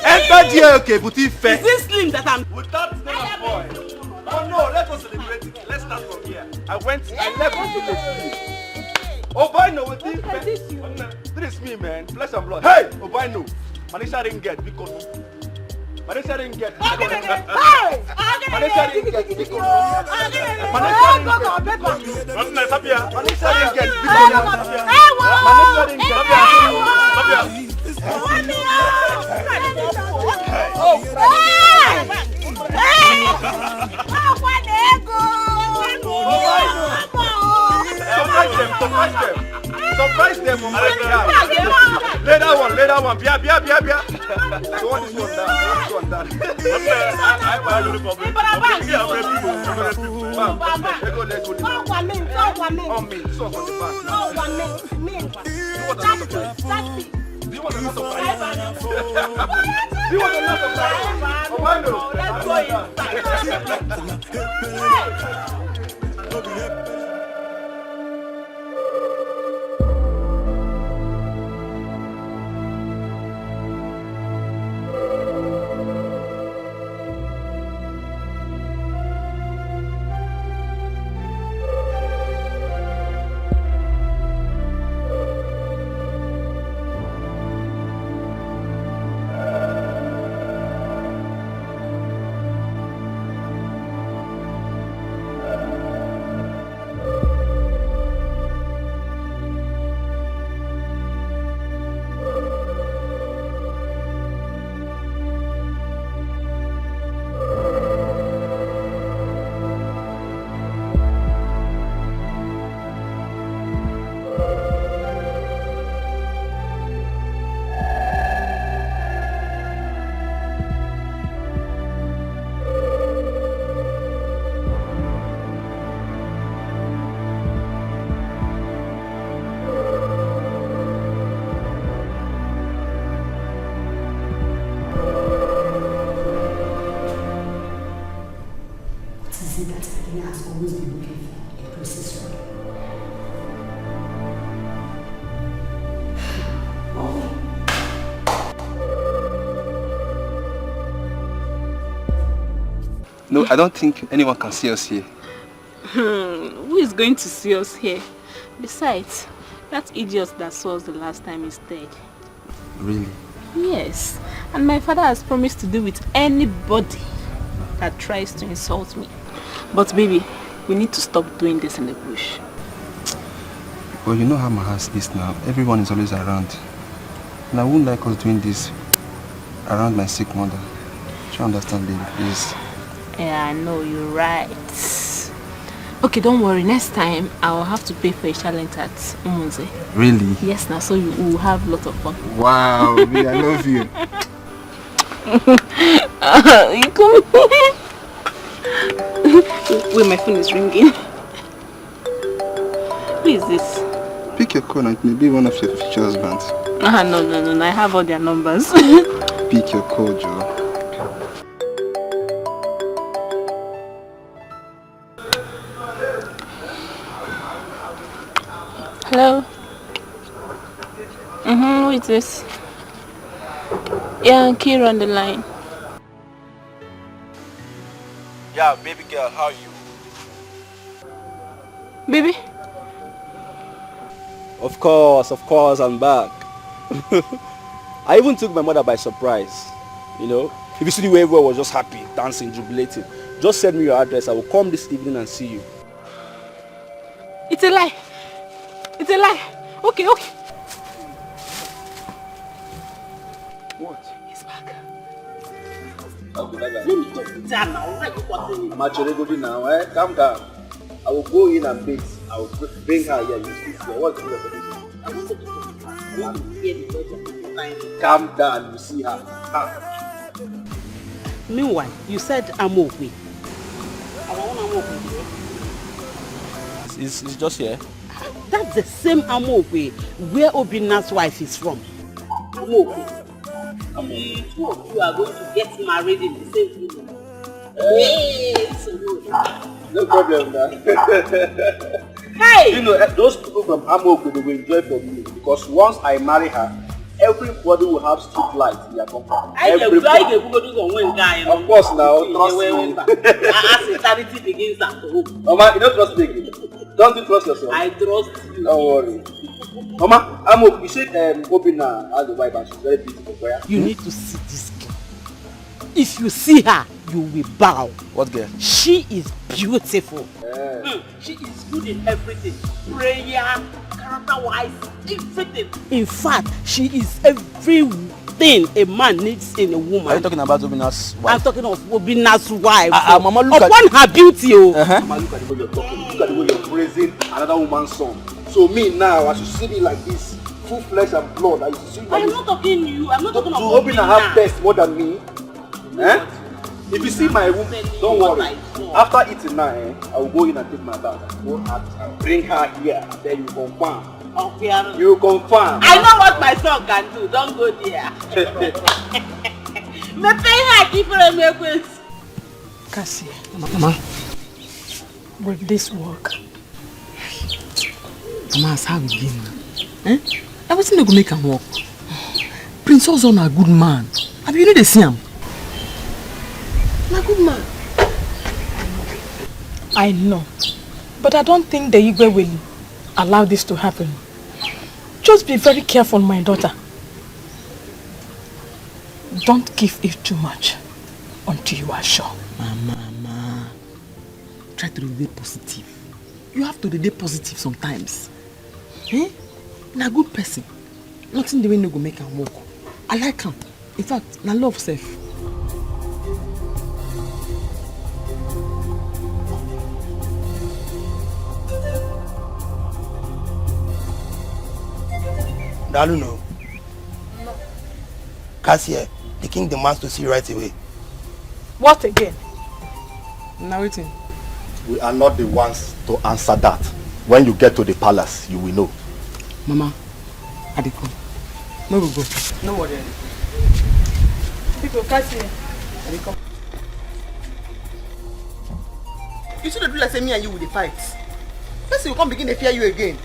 Enter GLK, Butife. Is this slim that I'm... Without name boy. Oh no, let us celebrate it. Let's start from here. I left us to the sleep. Obaino, Butife. This is me, man. Flesh and blood. Hey! Obaino. Manisha didn't get because... Manisha didn't get. Manisha didn't get. Manisha didn't get. Surprise them on my car. Later one. Bia. So what is one down? No, I don't think anyone can see us here. Who is going to see us here? Besides, that idiot that saw us the last time is dead. Really? Yes, and my father has promised to deal with anybody that tries to insult me. But baby, we need to stop doing this in the bush. Well, you know how my house is now. Everyone is always around. And I wouldn't like us doing this around my sick mother. Do you understand, baby, please? Yeah, I know, you're right. Okay, don't worry. Next time, I'll have to pay for a challenge at Umunze. Really? Yes, now, so you will have a lot of fun. Wow, baby, I love you. You come. Wait, my phone is ringing. Who is this? Pick your call and it may be one of your future husbands. No, I have all their numbers. Pick your call, Joe. Hello? Who is this? Yeah, Kira on the line. Yeah, baby girl, how are you? Baby? Of course, I'm back. I even took my mother by surprise. You know, if you see the way everyone was just happy, dancing, jubilating, just send me your address. I will come this evening and see you. It's a lie. It's a lie. Okay, okay. What? He's back. Let me talk to Jan now. Maturity now, eh? Calm down. I will go in and bait. I will bring her here. You speak here. What's the reason? I wanted to talk to her. I want to hear the daughter. Calm down. You see her. Meanwhile, you said Amokwe. It's just here. That's the same Amokwe where Obina's wife is from. Amokwe. The two of you are going to get married in the same room. Hey, so good. No problem, man. Hey! You know, those people from Amokwe, they will enjoy from me because once I marry her, everybody will have street lights in their company. Everybody. Of course now, trust me. As eternity begins at home. Mama, you don't trust me again. Don't you trust yourself? I trust you. Don't worry. Mama, Amokwe, you said Obina has a wife and she's very beautiful. Where? You need to see this girl. If you see her, you will bow. What girl? She is beautiful. Yeah. She is good in everything. Prayer, character-wise, everything. In fact, she is everything a man needs in a woman. Are you talking about Obina's wife? I'm talking of Obina's wife. Mama, look upon her beauty. Oh. Mama, look at the way you're talking. Look at the way you're praising another woman's son. So me now, I should see me like this, full flesh and blood. I should see like I'm not talking to you. I'm not talking about Obina have best more than me. Eh? If you see my room, don't worry. After eating now, I will go in and take my bath. Go out and bring her here. Then you confirm. Okay. You confirm. I know what my son can do. Don't go there. Me pay her different ways. Cassie, Mama, will this work? Mama, as how we begin. Everything they go make him work. Prince Ozon a good man. Have you know they see him? A good man. I know, but I don't think the Igwe will allow this to happen. Just be very careful, my daughter. Don't give it too much until you are sure. Mama, try to be positive. You have to be positive sometimes. Na good person. Nothing the way no go make him walk. I like him. In fact, na love self. Dalu no. Cassie, the king demands to see you right away. What again? Now waiting. We are not the ones to answer that. When you get to the palace, you will know. Mama, I dey come. No go go. No worry. People, Cassie. I dey come. You should do like say me and you with the fight. First you come begin to fear you again.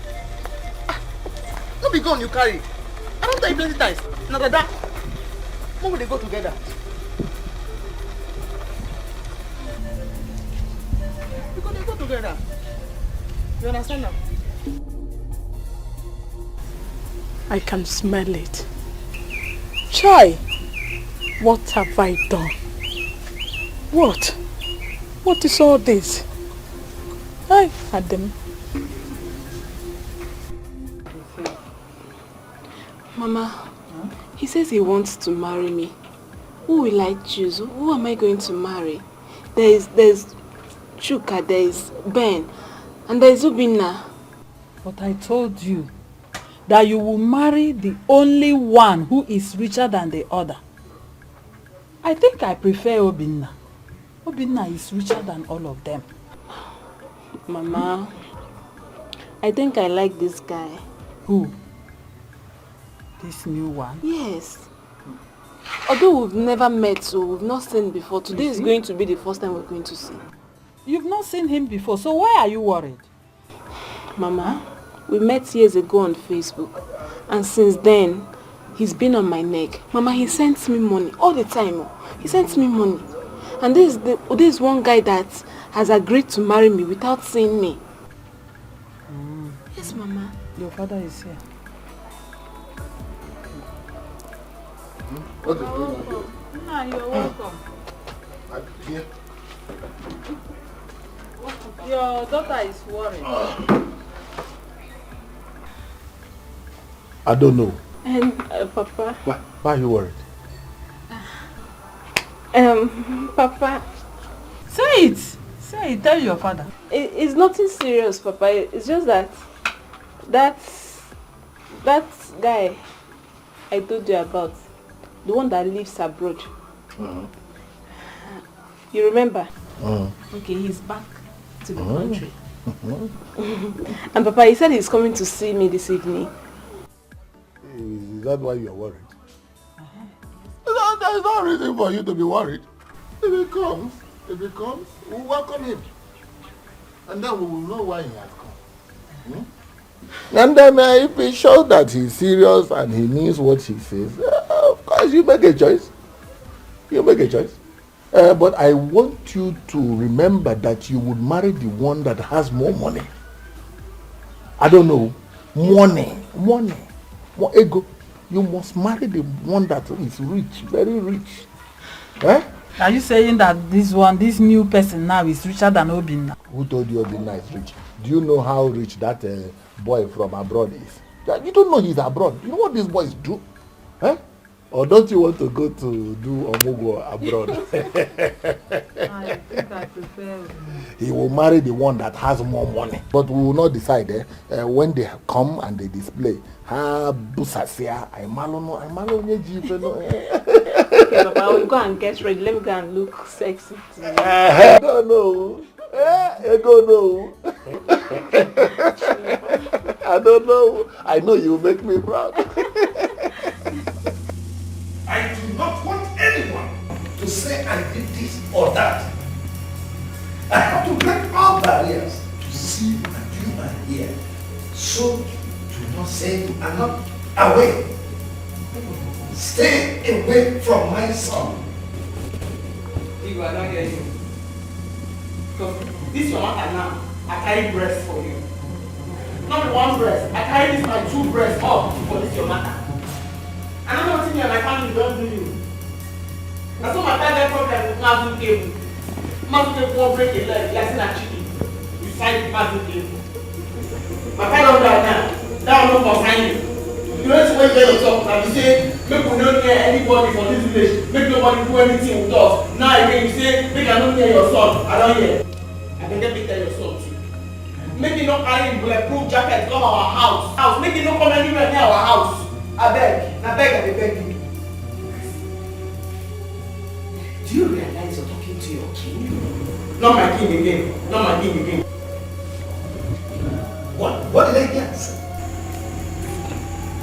No be gun you carry. I don't tell you plenty times. Now that when will they go together? Because they go together. You understand now? I can smell it. Chai, what have I done? What? What is all this? I had them. Mama, he says he wants to marry me. Who will I choose? Who am I going to marry? There's Chuka, there's Ben, and there's Ubina. But I told you that you will marry the only one who is richer than the other. I think I prefer Obina. Obina is richer than all of them. Mama, I think I like this guy. Who? This new one? Yes. Although we've never met, so we've not seen before, today is going to be the first time we're going to see. You've not seen him before, so why are you worried? Mama, we met years ago on Facebook, and since then, he's been on my neck. Mama, he sends me money all the time. He sends me money. And this is one guy that has agreed to marry me without seeing me. Yes, Mama. Your father is here. What is going on? Ah, you're welcome. Here. Your daughter is worried. I don't know. And Papa. Why are you worried? Papa. Say it. Say it. Tell your father. It's nothing serious, Papa. It's just that guy I told you about, the one that lives abroad. You remember? Okay, he's back to the country. And Papa, he said he's coming to see me this evening. Is that why you're worried? There's no reason for you to be worried. If he comes, we'll welcome him. And then we will know why he has come. And then if he shows that he's serious and he means what he says, of course you make a choice. You make a choice. But I want you to remember that you would marry the one that has more money. I don't know. Money. More ego. You must marry the one that is rich, very rich. Are you saying that this new person now is richer than Obinna? Who told you Obinna is rich? Do you know how rich that boy from abroad is? You don't know he's abroad. You know what these boys do? Or don't you want to go to do Omugo abroad? I think I prefer. He will marry the one that has more money. But we will not decide when they come and they display. Busasia, I'm Okay, Papa, I will go and get ready. Let me go and look sexy. I don't know. I don't know. I don't know. I know you make me proud. I do not want anyone to say I did this or that. I have to break all barriers to see and do and hear. So do not say you are not away. Stay away from my son. You are not getting it. Because this your matter now, I carry breast for you. Not one breast, I carry this my 2 breasts up for this your matter. I don't know what you and my family don't do you. That's why my father problem with Mazu table. Mazu table won't break a leg, like a chicken. You fight the Mazu table. My father don't die now. That will not concern you. You don't see what you get yourself. Now you say, make we don't hear anybody from this village. Make nobody do anything with us. Now again you say, make I don't hear your son. I don't hear. I can get me tell your son too. Make you not carry bulletproof jacket come our house. Make you not come anywhere near our house. I beg you. Do you realize you're talking to your king? Not my king again. What did I get?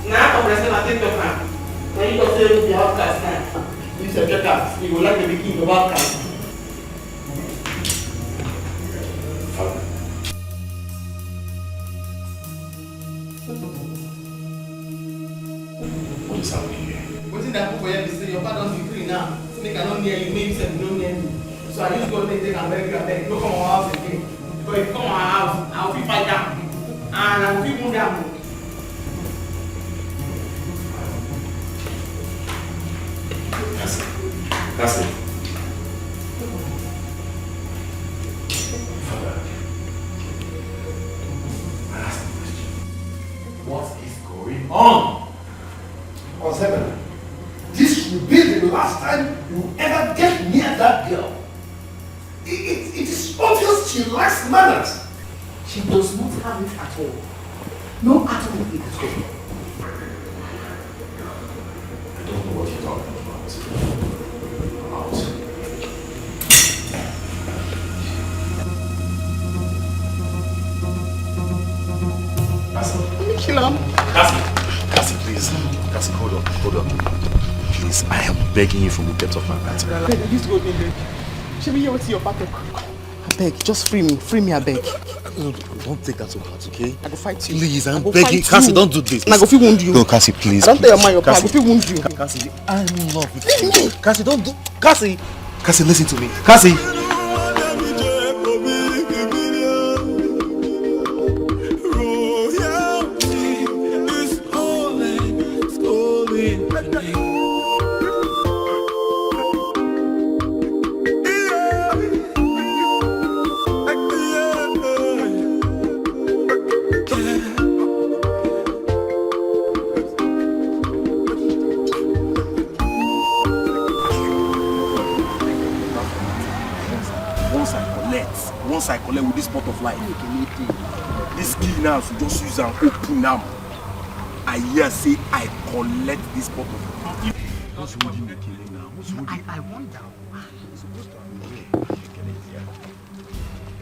Now I'm resting at the time. Now you don't say the outcast now. This is a checker. You will like to be king of outcast. What is happening here? What's in that book where you say your father don't be free now? So they cannot near you, maybe say don't near me. So I use God to take and beg you, don't come our house again. Because if you come our house, I will be fight down. And I will be wound down. That's it. Father, I ask a question. What is going on? Osebena, this will be the last time you ever get near that girl. It is obvious she lacks manners. She does not have it at all. No at all it is going. I don't know what you're talking about. Let me kill him. Cassie, please. Cassie, hold on. Please, I am begging you from the depths of my heart. This go in there. Show me here what's your pattern. I beg, just free me, I beg. No, don't take that to heart, okay? I go fight you. Please, I'm begging. Cassie, don't do this. And I go feel wound you. No, Cassie, please. I don't tell your mind your power. I go feel wound you. Cassie, I'm in love with you. Cassie, don't do. Cassie, listen to me. Cassie. of life. This key now, so just use and open them. I hear say I collect this pot of life. What's holding the key now? I wonder why.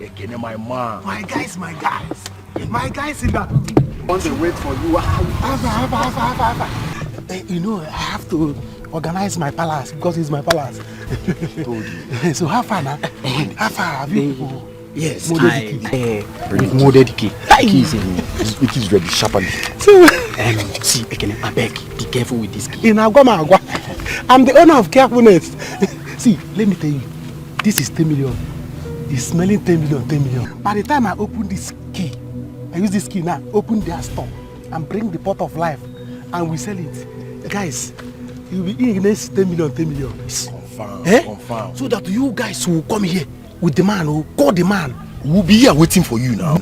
Again, my man. My guys. My guys in that. Want to wait for you. You know, I have to organize my palace because it's my palace. Told you. So how far now? How far have you people? Yes, molded I key. molded the key. The key is in. The key is ready, sharpened. So, see, I beg, be careful with this key. In Agua, I'm the owner of carefulness. See, let me tell you, this is 10 million. It's smelling 10 million. By the time I open this key, I use this key now, open their store and bring the pot of life and we sell it. Guys, you'll be in the next 10 million. Confirm. So that you guys will come here with the man, who call the man. We'll be here waiting for you now.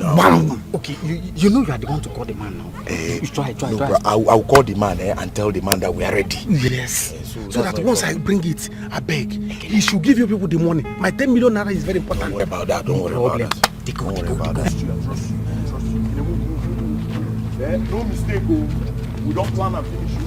Okay, you know you are the one to call the man now. Try. Bro, I'll call the man and tell the man that we are ready. Yes. So that once I bring it, I beg, he should give you people the money. My 10 million naira is very important. Don't worry about that. Don't worry about that. No mistake, we don't plan and finish.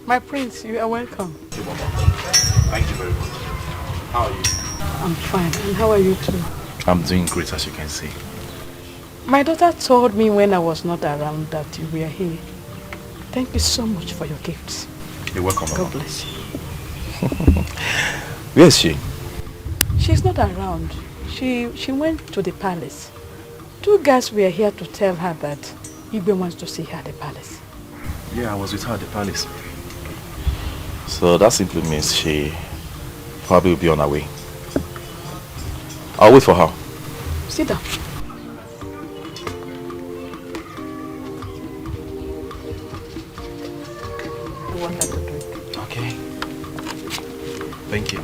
My prince, you are welcome. Thank you very much. How are you? I'm fine. And how are you too? I'm doing great, as you can see. My daughter told me when I was not around that you were here. Thank you so much for your gifts. You're welcome, Mama. God bless you. Where is she? She's not around. She went to the palace. 2 guys were here to tell her that Igwe wants to see her at the palace. Yeah, I was with her at the palace. So that simply means she probably will be on her way. I'll wait for her. Sit down. Water to drink. Okay. Thank you.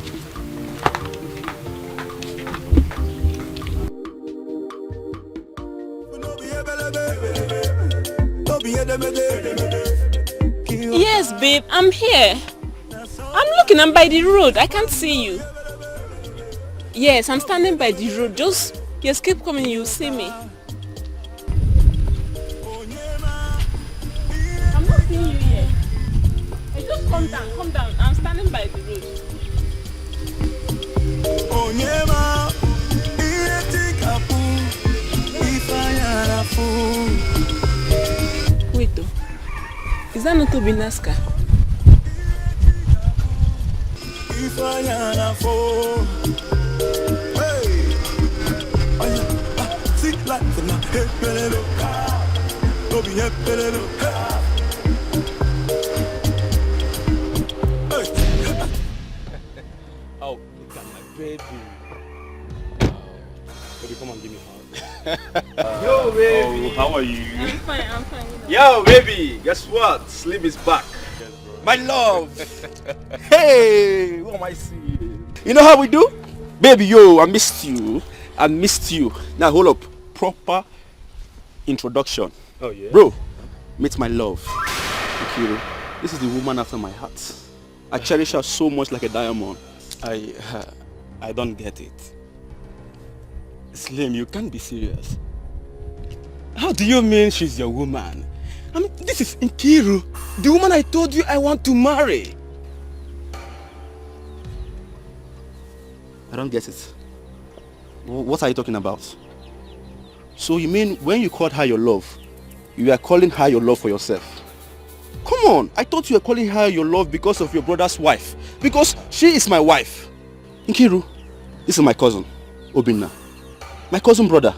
Yes, babe, I'm here. I'm by the road. I can't see you. Yes, I'm standing by the road. Just keep coming, you'll see me. I'm not seeing you here. Hey, just come down. I'm standing by the road. Wait though. Is that not Obinaska? Oh, look at my baby. Baby, come and give me a hug. Yo, baby. Oh, how are you? I'm fine. Yo, baby. Guess what? Sleep is back. My love. Hey, what am I seeing? You know how we do? Baby, yo, I missed you. Now, hold up. Proper introduction. Oh, yeah? Bro, meet my love. Ikiru. This is the woman after my heart. I cherish her so much like a diamond. I don't get it. Slim, you can't be serious. How do you mean she's your woman? I mean, this is Nkiru, the woman I told you I want to marry. I don't get it. What are you talking about? So you mean when you called her your love, you are calling her your love for yourself? Come on, I thought you were calling her your love because of your brother's wife. Because she is my wife. Nkiru, this is my cousin, Obinna. My cousin brother.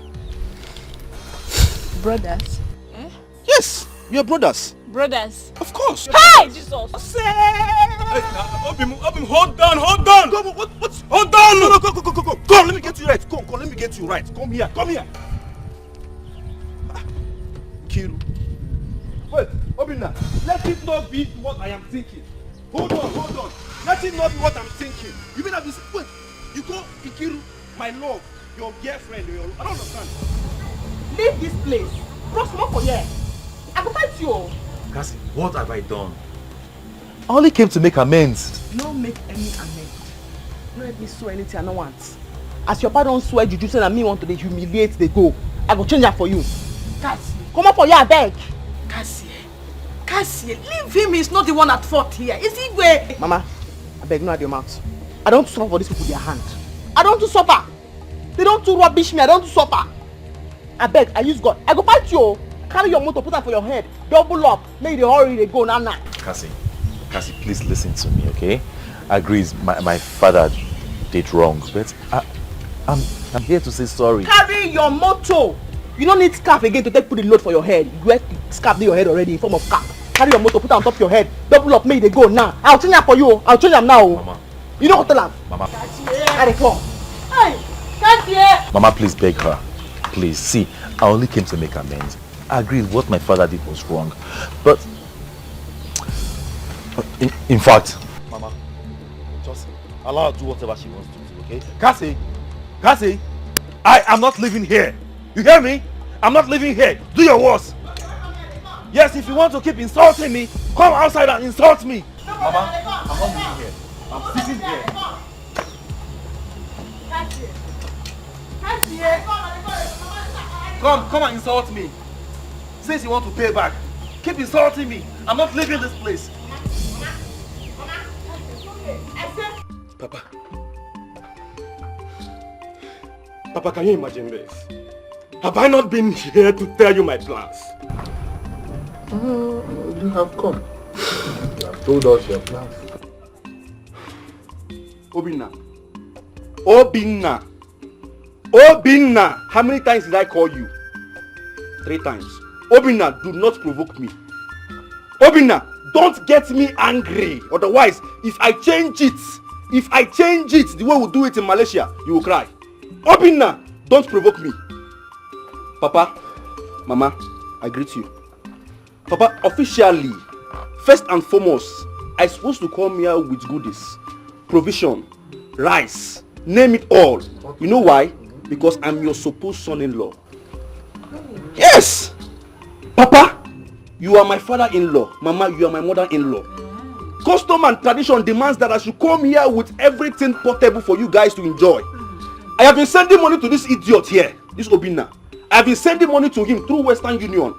Brothers? Eh? Yes, we are brothers. Brothers? Of course. Hey! Jesus! Obim, hold on! Come, what's... Hold on! No, go, let me get you right. Come, let me get you right. Come here. Nkiru. Wait, Obinna, let it not be what I am thinking. Hold on. Let it not be what I'm thinking. You mean wait, you call Nkiru my love, your girlfriend, I don't understand. Leave this place. Bros, come for here. I will fight you. Cassie, what have I done? I only came to make amends. No make any amends. No let me swear anything I don't want. As your father don't swear juju say that me want to dey humiliate they go. I go change that for you. Cassie. Come up for here, I beg. Cassie, leave him. He's not the one at fault here. Is he where? Mama, I beg no at your mouth. I don't suffer for these people their hand. I don't suffer. They don't do rubbish me. I don't suffer. I beg, I use God. I go fight you. Carry your motor, put that for your head. Double up. Make the hurry they go now. Cassie, please listen to me, okay? I agree, my father did wrong, but I'm here to say sorry. Carry your motor. You don't need scarf again to put the load for your head. You have scarf in your head already in form of cap. Carry your motor, put it on top of your head. Double up, make they go now. I'll change that for you. I'll change them now. Mama. You don't tell them. Mama. Carry come. Hey, Cassie. Mama, please beg her. Please, see, I only came to make amends. I agree what my father did was wrong. But in fact, Mama, just allow her to do whatever she wants to do, okay? Cassie, I am not living here. You hear me? I'm not living here. Do your worst. Yes, if you want to keep insulting me, come outside and insult me. Mama, I'm not living here. I'm sitting here. Come and insult me. Since you want to pay back, keep insulting me. I'm not leaving this place. Papa, can you imagine this? Have I not been here to tell you my plans? You have come. You have told us your plans. Obinna, how many times did I call you? 3 times. Obinna, do not provoke me. Obinna, don't get me angry. Otherwise, if I change it the way we do it in Malaysia, you will cry. Obinna, don't provoke me. Papa, Mama, I greet you. Papa, officially, first and foremost, I'm supposed to come here with goodies, provision, rice, name it all. You know why? Because I'm your supposed son-in-law. Yes! Papa, you are my father-in-law. Mama, you are my mother-in-law. Custom and tradition demands that I should come here with everything portable for you guys to enjoy. I have been sending money to this idiot here, this Obinna. I have been sending money to him through Western Union.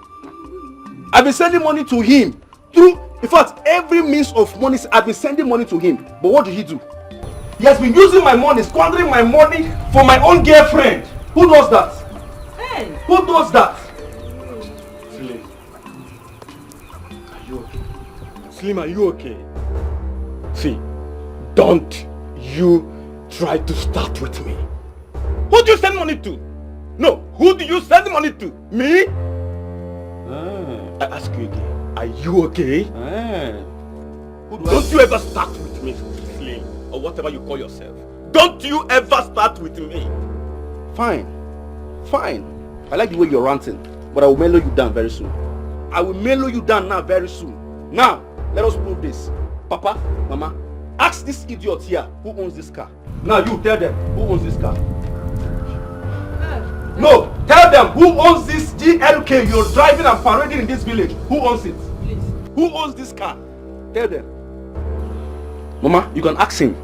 I've been sending money to him through, in fact, every means of money. I've been sending money to him. But what did he do? He has been using my money, squandering my money for my own girlfriend. Who does that? Hey. Who does that? Slim, are you okay? Slim, are you okay? See, don't you try to start with me. Who do you send money to? No, who do you send money to? Me? I ask you again, are you okay? Don't you ever start with me, Slim, or whatever you call yourself. Don't you ever start with me. Fine. I like the way you're ranting, but I will mellow you down very soon. I will mellow you down now very soon. Now, let us prove this. Papa, Mama, ask this idiot here who owns this car. Now you tell them who owns this car. No, tell them who owns this GLK you're driving and parading in this village. Who owns it? Please. Who owns this car? Tell them. Mama, you can ask him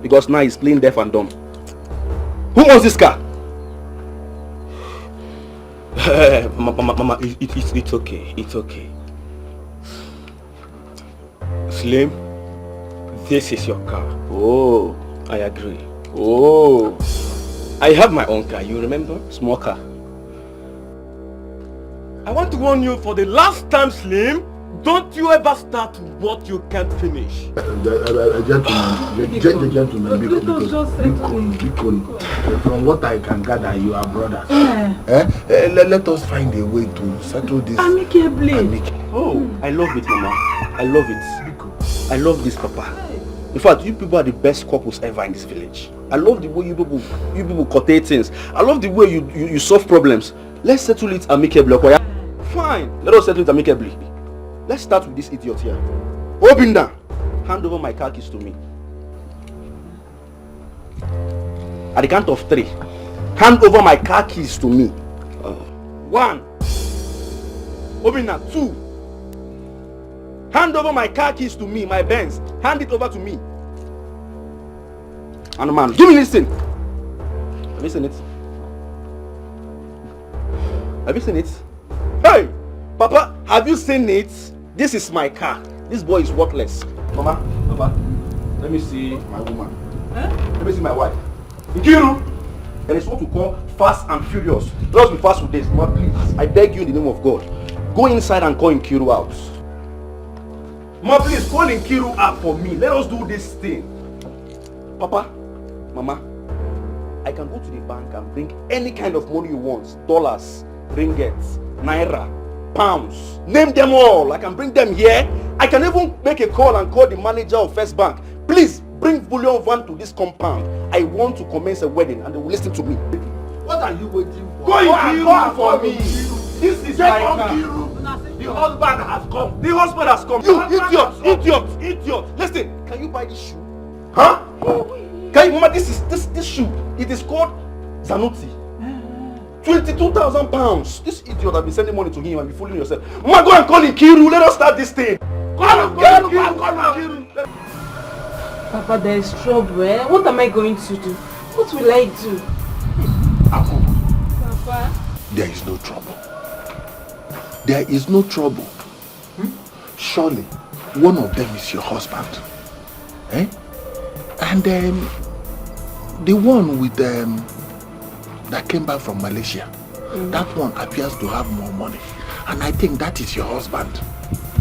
because now he's playing deaf and dumb. Who owns this car? Mama, it's okay. It's okay. Slim, this is your car. Oh, I agree. Oh, I have my own car, you remember? Small car. I want to warn you for the last time, Slim. Don't you ever start what you can't finish. Gentlemen, from what I can gather, you are brothers. Let us find a way to settle this amicably. Oh, I love it, Mama. I love it. I love this, Papa. In fact, you people are the best couples ever in this village. I love the way you people quotate things. I love the way you solve problems. Let's settle it amicably. Fine, let us settle it amicably. Let's start with this idiot here. Obinna, hand over my car keys to me. At the count of 3, hand over my car keys to me. 1. Obinna, 2. Hand over my car keys to me, my Benz. Hand it over to me. And man, give me this thing. Have you seen it? Have you seen it? Hey! Papa, have you seen it? This is my car. This boy is worthless. Mama, Papa, let me see my woman. Let me see my wife. Nkiru, there is what we call fast and furious. Let us be fast with this. Mama, please, I beg you in the name of God. Go inside and call Nkiru out. Mama, please, call Nkiru out for me. Let us do this thing. Papa, Mama, I can go to the bank and bring any kind of money you want. Dollars, ringgits, naira, pounds, name them all. I can bring them here. I can even make a call and call the manager of First Bank. Please bring bullion van to this compound. I want to commence a wedding and they will listen to me. What are you waiting for? Go and call for me. This is my car. The husband has come. The husband has come. You idiot. Listen, can you buy this shoe? Huh? Can you, Mama, this shoe. It is called Zanuti. 22,000 pounds. This idiot have been sending money to him and be fooling yourself. Mama, go and call Nkiru. Let us start this thing. Call Nkiru. Papa, there is trouble. What am I going to do? What will I do? Apple. Papa. There is no trouble. There is no trouble. Surely, one of them is your husband. Eh? And the one with that came back from Malaysia, that one appears to have more money. And I think that is your husband.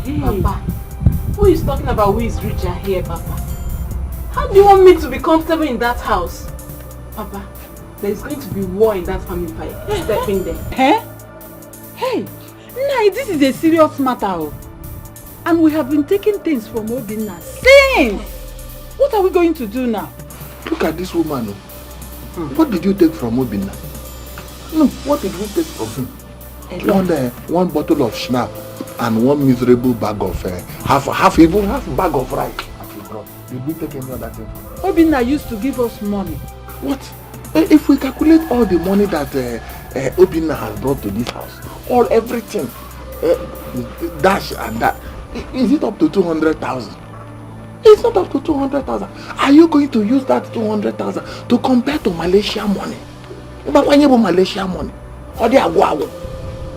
Hey. Papa, who is talking about who is richer here, Papa? How do you want me to be comfortable in that house? Papa, there is going to be war in that family fight. Step in there. Hey, Nai, this is a serious matter. And we have been taking things from Obinna since. What are we going to do now? Look at this woman. What did you take from Obinna? No, what did we take from him? One bottle of schnapps and one miserable bag of half bag of rice. Did we take any other thing? Obinna used to give us money. What? If we calculate all the money that Obinna has brought to this house, everything, dash and that, is it up to 200,000? It's not up to 200,000. Are you going to use that 200,000 to compare to Malaysia money? Malaysia money?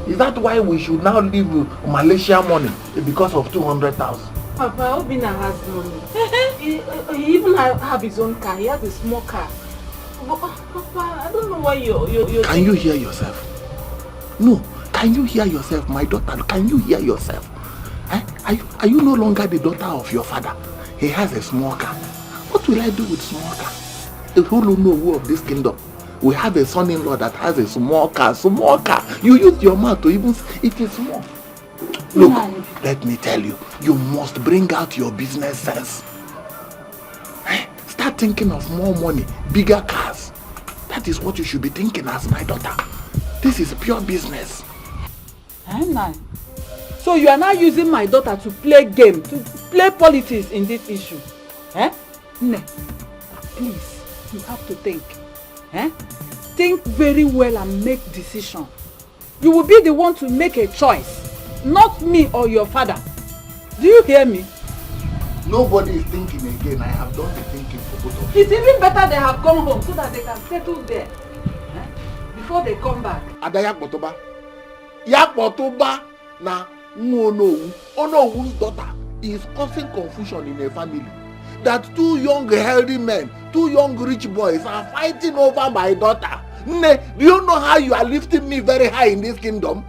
Is that why we should now leave Malaysia money because of 200,000? Papa, Obinna has money. He even have his own car. He has a small car. But, Papa, I don't know why you're Can you hear yourself? No. Can you hear yourself, my daughter? Can you hear yourself? Are you no longer the daughter of your father? He has a small car. What will I do with small car? The whole of this kingdom. We have a son-in-law that has a small car. Small car. You use your mouth to even... It is small. Look, let me tell you. You must bring out your business sense. Start thinking of more money, bigger cars. That is what you should be thinking as my daughter. This is pure business. So you are now using my daughter to play game, to play politics in this issue. Ne, please, you have to think. Think very well and make decision. You will be the one to make a choice, not me or your father. Do you hear me? Nobody is thinking again. I have done the thinking for both of you. It's even better they have come home so that they can settle there before they come back. Adaya Potoba. Ya Potoba na Onowu's daughter is causing confusion in a family. that 2 young healthy men, 2 young rich boys are fighting over my daughter. Nne, do you know how you are lifting me very high in this kingdom?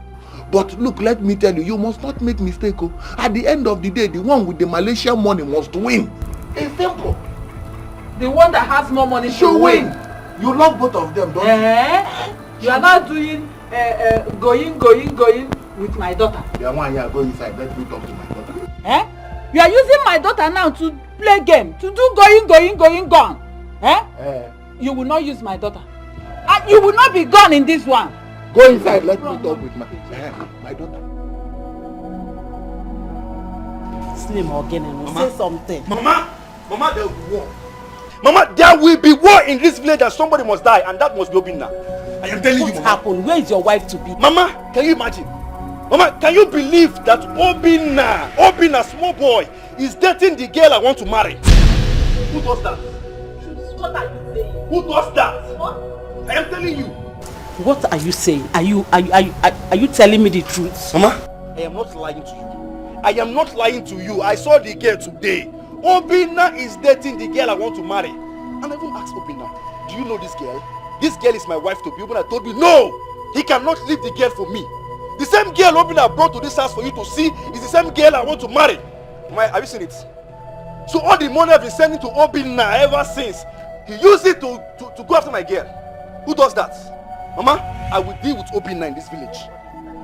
But look, let me tell you, you must not make mistake. Oh. At the end of the day, the one with the Malaysian money must win. It's simple. The one that has more money should win. You love both of them, don't you? You are not doing going with my daughter. The one you are going inside, let me talk to my daughter. You are using my daughter now to play game, to do going, gone. You will not use my daughter. And you will not be gone in this one. Go inside, let me talk with my daughter. Slim again and say something. Mama, there will be war. Mama, there will be war in this village and somebody must die, and that must be Obinna. I am telling you, Mama. What happened? Where is your wife to be? Mama, can you imagine? Mama, can you believe that Obinna, small boy, is dating the girl I want to marry? Who does that? What are you saying? Who does that? What? I am telling you. What are you saying? Are you telling me the truth? Mama, I am not lying to you. I am not lying to you. I saw the girl today. Obinna is dating the girl I want to marry. And I even asked Obinna, do you know this girl? This girl is my wife to be. Obinna told me, no, he cannot leave the girl for me. The same girl Obinna brought to this house for you to see is the same girl I want to marry. Have you seen it? So all the money I've been sending to Obinna ever since, he used it to go after my girl. Who does that? Mama, I will deal with Obinna in this village.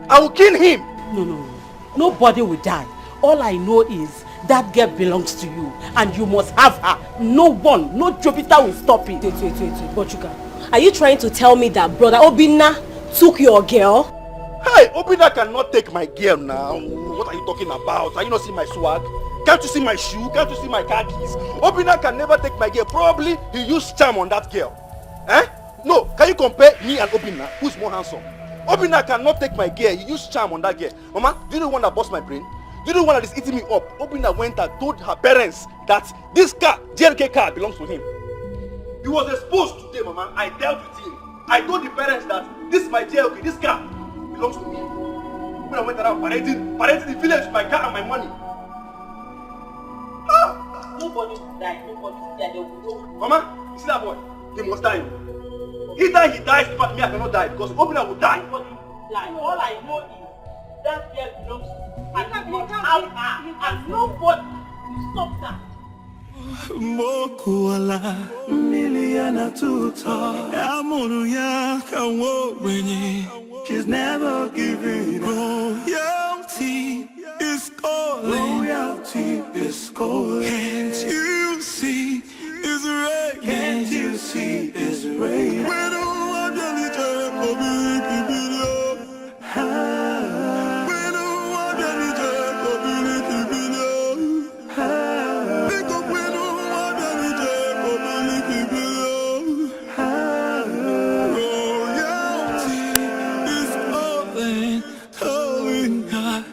I will kill him. No. Nobody will die. All I know is that girl belongs to you and you must have her. No one, no Jupiter will stop it. Wait, Bochuka. Are you trying to tell me that brother Obinna took your girl? Hey, Obinna cannot take my girl now. What are you talking about? Are you not seeing my swag? Can't you see my shoe? Can't you see my car keys? Obinna can never take my girl. Probably he used charm on that girl. No, can you compare me and Obinna? Who's more handsome? Obinna cannot take my girl. He used charm on that girl. Mama, do you know the one that bust my brain? Do you know the one that is eating me up? Obinna went and told her parents that this car, JLK car, belongs to him. He was exposed today, Mama. I dealt with him. I told the parents that this is my JLK, this car belongs to me. Obinna went around parading the village with my car and my money. Nobody will die. Nobody will die. They will go. Mama, you see that boy? He must die. Either he dies, but me I cannot die because Obinna will die. All I know is that girl belongs to you. And you must have her. And nobody will stop that. Mokuala miliana tuta amunu ya kanwo wenye. She's never giving. Royalty is calling. Royalty is calling. Can't you see it's rain? Can't you see it's rain? We don't want any joy for big video. We don't want any joy for big video. Because we don't want any joy for big video. Royalty is calling God.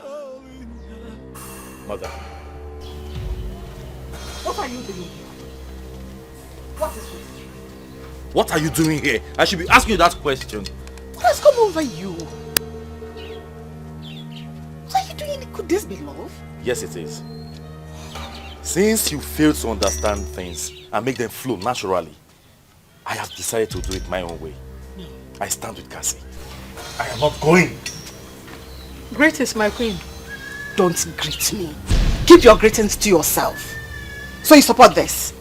Mother. What are you doing here? What is this? What are you doing here? I should be asking you that question. What has come over you? What are you doing? Could this be love? Yes, it is. Since you fail to understand things and make them flow naturally, I have decided to do it my own way. I stand with Cassie. I am not going. Greetings, my queen. Don't greet me. Keep your greetings to yourself. So you support this?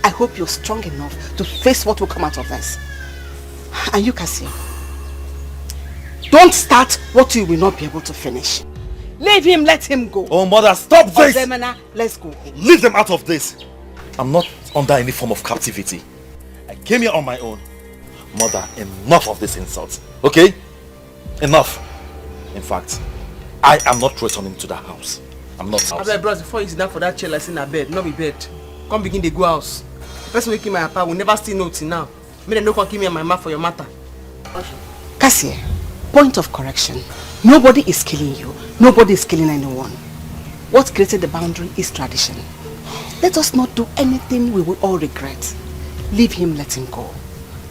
I hope you're strong enough to face what will come out of this. And you, Cassie, don't start what you will not be able to finish. Leave him, let him go. Oh, mother, stop this! Ozemena, let's go. Leave them out of this. I'm not under any form of captivity. I came here on my own. Mother, enough of this insult. Okay? Enough. In fact, I am not returning to the house. I'm not house. Abeg, bros, before you sit down for that chair like in a bed, not be bed. Come begin the go house. The person who kill my papa will never still know till now. May no come kill me and my ma for your matter. Cassie, point of correction. Nobody is killing you. Nobody is killing anyone. What created the boundary is tradition. Let us not do anything we will all regret. Leave him, let him go.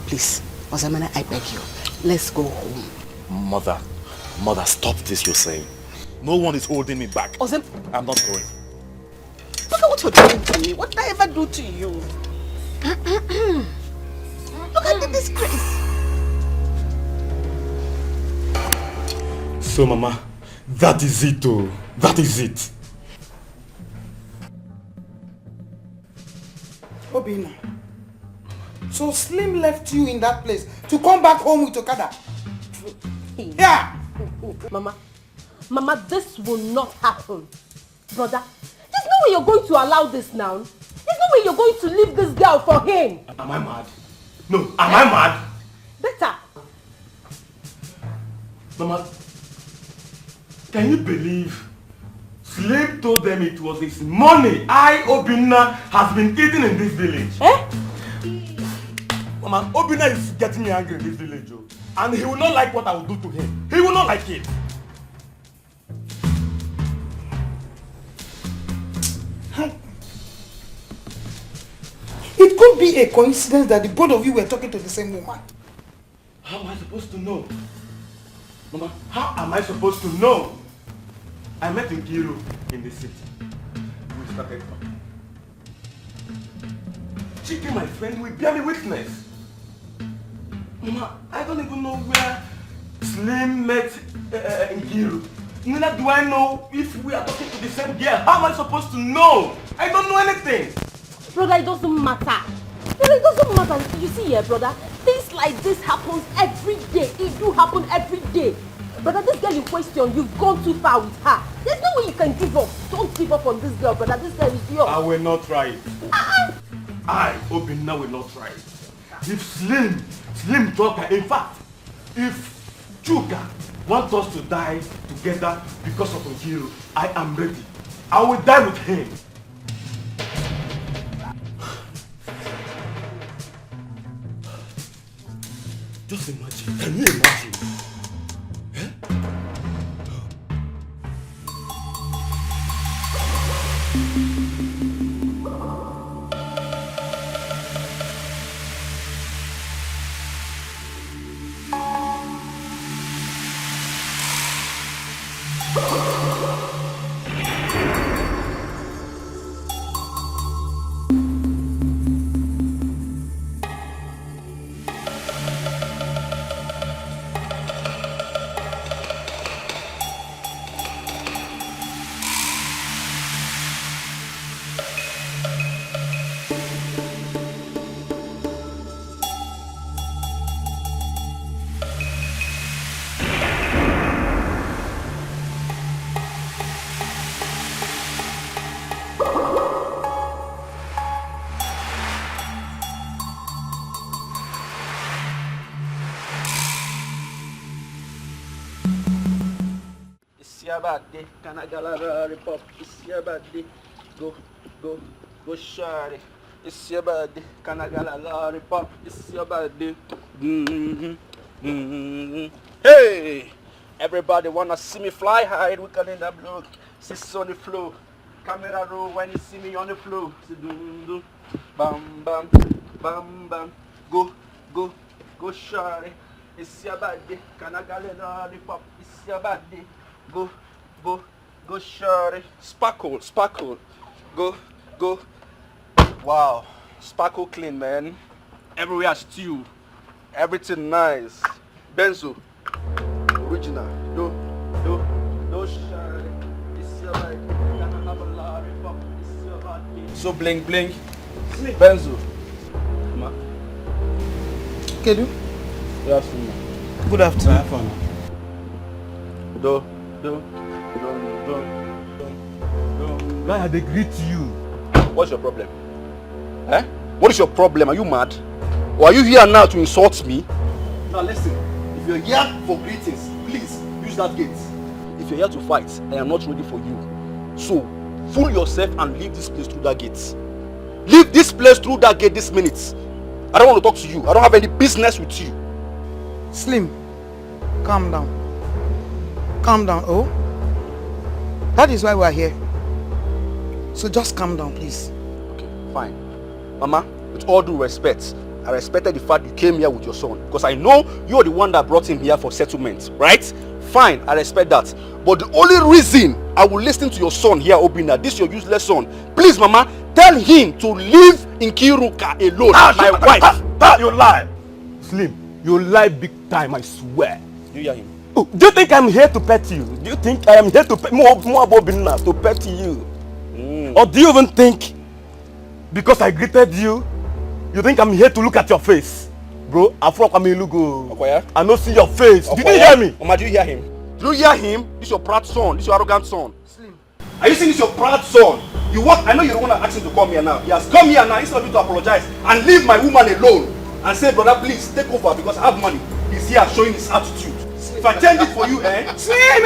Please, Ozemena, I beg you. Let's go home. Mother, stop this you're saying. No one is holding me back. I'm not going. Look at what you're doing to me. What did I ever do to you? Look at the disgrace. So, Mama, that is it, oh. That is it. Obina. So Slim left you in that place to come back home with Okada. Yeah. Mama, this will not happen. Brother, there's no way you're going to allow this now. There's no way you're going to leave this girl for him. Am I mad? No, am I mad? Better. Mama, can you believe Slim told them it was his money Obinna has been eating in this village? Mama, Obinna is getting me angry in this village, oh. And he will not like what I will do to him. He will not like it. It could be a coincidence that the both of you were talking to the same woman. How am I supposed to know? Mama, how am I supposed to know? I met Nkiru in the city. We started talking. She came my friend, we barely witnessed. Mama, I don't even know where Slim met Nkiru. Neither do I know if we are talking to the same girl. How am I supposed to know? I don't know anything. Brother, it doesn't matter. Brother, it doesn't matter. You see here, brother, things like this happens every day. It do happen every day. Brother, this girl in question, you've gone too far with her. There's no way you can give up. Don't give up on this girl, brother. This girl is yours. I will not try it. I, Obinna, will not try it. If Slim talk, in fact, if Chuka wants us to die together because of Nkiru, I am ready. I will die with him. Just imagine. Can you imagine? Birthday, can I get a repop? It's your birthday. Go, shawty. It's your birthday. Can I get a lollipop? It's your birthday. Hey, everybody wanna see me fly high? We can in the blue. Sis on the floor. Camera roll when you see me on the floor. Bam, bam, bam, bam. Go, shawty. It's your birthday. Can I get a lollipop? It's your birthday. Go, shawty. Sparkle. Go. Wow, sparkle clean, man. Everywhere stew. Everything nice. Benzo. Original. Do, shawty. It's your birthday. Can I have a lollipop? It's your birthday. So bling. Benzo. Ma. Kedu? Good afternoon. Good afternoon. Have fun. Do. Why I greet you? What's your problem? What is your problem? Are you mad? Or are you here now to insult me? Now listen, if you're here for greetings, please use that gate. If you're here to fight, I am not ready for you. So, fool yourself and leave this place through that gate. Leave this place through that gate this minute. I don't want to talk to you. I don't have any business with you. Slim, calm down. Oh? That is why we are here. So just calm down, please. Okay, fine. Mama, with all due respect, I respected the fact you came here with your son. Because I know you're the one that brought him here for settlement, right? Fine, I respect that. But the only reason I will listen to your son here, Obinna. This your useless son. Please, Mama, tell him to leave Nkiruka alone. My wife. You lie. Slim, you lie big time, I swear. You hear him? Oh, do you think I'm here to pet you? Do you think I am here to pet more Obinna to pet you? Or do you even think because I greeted you, you think I'm here to look at your face? Bro, I don't see your face. Did you hear me? Mama, do you hear him? Do you hear him? This your proud son. This your arrogant son. Slim. Are you saying this your proud son? You what? I know you don't want to ask him to come here now. He has come here now instead of you to apologize and leave my woman alone and say, brother, please take over because I have money. He's here showing his attitude. If I change it for you, Slim,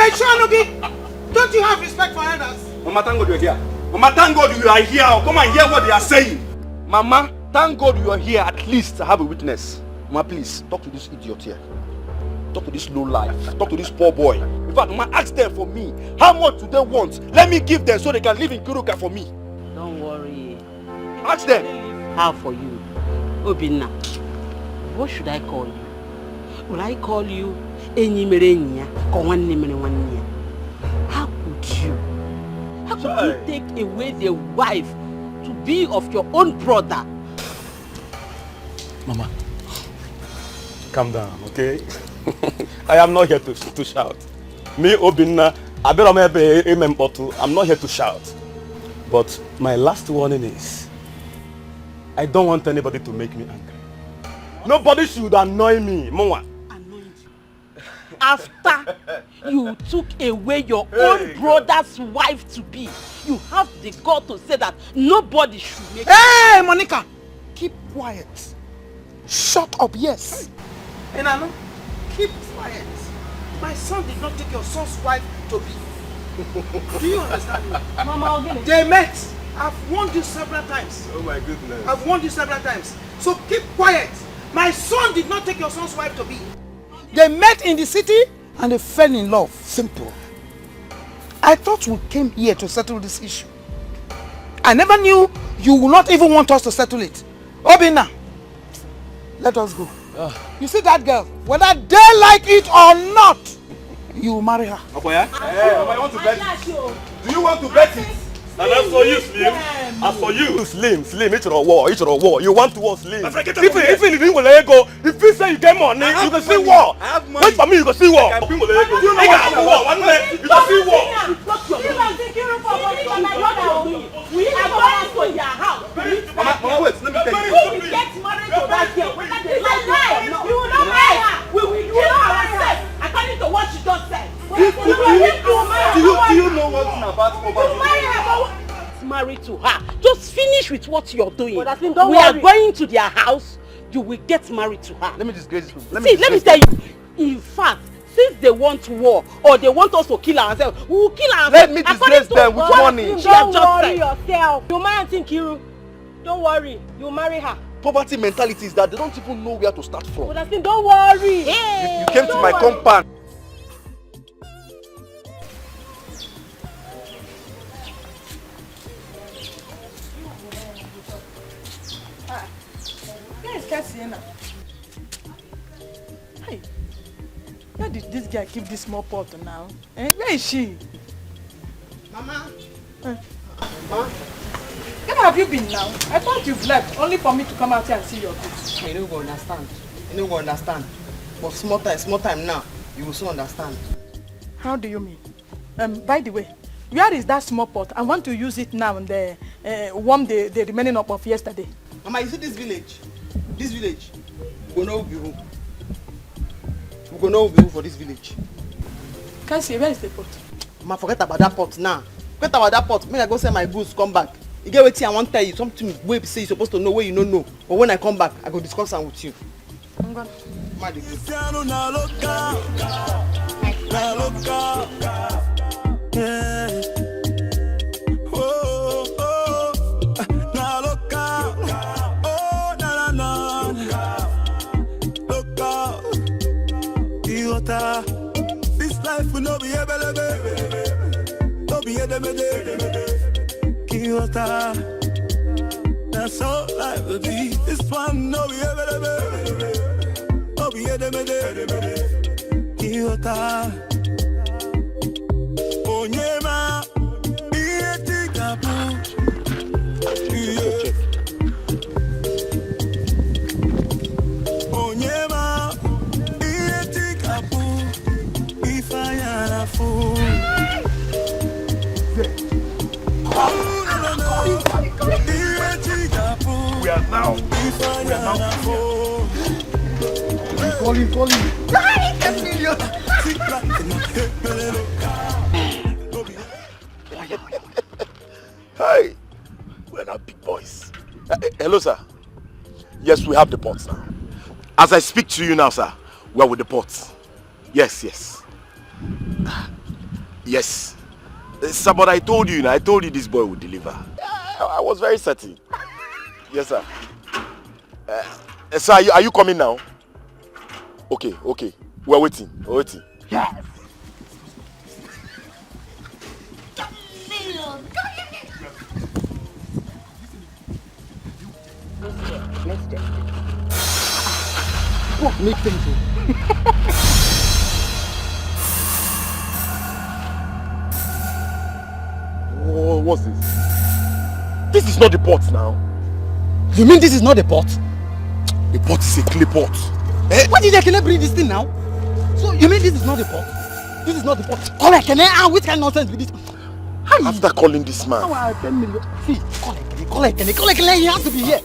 don't you have respect for others? Mama, thank God you're here. Mama, thank God you are here. Come and hear what they are saying. Mama, thank God you are here at least to have a witness. Mama, please, talk to this idiot here. Talk to this low life. Talk to this poor boy. In fact, Mama, ask them for me. How much do they want? Let me give them so they can live in Kuruka for me. Don't worry. Ask them. How for you? Obinna, what should I call you? Will I call you Enyimerenya? How could you? How could you take away the wife to be of your own brother? Mama, calm down, okay? I am not here to shout. Me, Obinna, I'm not here to shout. But my last warning is, I don't want anybody to make me angry. Nobody should annoy me, Mama. After you took away your own brother's wife to be, you have the gall to say that nobody should make. Hey, Monica, keep quiet. Shut up, yes. Enano, keep quiet. My son did not take your son's wife to be. Do you understand me? Mama, I'll get it. They met. I've warned you several times. Oh my goodness. I've warned you several times. So keep quiet. My son did not take your son's wife to be. They met in the city and they fell in love. Simple. I thought we came here to settle this issue. I never knew you would not even want us to settle it. Obinna, let us go. You see that girl? Whether they like it or not, you will marry her. Okoya? Hey, Mama, you want to bet it? Do you want to bet it? And as for you, Slim, as for you, Slim, it's your war. You want to war, Slim. If you didn't go, if you say you get money, you can see war. Wait for me, you can see war. You can see war. One day, you can see war. We are going to your house. Mama, wait, let me tell you. If we get married to that girl, you will not marry her. We will kill ourselves according to what she just said. Do you know what's about poverty? Married to her. Just finish with what you're doing. We worry. are going to their house. You will get married to her. Let me disgrace you. Let me tell you. In fact, since they want war or they want us to kill ourselves, we will kill ourselves. Let me disgrace them with money. Don't worry yourself. You marry Nkiru. Don't worry. You marry her. Poverty mentality is that they don't even know where to start from. Don't worry. You came to my compound. Hey, where did this guy keep this small pot now? Where is she? Mama. Mama. Where have you been now? I thought you've left only for me to come out here and see your kids. You don't understand. You don't understand. But small time now, you will soon understand. How do you mean? By the way, where is that small pot? I want to use it now and warm the remaining up of yesterday. Mama, you see this village? This village, we go know who. We go know who for this village. Can't see, where is the pot? Mama, forget about that pot now. Forget about that pot. Make I go sell my goods, come back. You get what I want to tell you. Something wey say you're supposed to know where you don't know. But when I come back, I go discuss am with you. I'm gone. This life will not be able to be Kiyota. That's all life will be. This one no be able to be Kiyota. Onyema Calling. 10 million. Hey, we're not big boys. Hello, sir. Yes, we have the pots now. As I speak to you now, sir, we're with the pots. Yes. Yes. Sir, but I told you this boy would deliver. I was very certain. Yes, sir. Sir, are you coming now? Okay. We're waiting. Yes. Let's do it. What make things What's this? This is not the pot now. You mean this is not the pot? The pot is a clay pot. Why did Ekene bring this thing now? So you mean this is not the pot? This is not the pot. Call Ekene, which kind of nonsense with this? After calling this man. 10 million. See, call Ekene, he has to be here.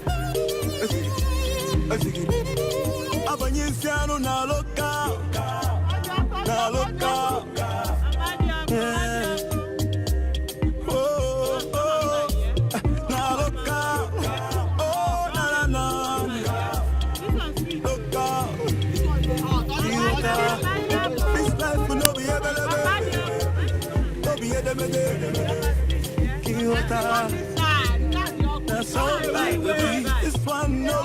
That's all right, baby. This one, no,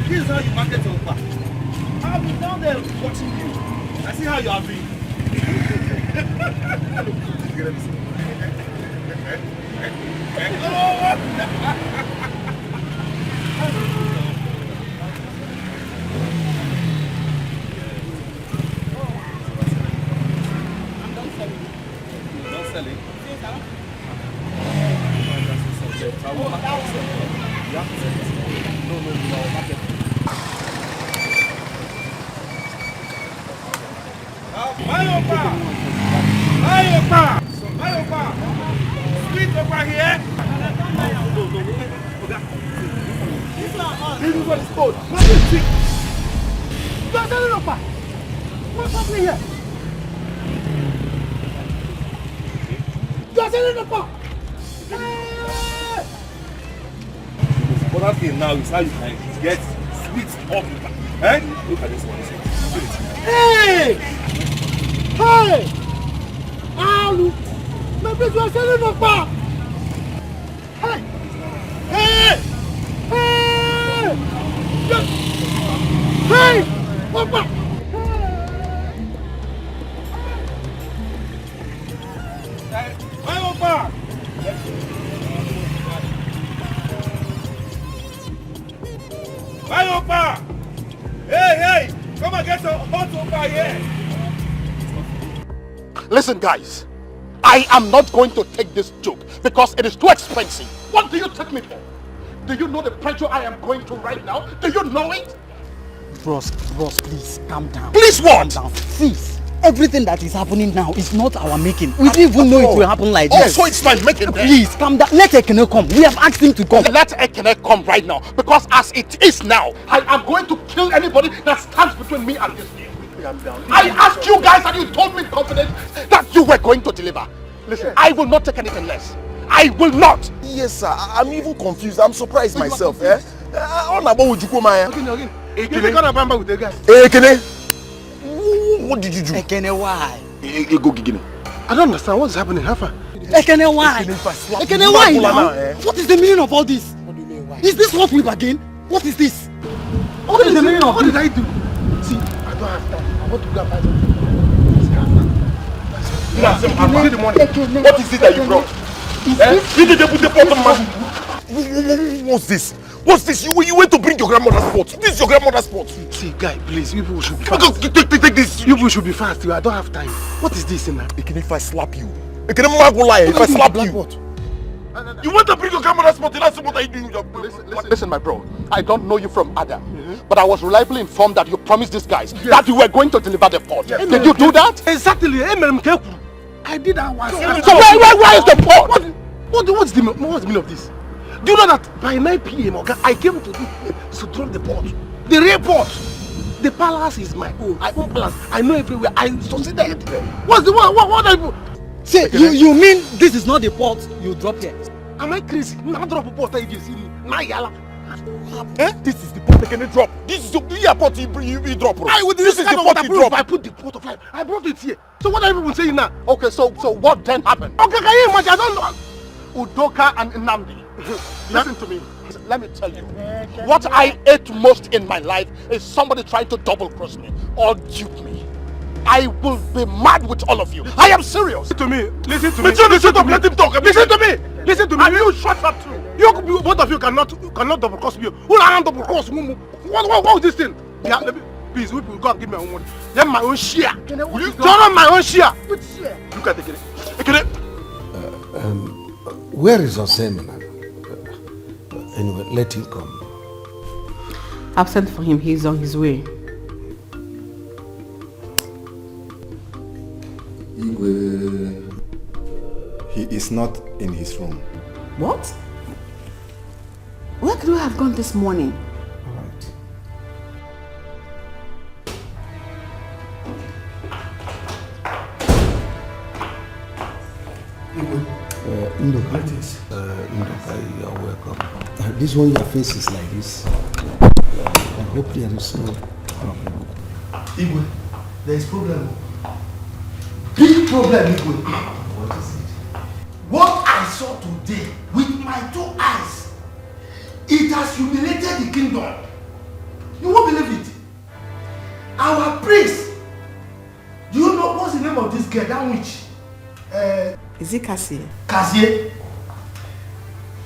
This is how you market your back. I've been down there watching you. I see how you are doing. Sweet over here. This is what it's called. What's happening here? But that thing now is how you can get sweet up. Eh? Look at this one. Hey! Alu! My place was selling up back! Hey! Hey! Papa! Hey! Come and get some hot over here! Listen, guys. I am not going to take this joke because it is too expensive. What do you take me for? Do you know the pressure I am going through right now? Do you know it? Bros, please, calm down. Please what? Calm down. Please, everything that is happening now is not our making. We didn't even know it will happen like this. So it's my making then? Please, calm down. Let Ekene come. We have asked him to come. Let Ekene come right now. Because as it is now, I am going to kill anybody that stands between me and this deal. I asked you guys and you told me in confidence that you were going to deliver. Listen, I will not take anything less. I will not. Yes, sir. I'm even confused. I'm surprised myself. Ekene. What did you do? Ekene, why? Go Gigino. I don't understand what's happening. Hafa. Ekene, why? Ekene, why now? What is the meaning of all this? What do you mean why? Is this what we bargain? What is this? What is the meaning of what this? What did I do? See, I don't have time. I want to go and buy something. See the money. What is it that you brought? Did they put the pot on my... What's this? What's this? You went to bring your grandmother's pot. This is your grandmother's pot. See, guy, please, people should be fast. Take this. People should be fast. I don't have time. What is this in there? If I slap you. If I slap you. You want to bring your grandmother's pot? That's what are you doing? Listen, my bro. I don't know you from Adam. But I was reliably informed that you promised these guys that you were going to deliver the pot. Yes. Did you do that? Exactly. I did that once. So where is the pot? What's the meaning of this? Do you know that by 9 p.m. okay, I came to drop the pot? The real pot. The palace is my own. I own palace. I know everywhere. I succeeded. What are you? Say, you mean this is not the pot you drop here? Am I crazy? Now drop a pot you see me. Naija. This is the pot they can drop. This is the pot you drop. This is the pot you drop. I put the pot of life. I brought it here. So what are people saying now? Okay, so what then happened? Okay, can you imagine? I don't know. Udoka and Nnamdi. Listen to me. Let me tell you. What I hate most in my life is somebody trying to double cross me or dupe me. I will be mad with all of you. I am serious. Listen to me. Let him talk. Listen to me. And you shut up too. You both of you cannot double cross me. Who are double cross? What is this thing? Yeah, please, we will go and give me my own money. Then my own share. Turn on my own share. Which share? Look at it. Where is Osema? Anyway, let him come. I've sent for him. He's on his way. He is not in his room. What? Where could we have gone this morning? Ndoka, you are welcome. This one, your face is like this. I hope there is no problem. Igwe, there is problem. Big problem, Igwe. What is it? What I saw today with my 2 eyes, it has humiliated the kingdom. You won't believe it. Our priest, do you know what's the name of this girl, that witch? Is it Cassie? Cassie.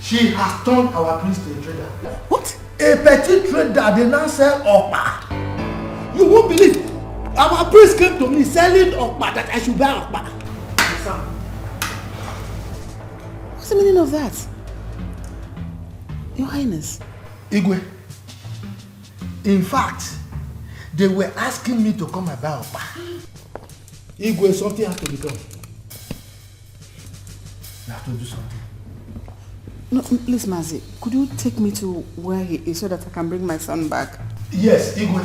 She has turned our priest to a trader. What? A petty trader, they now sell okpa. You won't believe. Our priest came to me selling okpa that I should buy okpa. What's the meaning of that? Your Highness. Igwe. In fact, they were asking me to come and buy okpa. Igwe, something has to be done. You have to do something. No, please, Mazi, could you take me to where he is so that I can bring my son back? Yes, Igwe.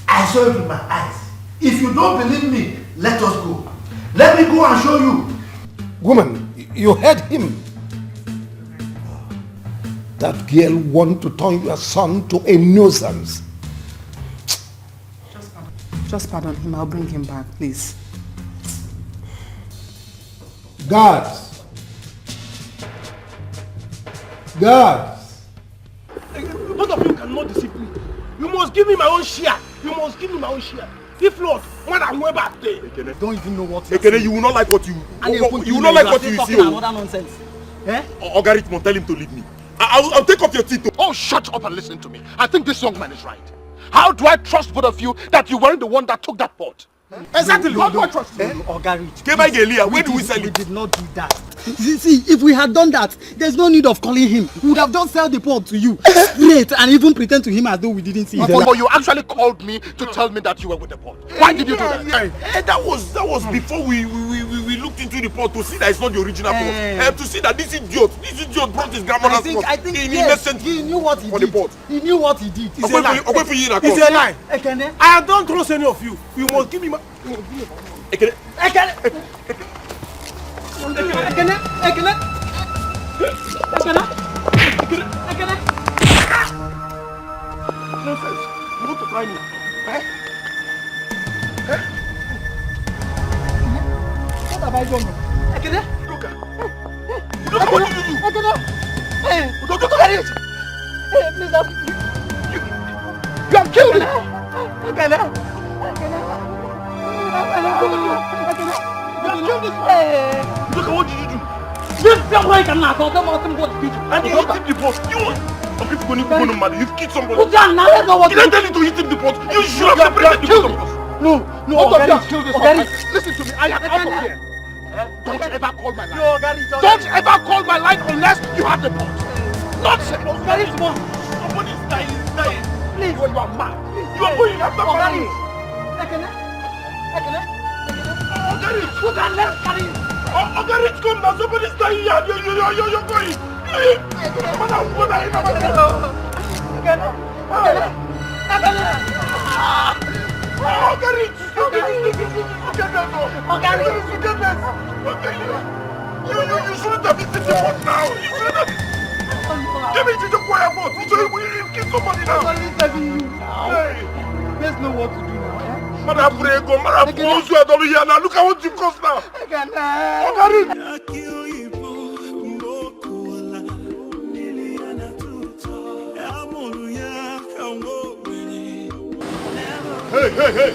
I saw it with my eyes. If you don't believe me, let us go. Let me go and show you. Woman, you heard him. That girl want to turn your son to a nuisance. Just pardon him. I'll bring him back, please. Guards. Both of you cannot deceive me. You must give me my own share. If not, what I'm way back there. Don't even know what Ekene, you will not like what you will not like what you see. Another nonsense. Oga Richmond, tell him to leave me. I'll take off your teeth. Oh, shut up and listen to me. I think this young man is right. How do I trust both of you that you weren't the one that took that pot? Exactly. How do I trust you? Oga Rich. Where do we sell it? We did not do that. See, if we had done that, there's no need of calling him. We would have just sell the pot to you straight and even pretend to him as though we didn't see it. But you actually called me to tell me that you were with the pot. Why did you do that? That was before we looked into the pot to see that it's not the original pot. To see that this idiot brought his grandmother's pot. I think yes, he knew what he did. He knew what he did. It's a lie. It's a lie. I don't trust any of you. You must give me my... Ekene. Nonsense. You want to try me? What did you do? Hey, look at it! Hey, please help me. You have killed it! You have killed this man! Look at what did you do? This boy cannot talk about him. What did you do? And you hit him the post. You want? Some people going to go no matter. You've killed somebody. Put down now. Let's go. Did I tell you to hit him the post? You should have separated the two of us. No, all of you have killed this man. Listen to me. I am out of here. Don't ever call my line. Don't ever call my line unless you have the pot. Nonsense. Somebody's dying. Please. You are mad. You are going after my money. Put that left carry. Ogarich, come now. Somebody's dying here. You're going. You shouldn't have eaten the pot now. You shouldn't have. Give it to the choir boat. You kill somebody now. Hey. Let's know what to do now. Madam Prego, Madam Prego, you are done here now. Look at what you cost now. Hey!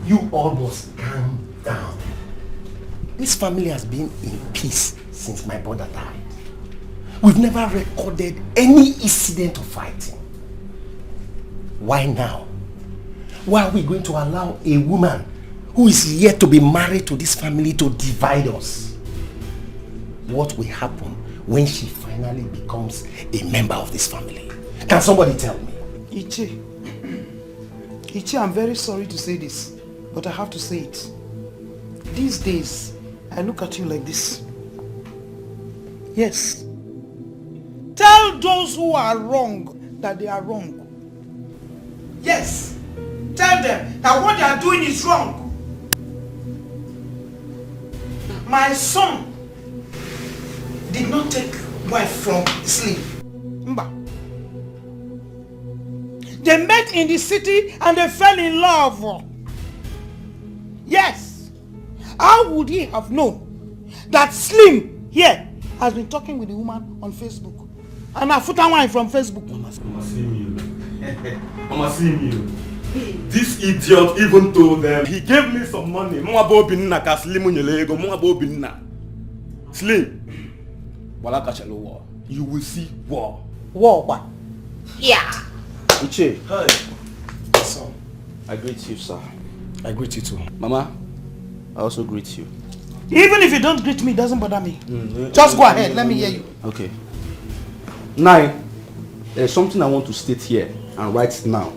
You almost calm down. This family has been in peace since my brother died. We've never recorded any incident of fighting. Why now? Why are we going to allow a woman who is yet to be married to this family to divide us? What will happen when she finally becomes a member of this family? Can somebody tell me? Ichi, I'm very sorry to say this, but I have to say it. These days, I look at you like this. Yes. Tell those who are wrong that they are wrong. Yes. Tell them that what they are doing is wrong. My son did not take wife from sleep. Mba. They met in the city and they fell in love. Yes. How would he have known that Slim here has been talking with the woman on Facebook? And I put wine from Facebook. Mama, see you. This idiot even told them he gave me some money. Mama Bobinna ka Slim nyelego. Mama Bobinna. Slim. You will see war. War what? Yeah. Uche. Hi. Sir. I greet you, sir. I greet you too. Mama, I also greet you. Even if you don't greet me, it doesn't bother me. Just go ahead, let me hear you. Okay. Now, there's something I want to state here and right now.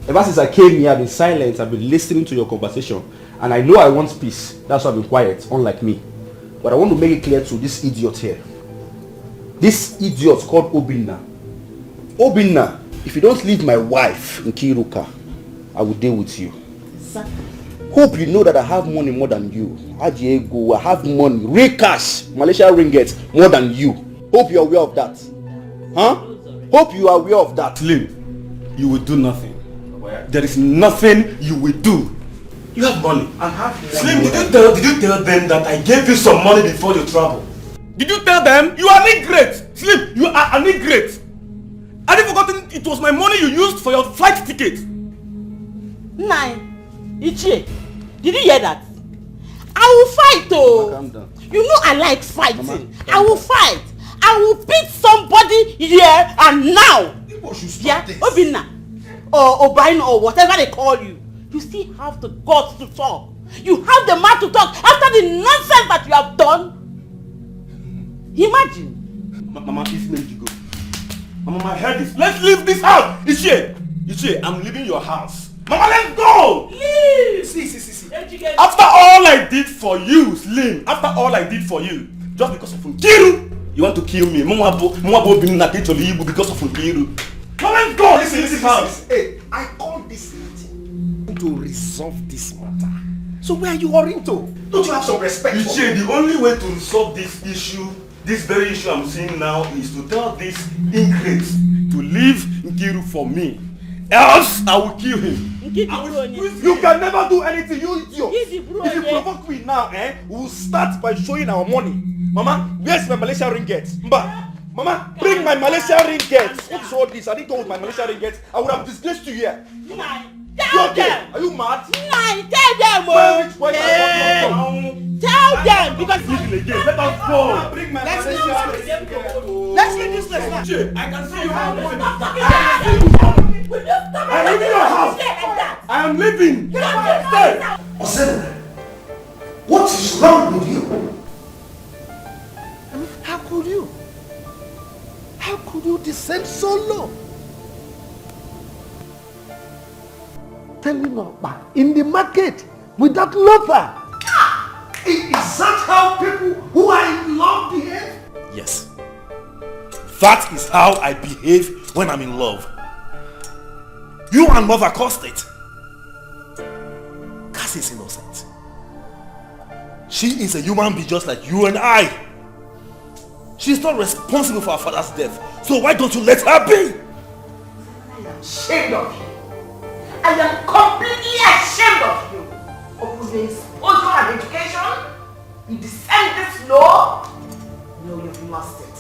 Ever since I came here, I've been silent, I've been listening to your conversation, and I know I want peace. That's why I've been quiet, unlike me. But I want to make it clear to this idiot here. This idiot called Obinna. Obinna, if you don't leave my wife in Kiruka, I will deal with you. Exactly. Hope you know that I have money more than you. I have money, real cash, Malaysia ringgit more than you. Hope you are aware of that. Huh? Hope you are aware of that. Slim, you will do nothing. There is nothing you will do. You have money. Slim, did you tell them that I gave you some money before you travel? Did you tell them? You are an ingrate. Slim, you are an ingrate. Have you forgotten it was my money you used for your flight ticket? Nine. Ichie, did you hear that? I will fight, oh. Calm down. You know I like fighting. Mama, I will fight. I will beat somebody here and now. People should stop this. Obinna, or Obaino, or whatever they call you. You still have the guts to talk. You have the mouth to talk after the nonsense that you have done. Imagine. Mama, please let you go. Mama, my head is... Let's leave this house! Ichie, I'm leaving your house. Mama, let's go! Leave! See. After all I did for you, Slim, after all I did for you, just because of Nkiru, you want to kill me. Mama, because of Nkiru. Mama, let's go! Listen, house. Hey, I called this meeting to resolve this matter. So where are you hurrying to? Don't you have some respect for Ichie, the only way to resolve this issue, this very issue I'm seeing now, is to tell this ingrate to leave Nkiru for me. Else, I will kill him. You can never do anything, you idiot. If you provoke me now, we'll start by showing our money. Mama, where's my Malaysia ringgit? Mama, bring my Malaysia ringgit. What's all this? I didn't go with my Malaysia ringgit. I would have disgraced you here. Tell them. Are you mad? Tell them. Tell them because again. Let us go. Let's leave this place now. I can see you. I'm leaving your house. I am leaving. Stay. Osebene, what is wrong with you? I mean, how could you? How could you descend so low? Telling Oba in the market without lover. Is that how people who are in love behave? Yes. That is how I behave when I'm in love. You and mother caused it. Cassie is innocent. She is a human being just like you and I. She's not responsible for her father's death. So why don't you let her be? I am ashamed of you. I am completely ashamed of you. Of your exposure and education. You descend this low. No, you've lost it.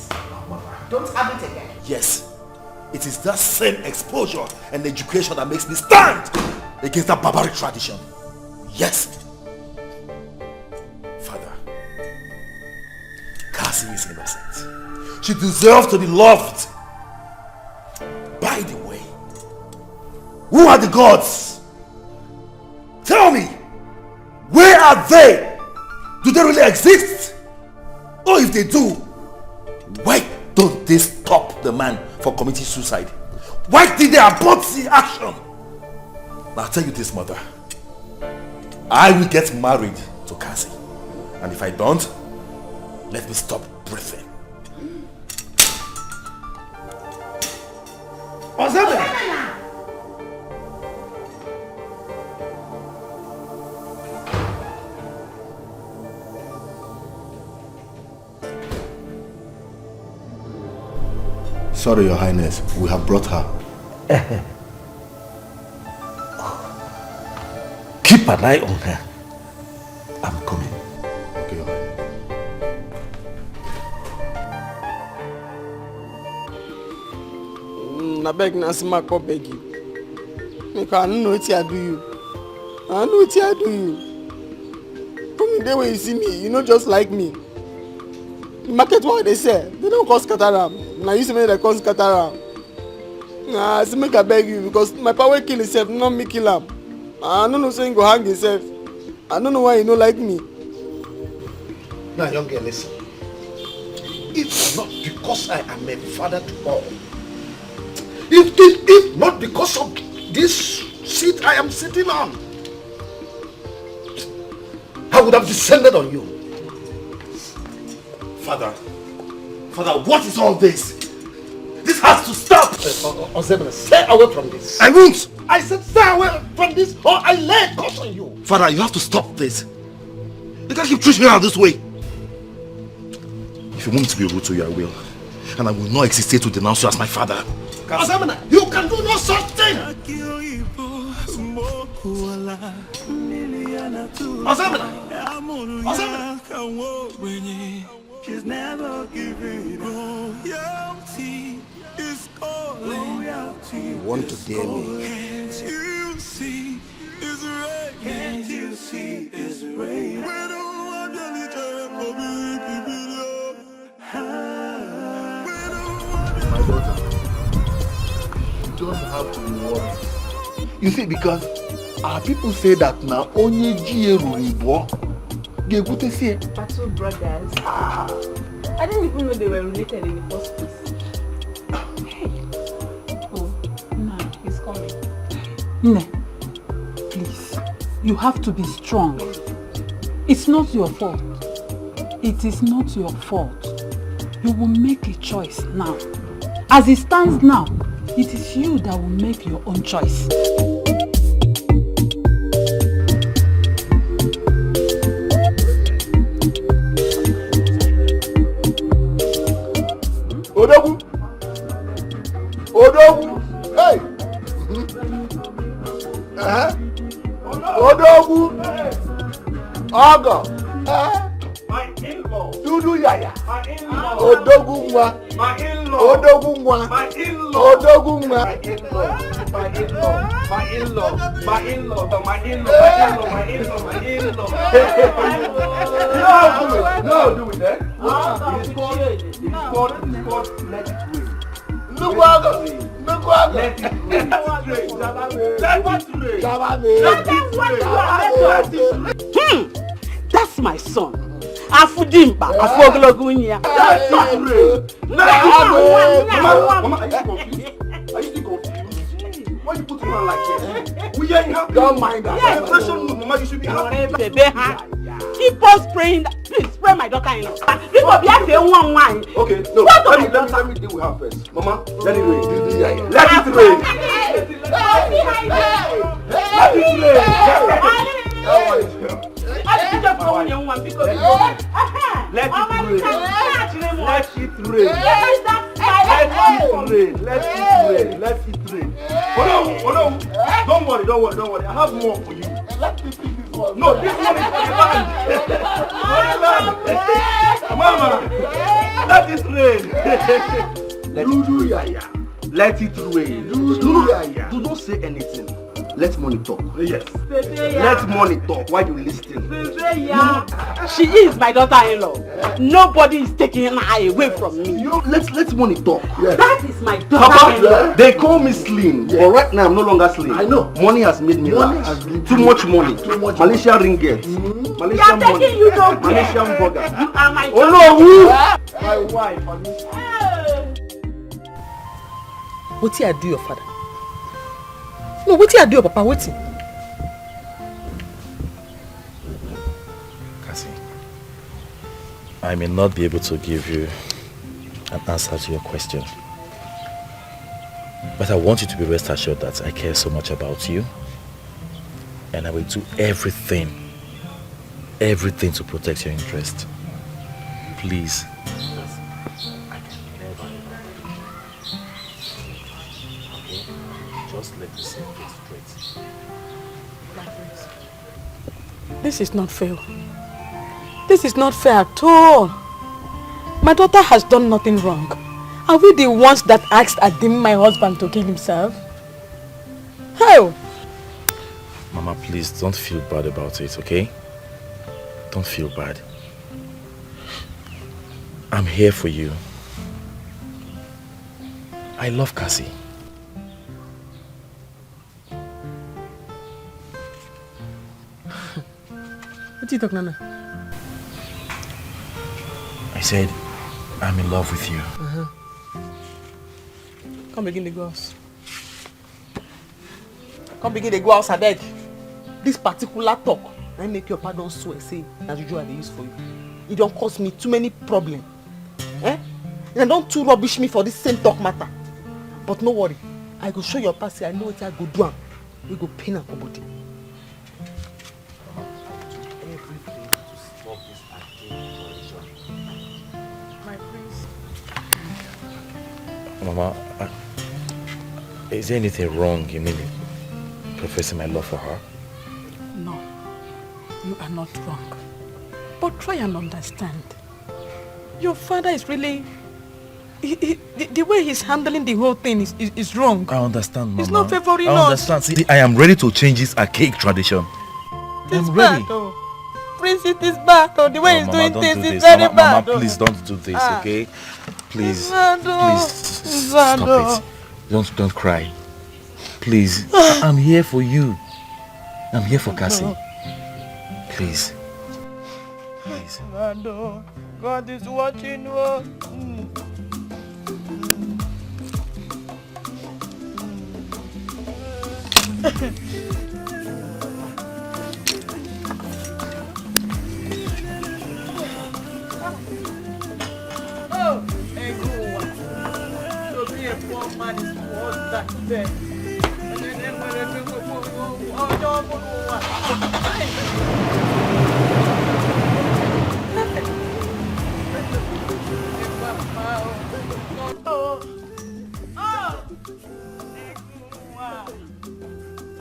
Don't have it again. Yes. It is that same exposure and education that makes me stand against that barbaric tradition. Yes. Father, Cassie is innocent. She deserves to be loved. By the way, who are the gods? Tell me, where are they? Do they really exist? Or if they do, why don't they stop the man from committing suicide? Why did they abort the action? Now I'll tell you this, mother. I will get married to Cassie. And if I don't, let me stop breathing. Osebene! Sorry, Your Highness. We have brought her. Keep an eye on her. I'm coming. Okay, Your Highness. I beg Nasima, come beg you. Because I don't know what I do you. I know what I do you. From the day when you see me, you know just like me. The market what they say, they don't cause Kataram. Now you see me they cause Kataram. Nah, I say make I beg you because my power kill himself, not me kill him. I don't know saying go hang himself. I don't know why you don't like me. Now, young girl, listen. It's not because I am a father to all. If not because of this seat I am sitting on, I would have descended on you. Father, what is all this? This has to stop! Osebene, stay away from this. I won't! I said stay away from this or I lay a curse on you. Father, you have to stop this. You can't keep treating me this way. If you want me to be rude to you, I will. And I will not hesitate to denounce you as my father. Osebene, you can do no such thing! Osebene! She's never giving up. Loyalty is calling. You want to dare me? Can't you see it's rain? Can't you see it's rain? We don't want any time for me to be loved. don't have to be worried. You see, because our people say that now only G.A. Are two brothers. I didn't even know they were related in the first place. Oh, no, he's coming. Nne, please, you have to be strong. It's not your fault. It is not your fault. You will make a choice now. As it stands now, it is you that will make your own choice. Odogu! Odogu! Hey! Odogu! Ogo! My in-law. Dudu Yaya! My in-law. Odogu Nwa! My in-law. Odogu Nwa! My in-law. Odogu Nwa! My in-law. My in-law. My in-law. My in-law. My in-law. My in-law. My in-law. No, do it then. It is called let it rain. Look what let it rain. That's my son. Afudimba, Afoglogunya. Let it rain. Mama, are you confused? Are you still confused? Why you put your hand like this? We ain't happy. Don't mind that. Mama, you should be happy. Keep on spraying that. Please spray my daughter in. People be asking one wine. Okay, no. Let me deal with her first. Mama, let it rain. Let it rain. Let it rain. Let it rain. Hold on. Don't worry. I have more for you. Let me pick this one. No, this one is for the man. Mama, let it rain. Let it rain. Do not say anything. Let money talk. Yes. Let money talk while you listen. She is my daughter-in-law. Nobody is taking her away from me. You know, let money talk. Yes. That is my daughter-in-law. Papa, they call me slim, but right now I'm no longer slim. I know. Money has made me laugh. Too much money. Malaysia ringgit. Malaysian money. You don't Malaysian burger. You are my Oh no, who? My wife. What did I do, your father? No, what did I do, your papa? What? Cassie, I may not be able to give you an answer to your question. But I want you to be rest assured that I care so much about you. And I will do everything to protect your interest. Please. Just let me say it straight. This is not fair. This is not fair at all. My daughter has done nothing wrong. Are we the ones that asked Adim, my husband, to kill himself? How? Mama, please don't feel bad about it, okay? Don't feel bad. I'm here for you. I love Cassie. What do you talk, Nana? I said, I'm in love with you. Come begin the girls. Come begin the girls, I beg. This particular talk, I make your pardon swear, say, as usual they use for you. It don't cause me too many problems. And don't too rubbish me for this same talk matter. But no worry, I go show your passy, I know what I go do. We go pain up body. Mama, is there anything wrong in me professing my love for her? No, you are not wrong. But try and understand. Your father is really... the way he's handling the whole thing is wrong. I understand, Mama. He's not favoring us. I understand. See, I am ready to change this archaic tradition. I'm ready. Oh. Prince, it is bad. Oh, the way he's Mama, doing things is Mama, very bad. Mama, please don't do this, okay? Please, Please stop it. Don't cry. Please, I'm here for you. I'm here for Cassie. Please. Please. God is watching you. Oh, a good one. To be a poor man is worse than death. And then when I go,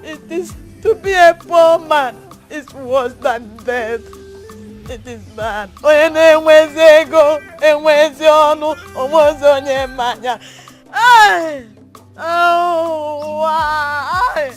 it is to be a poor man is worse than death. It is bad. Onye enwezi ego, enwezi ọnụ, onwezi onye mmanya. Ay! Oh, why?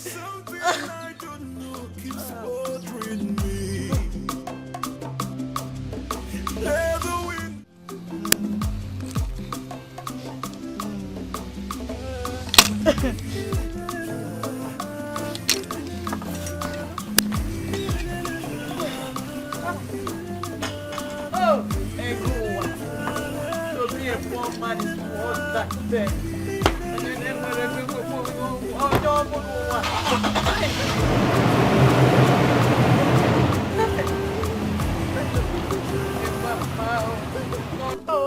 Oh, a good one. To be a poor man is worse than death. And then when I go,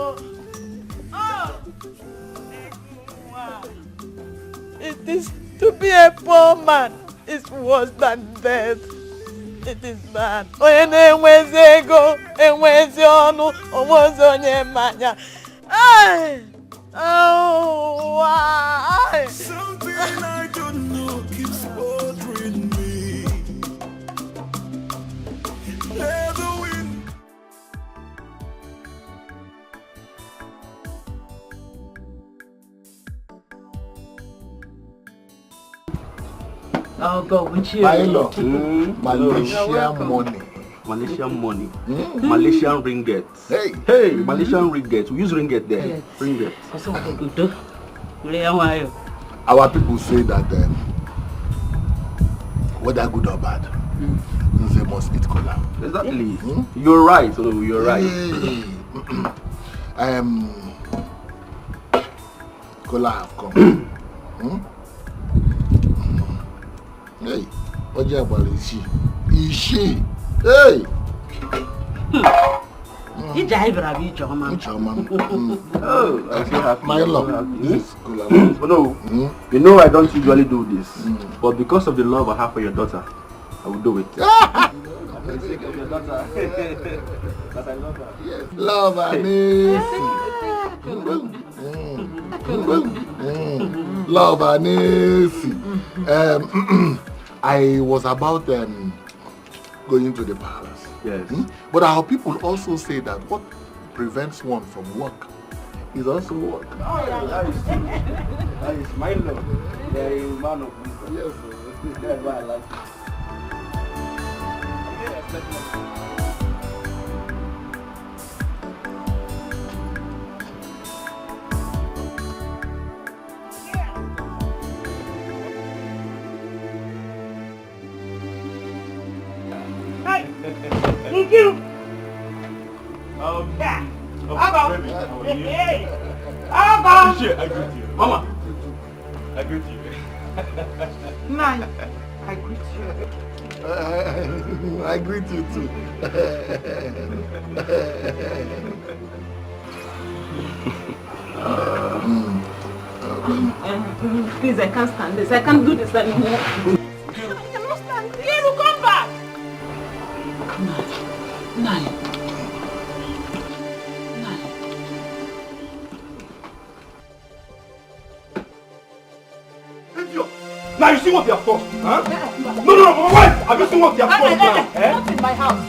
it is to be a poor man is worse than death. It is bad. Onye enwezi ego, enwezi ọnụ, onwezi onye mmanya. Ay! Oh, why? Something I don't know keeps bothering me. Let the wind. I'll go with you. Milo, Malaysian money. Malaysian money. Malaysian ringgit. Hey, Malaysian ringgit. We use ringgit there. Yes. Ringgit. Our people say that whether good or bad, they must eat cola. Exactly. You're right. Oh, you're right. Cola have come. Hey, what you about is she? Hey. You drive Ravi Choma. Oh, I feel happy. My love. Oh, no, you know I don't usually do this, but because of the love I have for your daughter, I will do it. For the sake of your daughter, that I love her. Yes. Love and Love and I was about going to the palace. Yes. But our people also say that what prevents one from work is also work. Oh, yeah, that is my love. There is a man of wisdom. Yes. That's why I like it. Thank you. Yeah. Baby, how are you? Hey. I greet you. Mama. I greet you. Nine. I greet you. I greet you too. Please, I can't stand this. I can't do this anymore. I cannot stand this. Here, come back. Nine. Now you see what they have caused, huh? No, Mama, wait! Have you seen what they have caused now? Not in my house.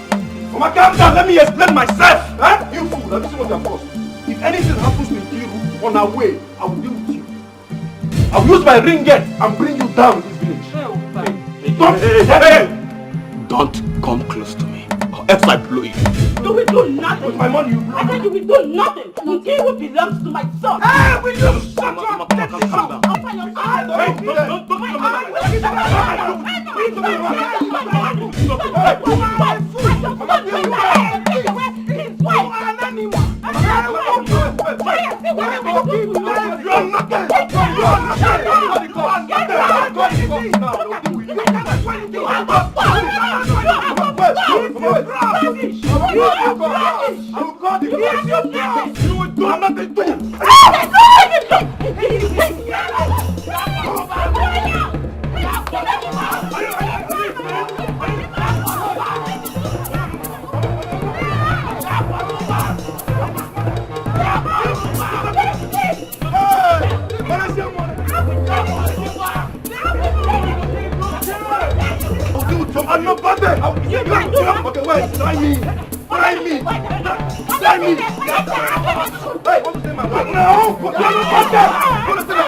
Mama, calm down, let me explain myself, huh? You fool, have you seen what they have caused? If anything happens to Kiru on our way, I will deal with you. I will use my ringgit and bring you down in this village. Don't come close to me, or else I blow you. You will do nothing. With my money, you blow I said you will do nothing. Kiru belongs to my son. Hey, will you shut up? Calm down. I'm not bad. Okay, wait, try me. Hey, what is my wife? No, you're not bad. What is this?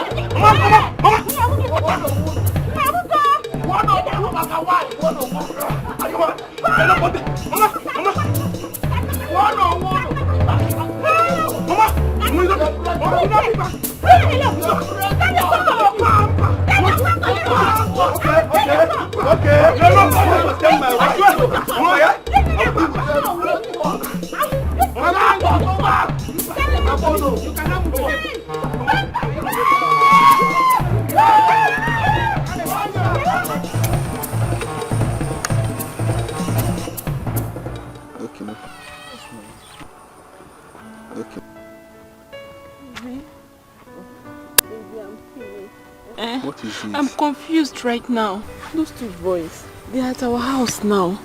I'm confused right now. Those two boys, they're at our house now.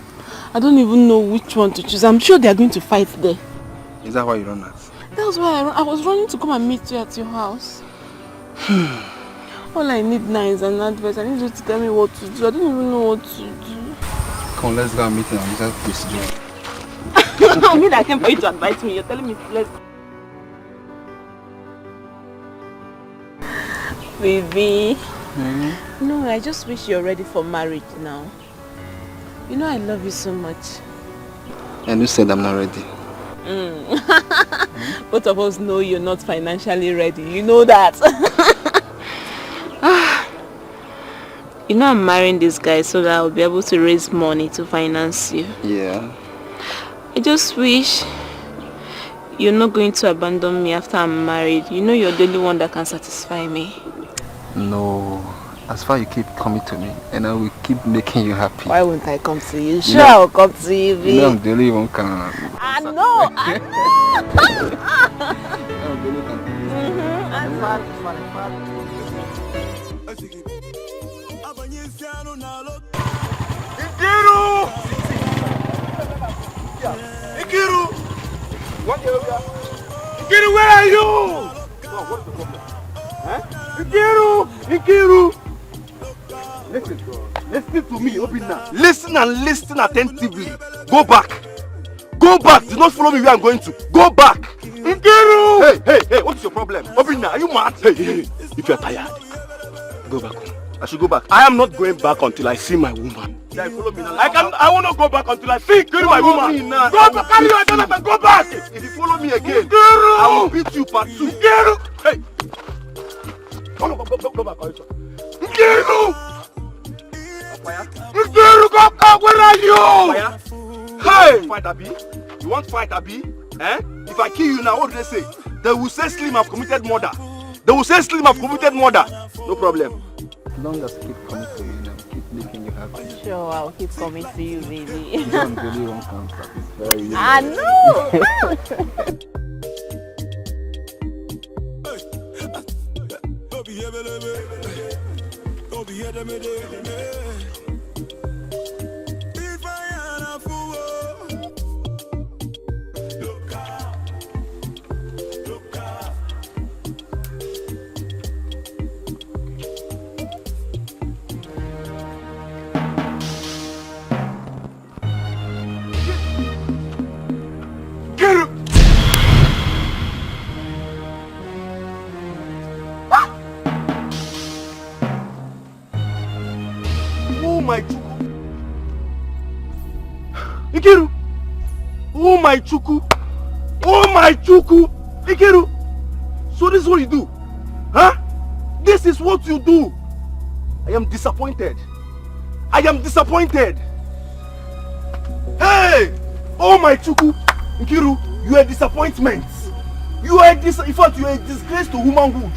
I don't even know which one to choose. I'm sure they're going to fight there. Is that why you run out? That was why I was running to come and meet you at your house. All I need now is an advice. I need you to tell me what to do. I don't even know what to do. Come, let's go and meet him and just procedure. I mean, I came for you to advise me. You're telling me let's... Baby. No, I just wish you're ready for marriage now. You know I love you so much. And you said I'm not ready. Both of us know you're not financially ready. You know that. You know I'm marrying this guy so that I'll be able to raise money to finance you. Yeah. I just wish you're not going to abandon me after I'm married. You know you're the only one that can satisfy me. No. As far as you keep coming to me, and I will keep making you happy. Why won't I come to you? Sure, I'll come to you, babe. You know I'm the only one can. I know. Ikiru! Ikiru, where are you? What is the problem? Huh? Ikiru! Listen to me, Obinna. Listen and listen attentively. Go back. Go back. Do not follow me where I'm going to. Go back. Ikiru! Hey, what is your problem? Obinna, are you mad? Hey, if you're tired, go back home. I should go back. I am not going back until I see my woman. Yeah, follow me now. I will not go back until I see my woman. Go back, carry your Jonathan, go back. If you follow me again, I will beat you part 2. Hey! Go back, Ikiru! Ikiru, go back, where are you? Hey! Fight, Abi? You want fight, Abi? Eh? If I kill you now, what do they say? They will say Slim have committed murder. No problem. As long as I keep coming to you and keep making you happy. Sure, I'll keep coming to you, baby. You don't really want to satisfy you. I know! Ikiru! Oh my chuku! Ikiru! So this is what you do? Huh? This is what you do. I am disappointed. I am disappointed. Hey! Oh my Chuku, Nkiru, you are a disappointment. You are in fact, you are a disgrace to womanhood.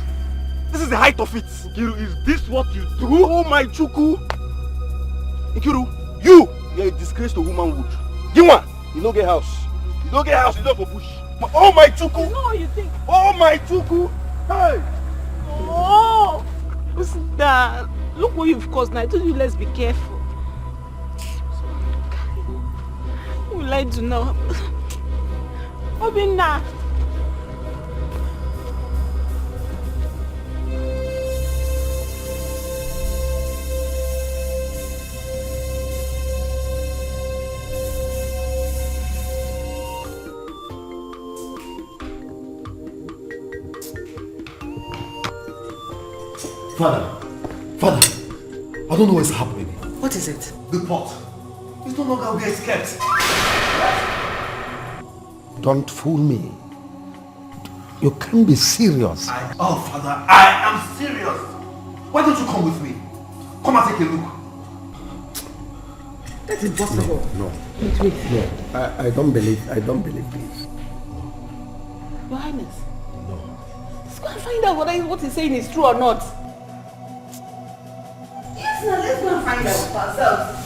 This is the height of it. Nkiru, is this what you do? Oh my Chuku. Nkiru, you are a disgrace to womanhood. Ginwa, you don't get house. You don't get house, you don't go bush. Oh my Chuku. You know what you think? Oh my Chuku. Hey! Oh! Listen, Dad. Look what you've caused now. I told you let's be careful. What will I do now? Obinna! Father, I don't know what's happening. What is it? The pot. It's no longer where it's kept. Don't fool me. You can't be serious. Oh, Father, I am serious. Why don't you come with me? Come and take a look. That's impossible. No. Wait. No, I don't believe this. Your Highness. No. Let's go and find out whether what he's saying is true or not. Yes, now let's go and find out for ourselves.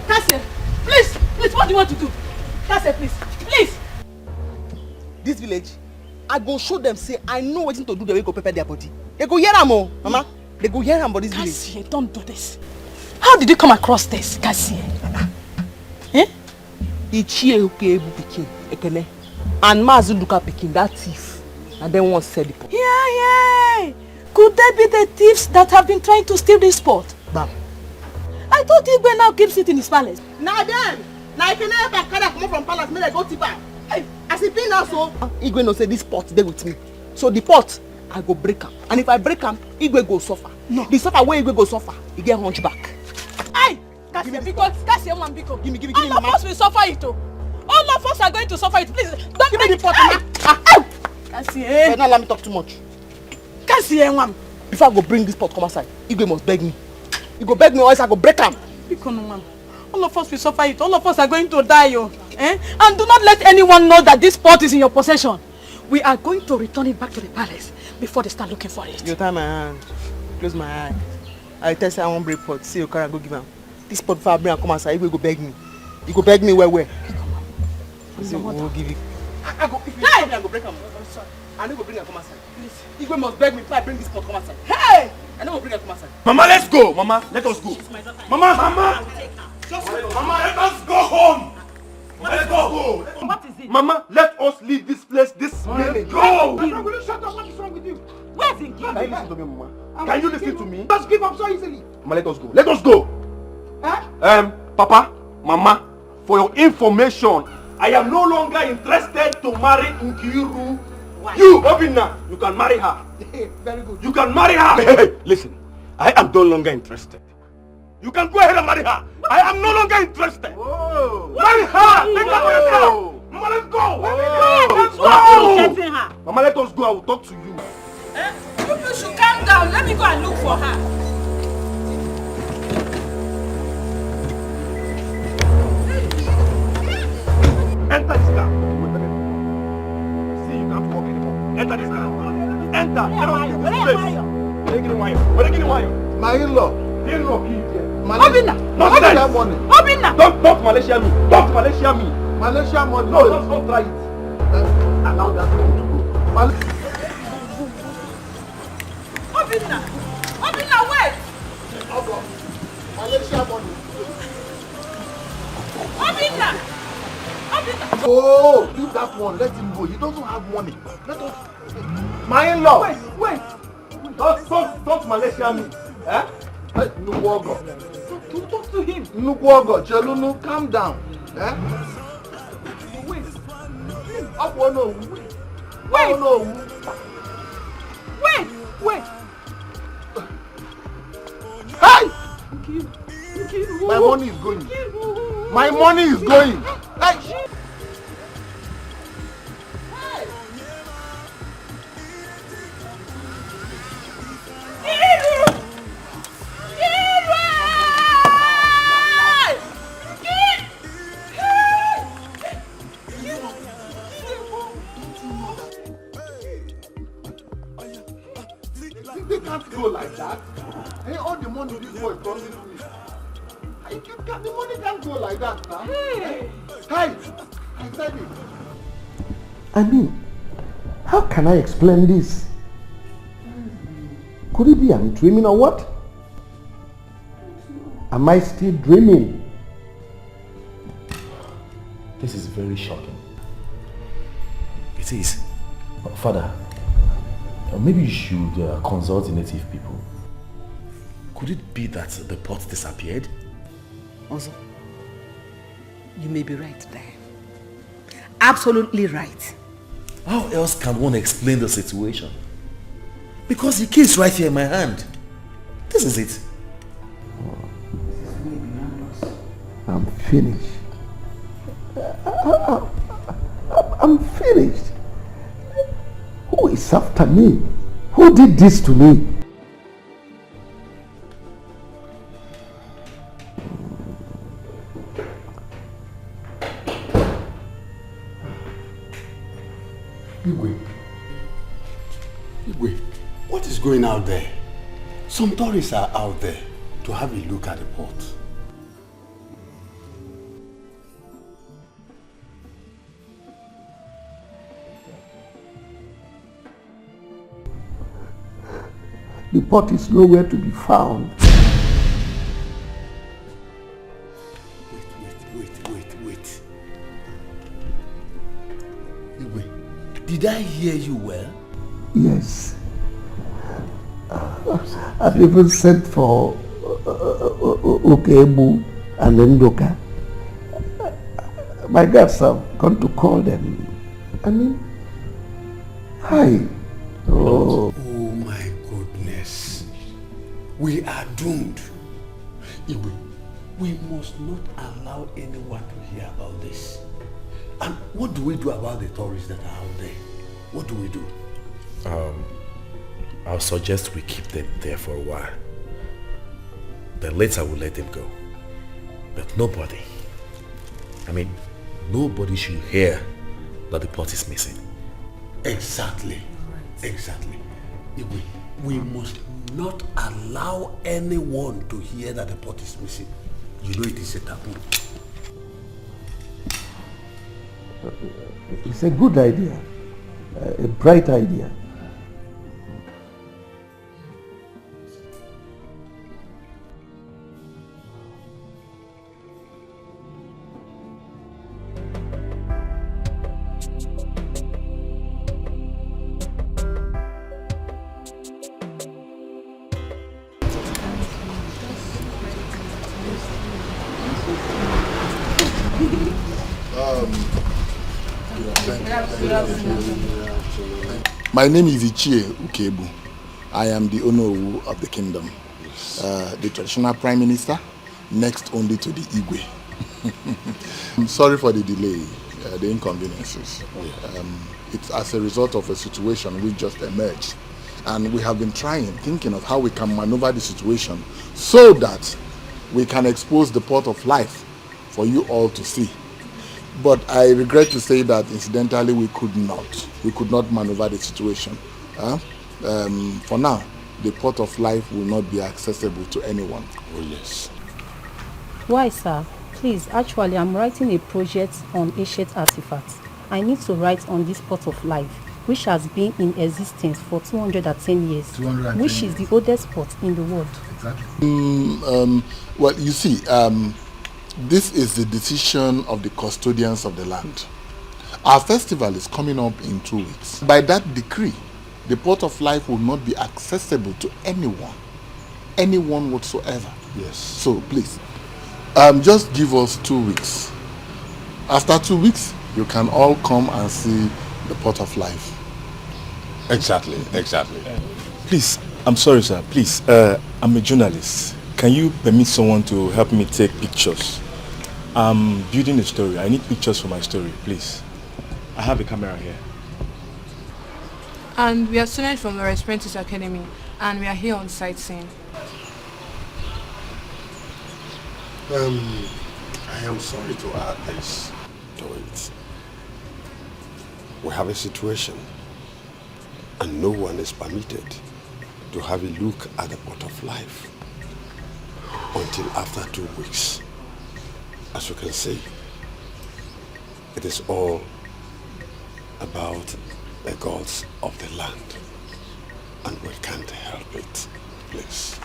Cassie, please, what do you want to do? Cassie, please. This village, I go show them say I know what to do the way go prepare their body. They go hear am, mama. They go hear am about this village. Cassie, don't do this. How did you come across this, Cassie? Ichie Okebu Pikin, Ekene, and Mazu Luka Pikin, that thief, and then one said the pot. Yeah. Could they be the thieves that have been trying to steal this pot? Bam. I thought Igwe now keeps it in his palace. Now then, now if you never carry come from palace, may I go tip am. As it be now so, Igwe no say this pot dey with me. So the pot, I go break am. And if I break am, Igwe go suffer. No. The suffer where Igwe go suffer, he get hunchback. Aye! Cassie, because Cassie, one Becos. Give me, all of us will suffer it. All of us are going to suffer it. Please, don't give me the pot, mama. Cassie, But not let me talk too much. Cassie, one. Before I go bring this pot come outside, Igwe must beg me. He go beg me or else I go break am. Becos, no, ma'am. All of us will suffer it. All of us are going to die, And do not let anyone know that this pot is in your possession. We are going to return it back to the palace before they start looking for it. You tie my hand. Close my eye. I tell you I won't break pot. See you carry go give am. This pot before I bring and come outside, Igwe go beg me. He go beg me where? See, we'll give you. I go. If you tell me, I go break am. I'm sorry. I no go bring and come outside. Please. Igwe must beg me before I bring this pot come outside. Hey! I no go bring and come outside. Mama, let's go. Mama, let us go. Mama. Mama, let us go home. Let's go home. What is it? Mama, let us leave this place this minute. Go. I'm not going to shut up. What is wrong with you? Where's the key? Can you listen to me, Mama? Can you listen to me? Just give up so easily. Mama, let us go. Let us go. Papa, Mama, for your information, I am no longer interested to marry Nkiru. You, Obinna, you can marry her. Very good. You can marry her. Hey, listen, I am no longer interested. You can go ahead and marry her. I am no longer interested. Whoa. Marry her. Take her to yourself. Mama, let's go. Let's go. Mama, let us go. I will talk to you. You should calm down. Let me go and look for her. Enter this car. See, you can't walk anymore. Enter this car. Enter. Let us leave this place. My in-law. In-law, key here. Obinna! Malaysia money! Obinna! Don't Malaysia me! Don't Malaysia me! Malaysia money. No, don't try it. Allow that one to go. Obinna! Obinna, wait! Malaysia money. Obinna! Obinna! Oh, leave that one. Let him go. He doesn't have money. Let us. My in-law. Wait. Don't Malaysia me. Eh? Nukwogo. Talk to him. Nukwogo. Chelunu, calm down. Eh? Wait. Up one no. Wait. No. Wait. Hey! My money is going. My money is going. Hey! can't go like that. Hey, all the money this boy promised me. The money can't go like that, man. Hey! I said it. I mean, how can I explain this? Could it be I'm dreaming or what? Am I still dreaming? This is very shocking. It is. Father, maybe you should consult the native people. Could it be that the pot disappeared? Also, you may be right there. Absolutely right. How else can one explain the situation? Because the key is right here in my hand. This is it. I'm finished. I'm finished. Who is after me? Who did this to me? Igwe, what is going out there? Some tourists are out there to have a look at the port. The pot is nowhere to be found. Wait. Igwe, did I hear you well? Yes. I've even sent for Okebu and Ndoka. My guards have gone to call them. I mean, hi. Oh my goodness. We are doomed. Igwe, we must not allow anyone to hear about this. And what do we do about the tourists that are out there? What do we do? I'll suggest we keep them there for a while. Then later we'll let them go. But nobody should hear that the pot is missing. Exactly. We must not allow anyone to hear that the pot is missing. You know it is a taboo. It's a good idea. A bright idea. My name is Ichie Ukebu. I am the owner of the kingdom. The traditional prime minister, next only to the Igwe. I'm sorry for the delay, the inconveniences. It's as a result of a situation which just emerged. And we have been thinking of how we can maneuver the situation so that we can expose the port of life for you all to see. But I regret to say that incidentally we could not maneuver the situation. For now, the port of life will not be accessible to anyone. Oh yes. Why, sir? Please, actually I'm writing a project on ancient artifacts. I need to write on this port of life, which has been in existence for 210 years, which is the oldest port in the world. Exactly. Well, you see, this is the decision of the custodians of the land. Our festival is coming up in 2 weeks. By that decree, the port of life will not be accessible to anyone whatsoever. Yes. So please, just give us 2 weeks. After 2 weeks, you can all come and see the port of life. Exactly. Please, I'm sorry, sir. Please, I'm a journalist. Can you permit someone to help me take pictures? I'm building a story. I need pictures for my story, please. I have a camera here. And we are students from the Apprentice Academy, and we are here on sightseeing. I am sorry to add this to it. We have a situation, and no one is permitted to have a look at the pot of life until after 2 weeks. As you can see, it is all about the gods of the land, and we can't help it, please.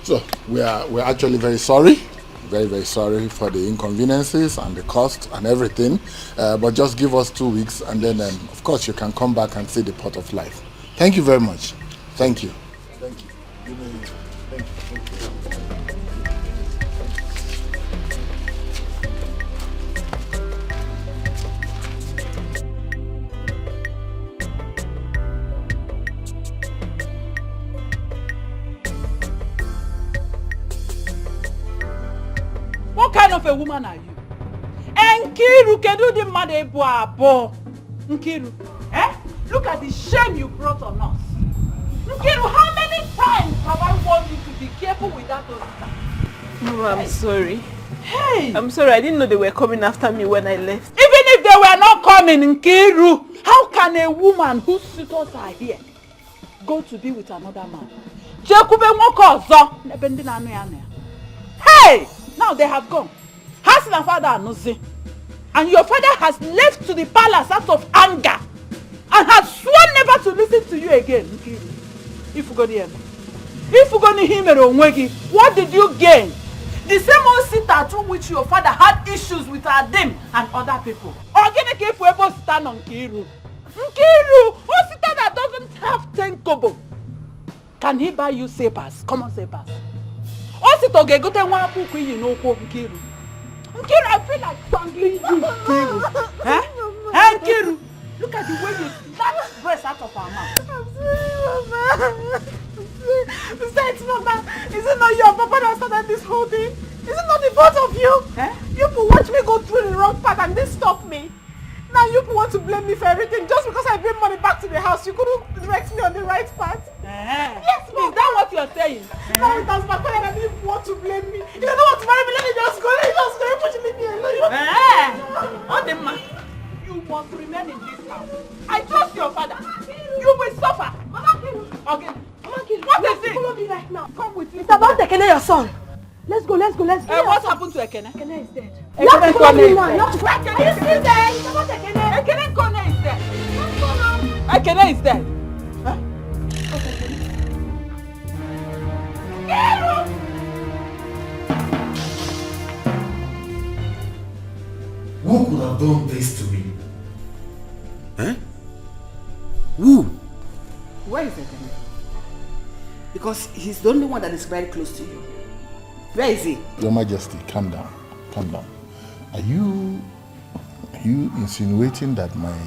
So, we're actually very sorry. Very, very sorry for the inconveniences and the cost and everything. But just give us 2 weeks and then, of course, you can come back and see the pot of life. Thank you very much. Thank you. Thank you. Thank you. What kind of a woman are you? Nkiru, kedu di mmadụ ebu abụọ? Nkiru, look at the shame you brought on us. Nkiru, how many times have I warned you to be careful with that Osita? No, I'm sorry. Hey! I'm sorry, I didn't know they were coming after me when I left. Even if they were not coming, Nkiru, how can a woman whose suitors are here go to be with another man? Hey! Now they have gone. Hassan and father are nothing. And your father has left to the palace out of anger and has sworn never to listen to you again. If you go there, if you go to him, what did you gain? The same old sitter through which your father had issues with Adim and other people. Organic if we ever stand on Nkiru. Nkiru, a sitter that doesn't have 10 kobo. Can he buy you sapers? Common sapers. Osito gegote nwa puku yi n'okwu Nkiru. Nkiru, I feel like strangling you, Nkiru. Hey, Nkiru, look at the way you snatch breast out of our mouth. I'm sorry, Mama. Besides, Mama, is it not your papa that started this whole thing? Is it not the fault of you? You people watch me go through the wrong path and they stop me. Now you people want to blame me for everything just because I bring money back to the house. You couldn't direct me on the right path. Yes, Mom. Is that what you're saying? No, it has backfired and you want to blame me. You don't want to marry me, let me just go. Let me just go. Put me alone. You must remain in this house. I trust your father. You will suffer. Okay. What is it? Follow me right now. Come with me. It's about Ekene, your son. Let's go. What happened to Ekene? Ekene is dead. You have to follow me now. You have to follow me. Are you still there? It's about Ekene. Ekene Kone is dead. Let's go now. Ekene is dead. Who could have done this to me? Who? Where is Ekene? Because he's the only one that is very close to you. Where is he? Your Majesty, calm down. Calm down. Are you insinuating that my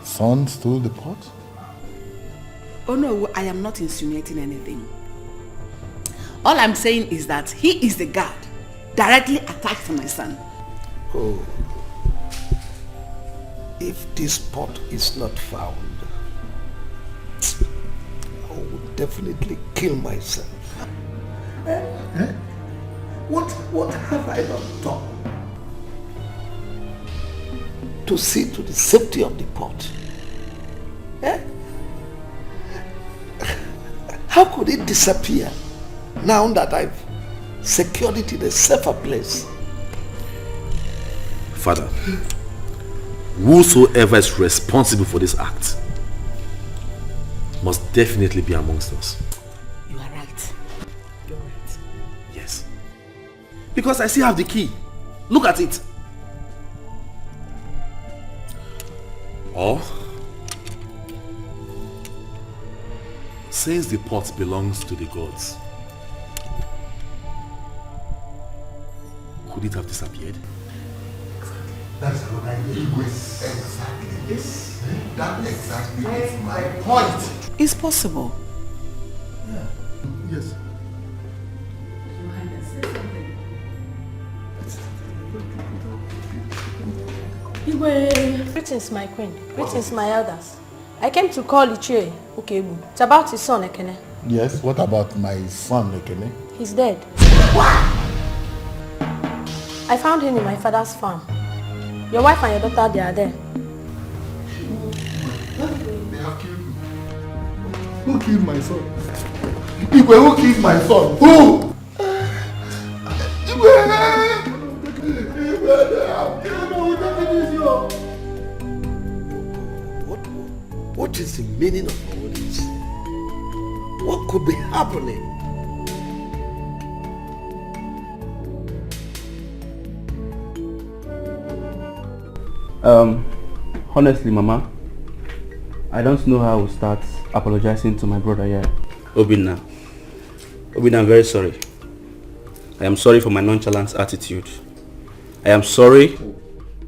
son stole the pot? Oh no, I am not insinuating anything. All I'm saying is that he is the guard directly attached to my son. Oh. If this pot is not found, I will definitely kill myself. What have I not done to see to the safety of the pot? How could it disappear now that I've secured it in a safer place? Father, whosoever is responsible for this act must definitely be amongst us. You are right. You're right. Yes. Because I still have the key. Look at it. Or, since the pot belongs to the gods, could it have disappeared? That's what I mean. Exactly. Yes. That exactly is my point. It's possible. Yeah. Yes. Greetings, my queen. Greetings, my elders. I came to call Ichie Ukebu. It's about his son, Ekene. Yes, what about my son, Ekene? He's dead. I found him in my father's farm. Your wife and your daughter, they are there. They have killed me. Who killed my son? Igwe, who killed my son? Who? What is the meaning of all this? What could be happening? Honestly, Mama, I don't know how I will start apologizing to my brother here. Obinna, I'm very sorry. I am sorry for my nonchalant attitude. I am sorry.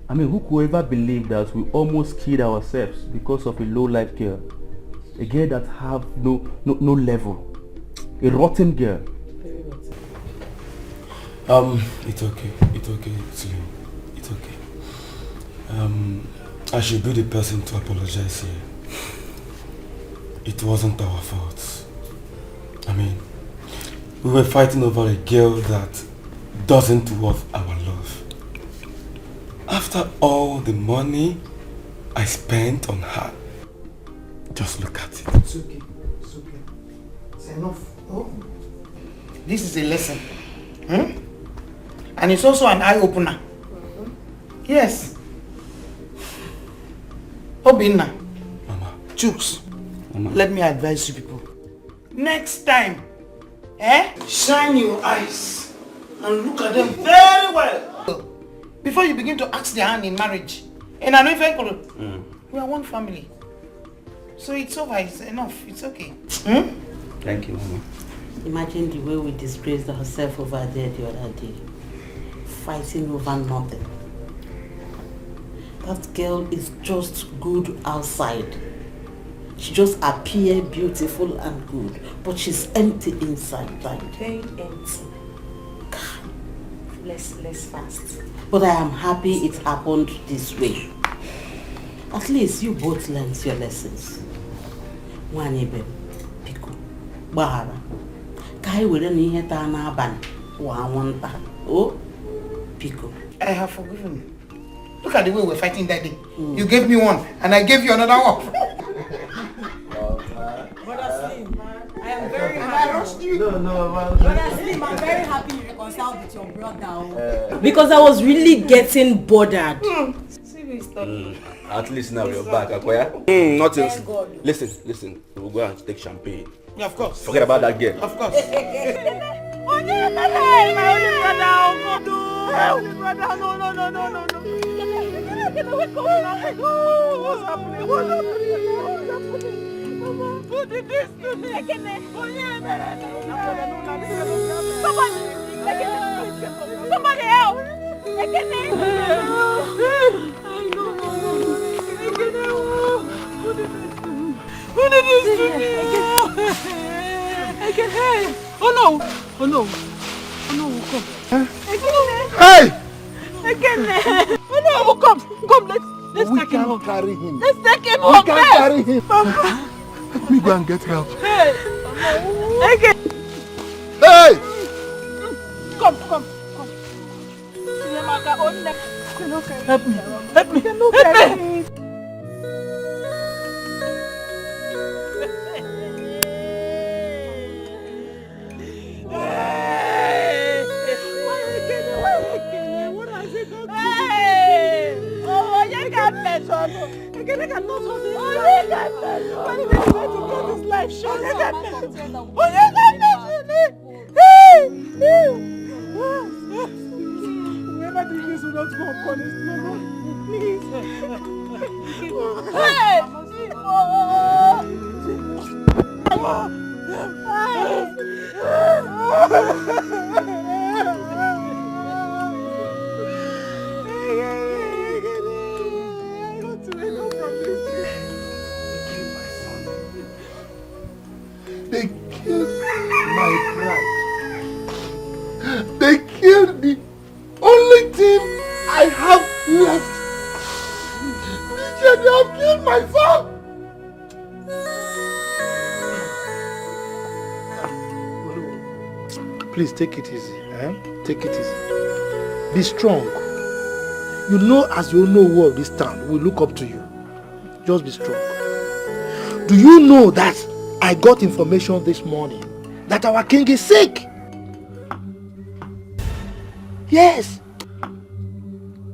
I mean, who could ever believe that we almost killed ourselves because of a low-life girl? A girl that have no level. A rotten girl. It's okay. It's Slim. It's okay. I should be the person to apologize here. It wasn't our fault. I mean, we were fighting over a girl that doesn't worth our love. After all the money I spent on her, just look at it. It's okay. It's okay. It's enough. Oh. This is a lesson. And it's also an eye-opener. Yes. Obinna. Mama. Chooks. Mama. Let me advise you people. Next time, shine your eyes and look at them very well before you begin to ask their hand in marriage. And I know if we are one family. So it's over, it's enough, it's okay. Thank you, Mama. Imagine the way we disgraced ourselves over there the other day. Fighting over nothing. That girl is just good outside. She just appears beautiful and good, but she's empty inside, like very empty. Less fast. But I am happy it happened this way. At least you both learned your lessons. Wanebe, Pico, Bahara. Kai will any hit an aban. Oh, Pico. I have forgiven you. Look at the way we're fighting that day. You gave me one, and I gave you another one. Brother Slim, I am very happy. I rushed you. No, Brother Slim, I'm very happy you reconciled with your brother. Because I was really getting bothered. At least now you're back, Akoya. Nothing. Listen. We'll go and take champagne. Yeah, of course. Forget about that girl. Of course. Who did this to me? Somebody else! Who did this to me? Oh no, come. Hey! Oh no, come, let's take him home. Carry him. Let's take him We home. can't carry him. Let me go and get help. Hey! Hey! Come. Help me. Whoever did this will not go unpunished, Mama. Please. Hey! Mama! They killed my pride. They killed the only thing I have left. They have killed my son. Please take it easy. Take it easy. Be strong. You know, as you know who of this town will look up to you. Just be strong. Do you know that I got information this morning that our king is sick. Yes.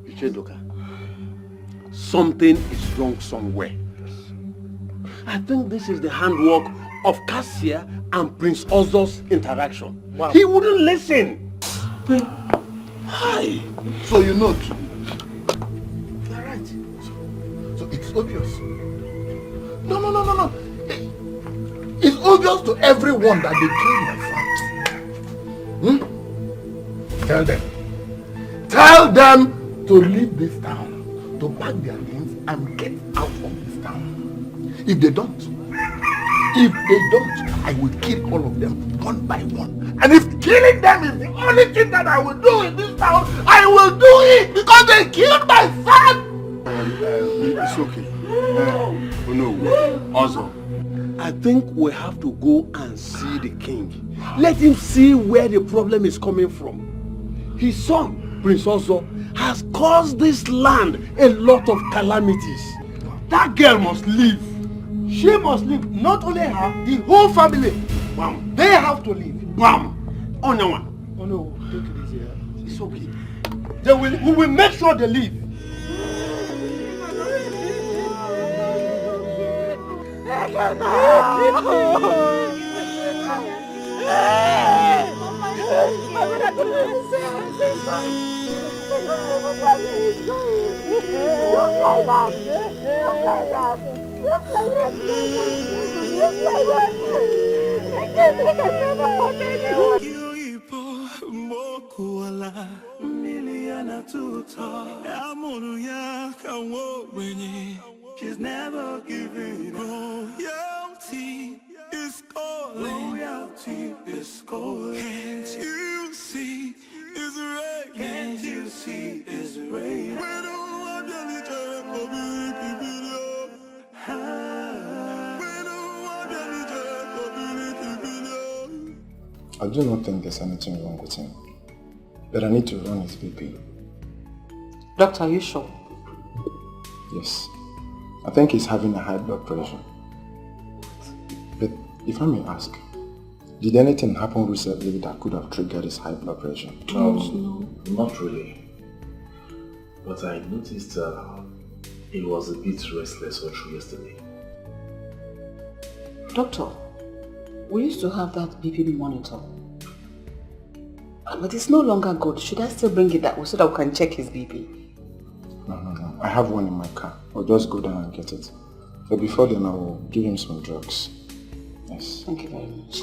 Ichedoka, something is wrong somewhere. I think this is the handwork of Cassia and Prince Ozo's interaction. Wow. He wouldn't listen. Hi. So you know too. You're right. So it's obvious. No. It's obvious to everyone that they killed my father. Tell them to leave this town, to pack their things and get out of this town. If they don't, I will kill all of them one by one. And if killing them is the only thing that I will do in this town, I will do it because they killed my son! It's okay. No, also, I think we have to go and see the king. Let him see where the problem is coming from. His son, Prince Ozo, has caused this land a lot of calamities. That girl must leave. She must leave. Not only her, the whole family. Bam. They have to leave. Bam. Oh no, take it easy. It's okay. We will make sure they leave. She's never giving royalty is calling. Royalty is calling. Can't you see it's rain? Can't you see it's rain? We don't want any community video. We don't want any community video. I do not think there's anything wrong with him, but I need to run his BP. Doctor, are you sure? Yes. I think he's having a high blood pressure. But if I may ask, did anything happen recently that could have triggered his high blood pressure? No, not really. But I noticed he was a bit restless or through yesterday. Doctor, we used to have that BP monitor. But it's no longer good. Should I still bring it that way so that we can check his BP? No. I have one in my car. I'll just go down and get it. But before then, I will give him some drugs. Yes. Thank you very much.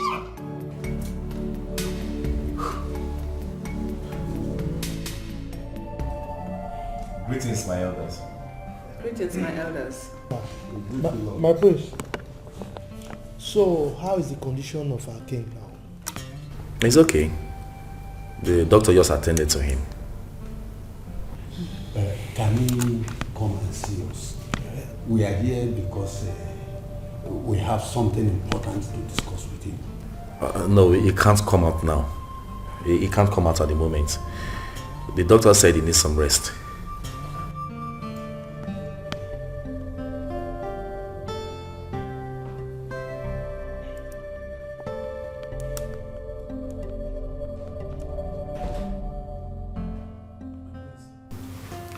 Greetings, my elders. Greetings, my elders. My prince. So, how is the condition of our king now? It's okay. The doctor just attended to him. Can he come and see us? We are here because we have something important to discuss with him. No, he can't come out now. He can't come out at the moment. The doctor said he needs some rest.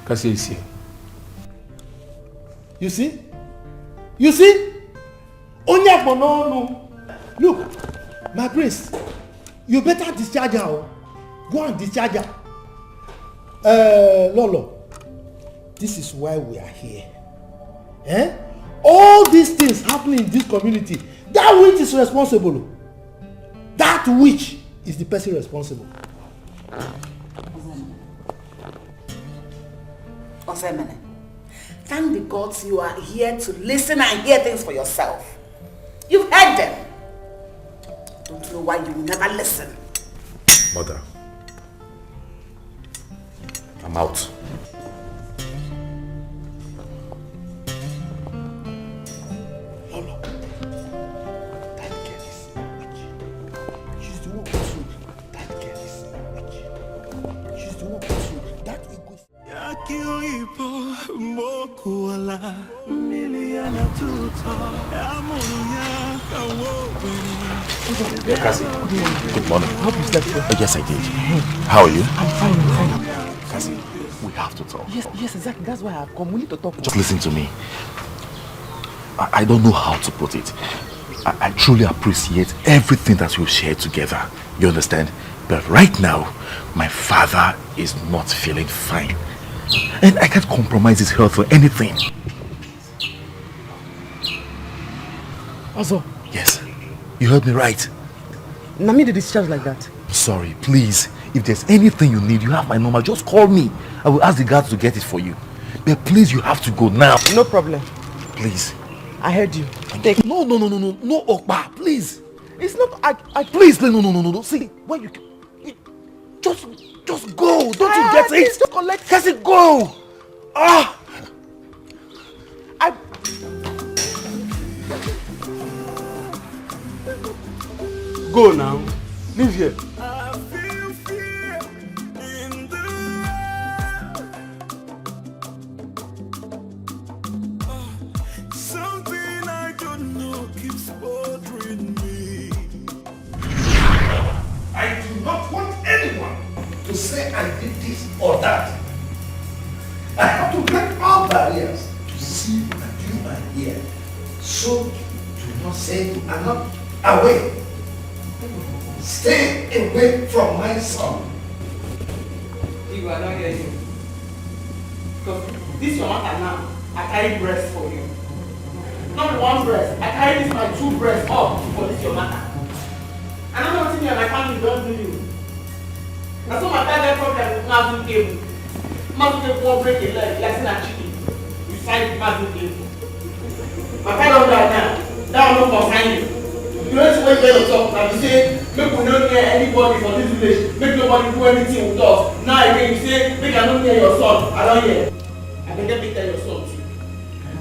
Cassie is here. You see? You see? Onyabono. Look, my prince, you better discharge her. Go and discharge her. Lolo, this is why we are here. All these things happening in this community, that witch is responsible. That witch is the person responsible. Osemene, thank the gods you are here to listen and hear things for yourself. You've heard them. Don't know why you never listen. Mother, I'm out. Lolo, that girl is a witch. She's the one who that girl is a witch. She's the one who that egoist. Yakiyoipo mokuala miliana tuta amuru ya kawo Yeah, Cassie. Good morning. I hope you slept well. Yes, I did. How are you? I'm fine. Cassie, we have to talk. Yes, exactly. That's why I've come. We need to talk. Just listen to me. I don't know how to put it. I truly appreciate everything that we've shared together. You understand? But right now, my father is not feeling fine. And I can't compromise his health for anything. Also? Yes. You heard me right. Nami did discharge like that. Sorry, please. If there's anything you need, you have my number. Just call me. I will ask the guards to get it for you. But please, you have to go now. No problem. Please. I heard you. Take. No, Okpa, please. It's not. Please, no. See, when you just go. Don't you get it? Just collect. Cassie, go. Ah. Go now. Leave here. Something I don't know keeps bothering me. I do not want anyone to say I did this or that. I have to break all barriers to see and do and hear. So do not say you are not away. Stay away from my son. You are not getting. Because this your matter now. I carry breast for you. Not one breast. I carry this my two breasts up for this your matter. I don't know what you and my family don't do you. That's what my father problem with Mazin cable. Mazin cable won't break a leg, like a chicken. You sign Mazin cable. My father don't die now. That will not consign you. You don't need to wait there yourself and you say, make we not near anybody from this village. Make nobody do anything with us. Now again you say, make I not near your son. I don't hear. I can get tell your son too.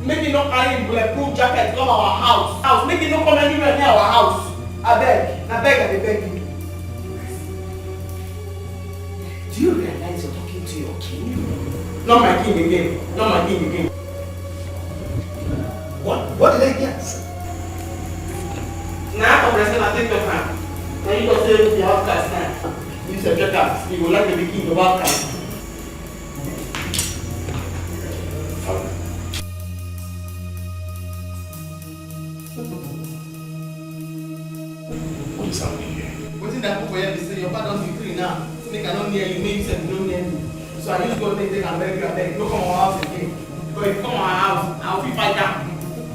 Make you not carry bulletproof jacket come our house. Make you not come anywhere near our house. I beg you. Do you realize you're talking to your king? Not my king again. What did I get? Now I'm resting and take your time. Now you just say the outcast now. You say Becos, you would like to be king of outcast. What is happening here? What is that for you? They say your father doesn't free now. Make I not near you, make you say you don't near me. So I just go take and beg you, don't come our house again. Because if you come our house, I will be fight down.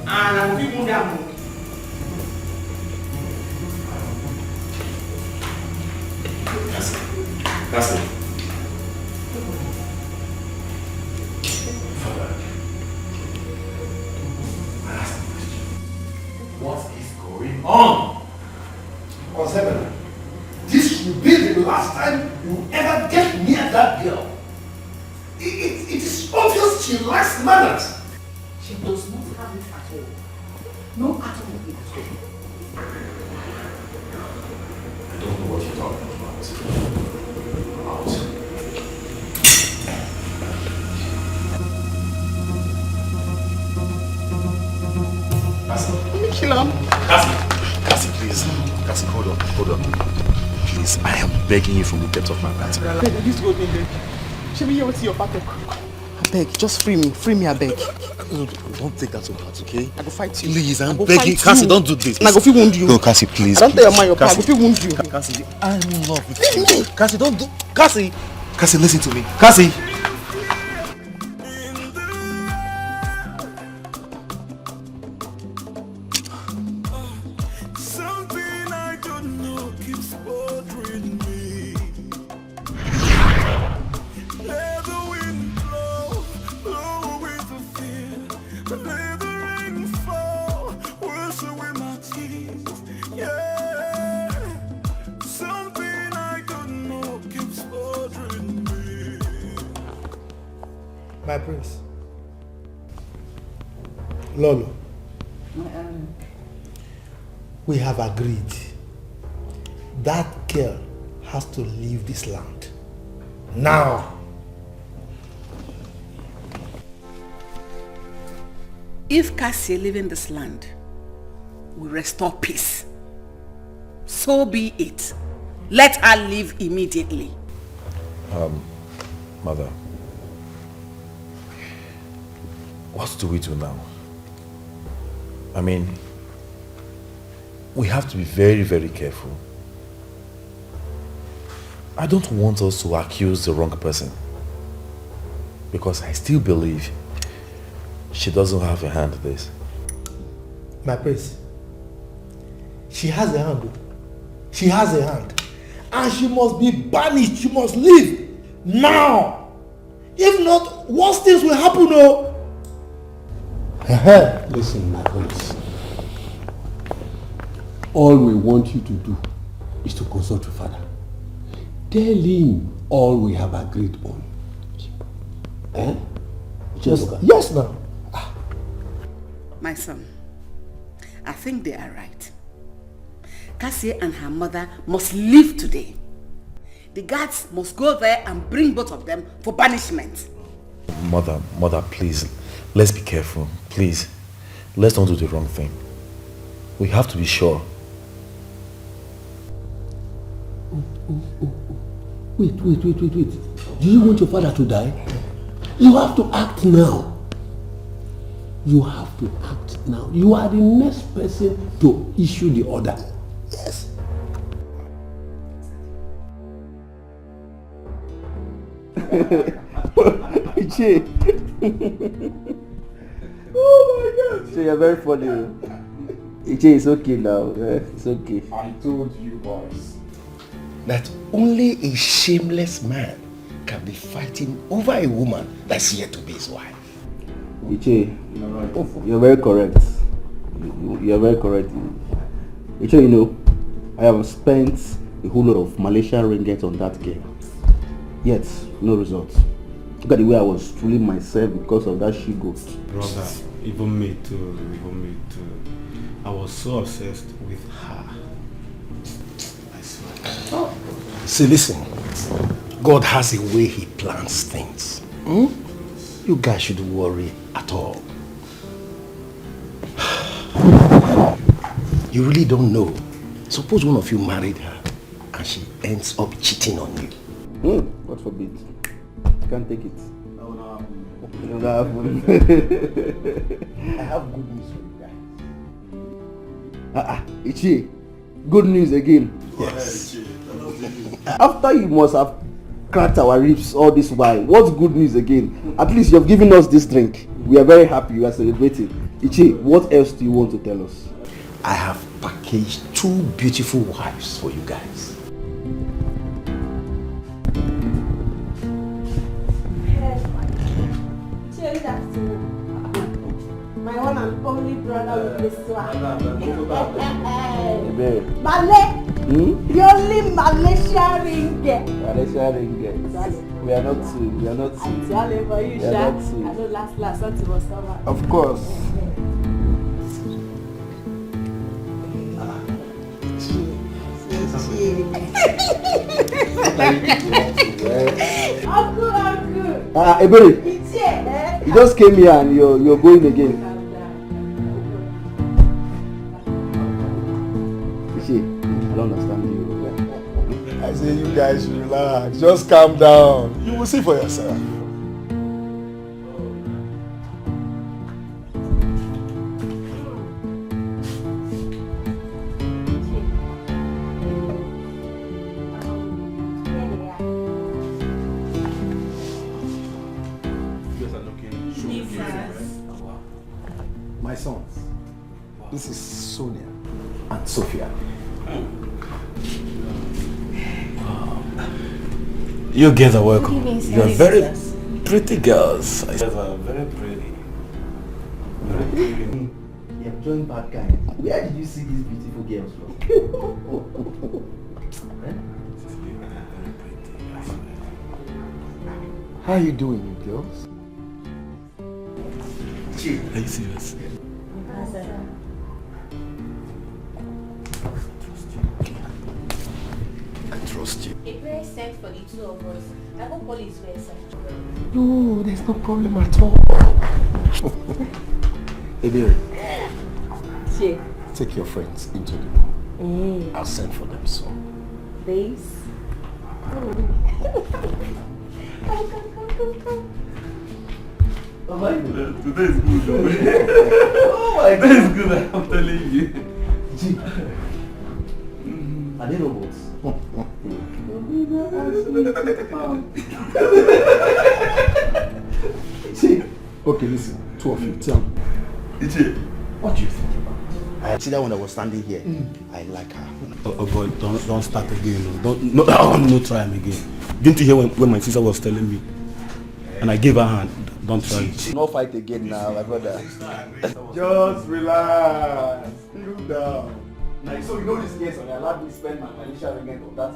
And I will be wound down. That's it. Father, I ask a question. What is going on? Osebena, this will be the last time you ever get near that girl. It is obvious she lacks manners. She does not have it at all. No at all. I don't know what you're talking about. Cassie, please. Cassie, hold on. Please, I am begging you from the depth of my heart. This go in there. Should we hear what's your pattern? I beg, just free me, I beg. No, don't take that to heart, okay? I go fight you. Please, I'm begging. Cassie, don't do this. And I go feel wound you. No, Cassie, please. I don't tell your man your power. I go feel wound you. Cassie, I'm in love with you. Cassie, don't do. Cassie, listen to me. Cassie. Something I don't know keeps bothering me. Let the wind blow away the fear. Let the rain fall, wash away my tears. Yeah, something I don't know keeps bothering me. My prince. Lolo. We have agreed that girl has to leave this land. Now. If Cassie leaving this land will restore peace, So be it. Let her leave immediately. Mother, what do we do now? I mean, we have to be very, very careful. I don't want us to accuse the wrong person, because I still believe she doesn't have a hand in this. My prince, she has a hand. She has a hand. And she must be banished. She must leave now. If not, worse things will happen. Oh. Listen, my prince. All we want you to do is to consult your father. Tell him all we have agreed on. Eh? Yes, now. My son, I think they are right. Cassie and her mother must leave today. The guards must go there and bring both of them for banishment. Mother, please, let's be careful. Please, let's not do the wrong thing. We have to be sure. Wait. Do you want your father to die? You have to act now. You have to act now. You are the next person to issue the order. Yes. Ichi. Oh my God. Ichi, you're very funny. Ichi, it's okay now. It's okay. I told you boys that only a shameless man can be fighting over a woman that's yet to be his wife. Ichi, you're very correct. You're very correct. Ichi, you know, I have spent a whole lot of Malaysian ringgit on that girl. Yet, no results. Look at the way I was fooling myself because of that she-goat. Brother, even me too. I was so obsessed with her. I swear. See, listen. God has a way he plans things. You guys shouldn't worry at all. You really don't know. Suppose one of you married her and she ends up cheating on you. God forbid. I can't take it. That will not happen. It will not happen. I have good news for you guys. Ichi, good news again. Yes. After you must have cracked our ribs all this while, what's good news again? At least you've given us this drink. We are very happy. We are celebrating. Ichi, what else do you want to tell us? I have packaged 2 beautiful wives for you guys. My one and only brother with this one. Malay! The only Malaysia ringgit. Malaysia ringgit. We are not two. I'm telling for you, Sha. I know last something was over. Of course. Uncle. Ebere, you just came here and you're going again. I don't understand you. I say you guys should relax. Just calm down. You will see for yourself. My sons, this is Sonia and Sophia. You guys are welcome. Good evening, You are sir. very pretty girls. You guys are very pretty. You're enjoying bad guys. Where did you see these beautiful girls from? How are you doing, you girls? Are you serious? I trust you. A prayer sent for the two of us. I hope all is well, sir. No, there's no problem at all. Ebere, Che. take your friends into the room. I'll send for them soon. Days? Oh my God, today is good. Oh my God, today is good, I'm telling you. Gee. Are they robots? See, okay, listen, two of you, tell me. What do you think about her? I see that when I was standing here. I like her. Oh boy, don't start again. No, try him again. Didn't you hear when my sister was telling me? And I gave her hand. Don't try it. No fight again now, my brother. Just relax. Cool down. Now, so you know this case, and I allowed me to spend my initial weekend on that.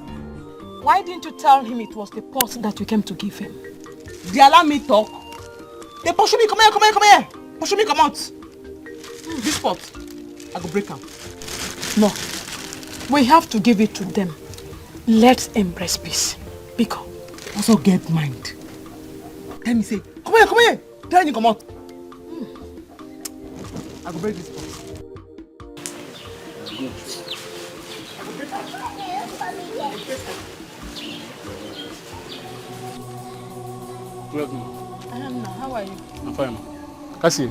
Why didn't you tell him it was the pot that you came to give him? They allow me talk. They pursue me, come here. Pursue me, come out. This pot, I go break them. No. We have to give it to them. Let's embrace peace. Becos. Also get mind. Tell me say, come here. Tell me come out. I go break this pot. Good. I am now. How are you? I'm fine, ma. Cassie,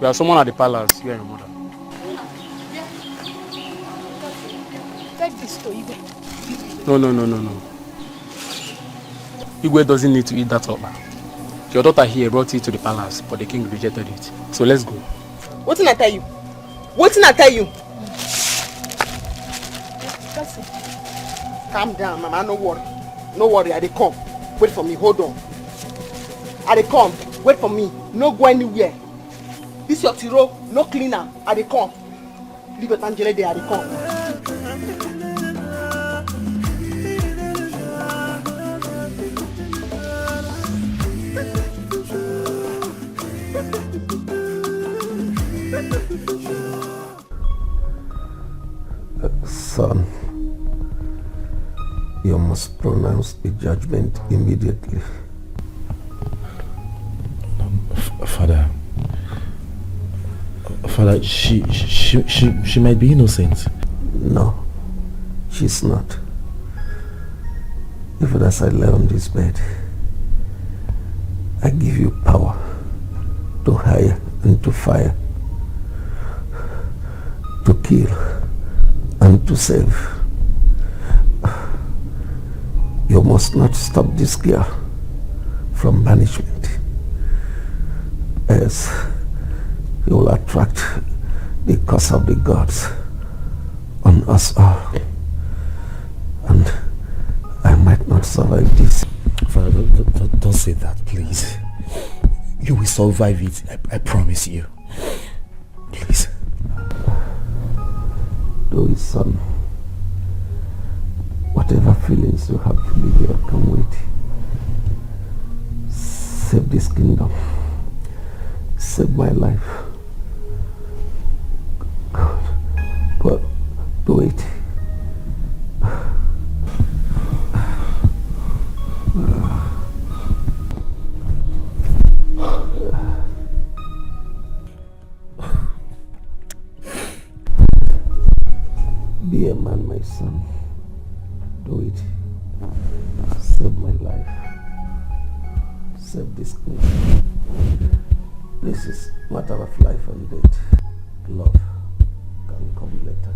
we have someone at the palace. You and your mother. Take this to Igwe. No. Igwe doesn't need to eat that oppa. Your daughter here brought it to the palace, but the king rejected it. So let's go. What did I tell you? Cassie. Calm down, mama. No worry. I dey come. Wait for me. Hold on. I dey come. Wait for me. No go anywhere. This your tiro. No cleaner. I dey come. Leave your tangele there. I dey come. Son, you must pronounce the judgment immediately. Father, she might be innocent. No, she's not. Even as I lay on this bed, I give you power to hire and to fire, to kill and to save. You must not stop this girl from banishment, as you will attract the curse of the gods on us all, and I might not survive this. Father, don't say that, please. You will survive it, I promise you. Please. Do it, son. Whatever feelings you have to be here, come with. Save this kingdom. Save my life. God, do it. Be a man, my son. Do it. Save my life. Save this kingdom. This is a matter of life and death. Love can come later.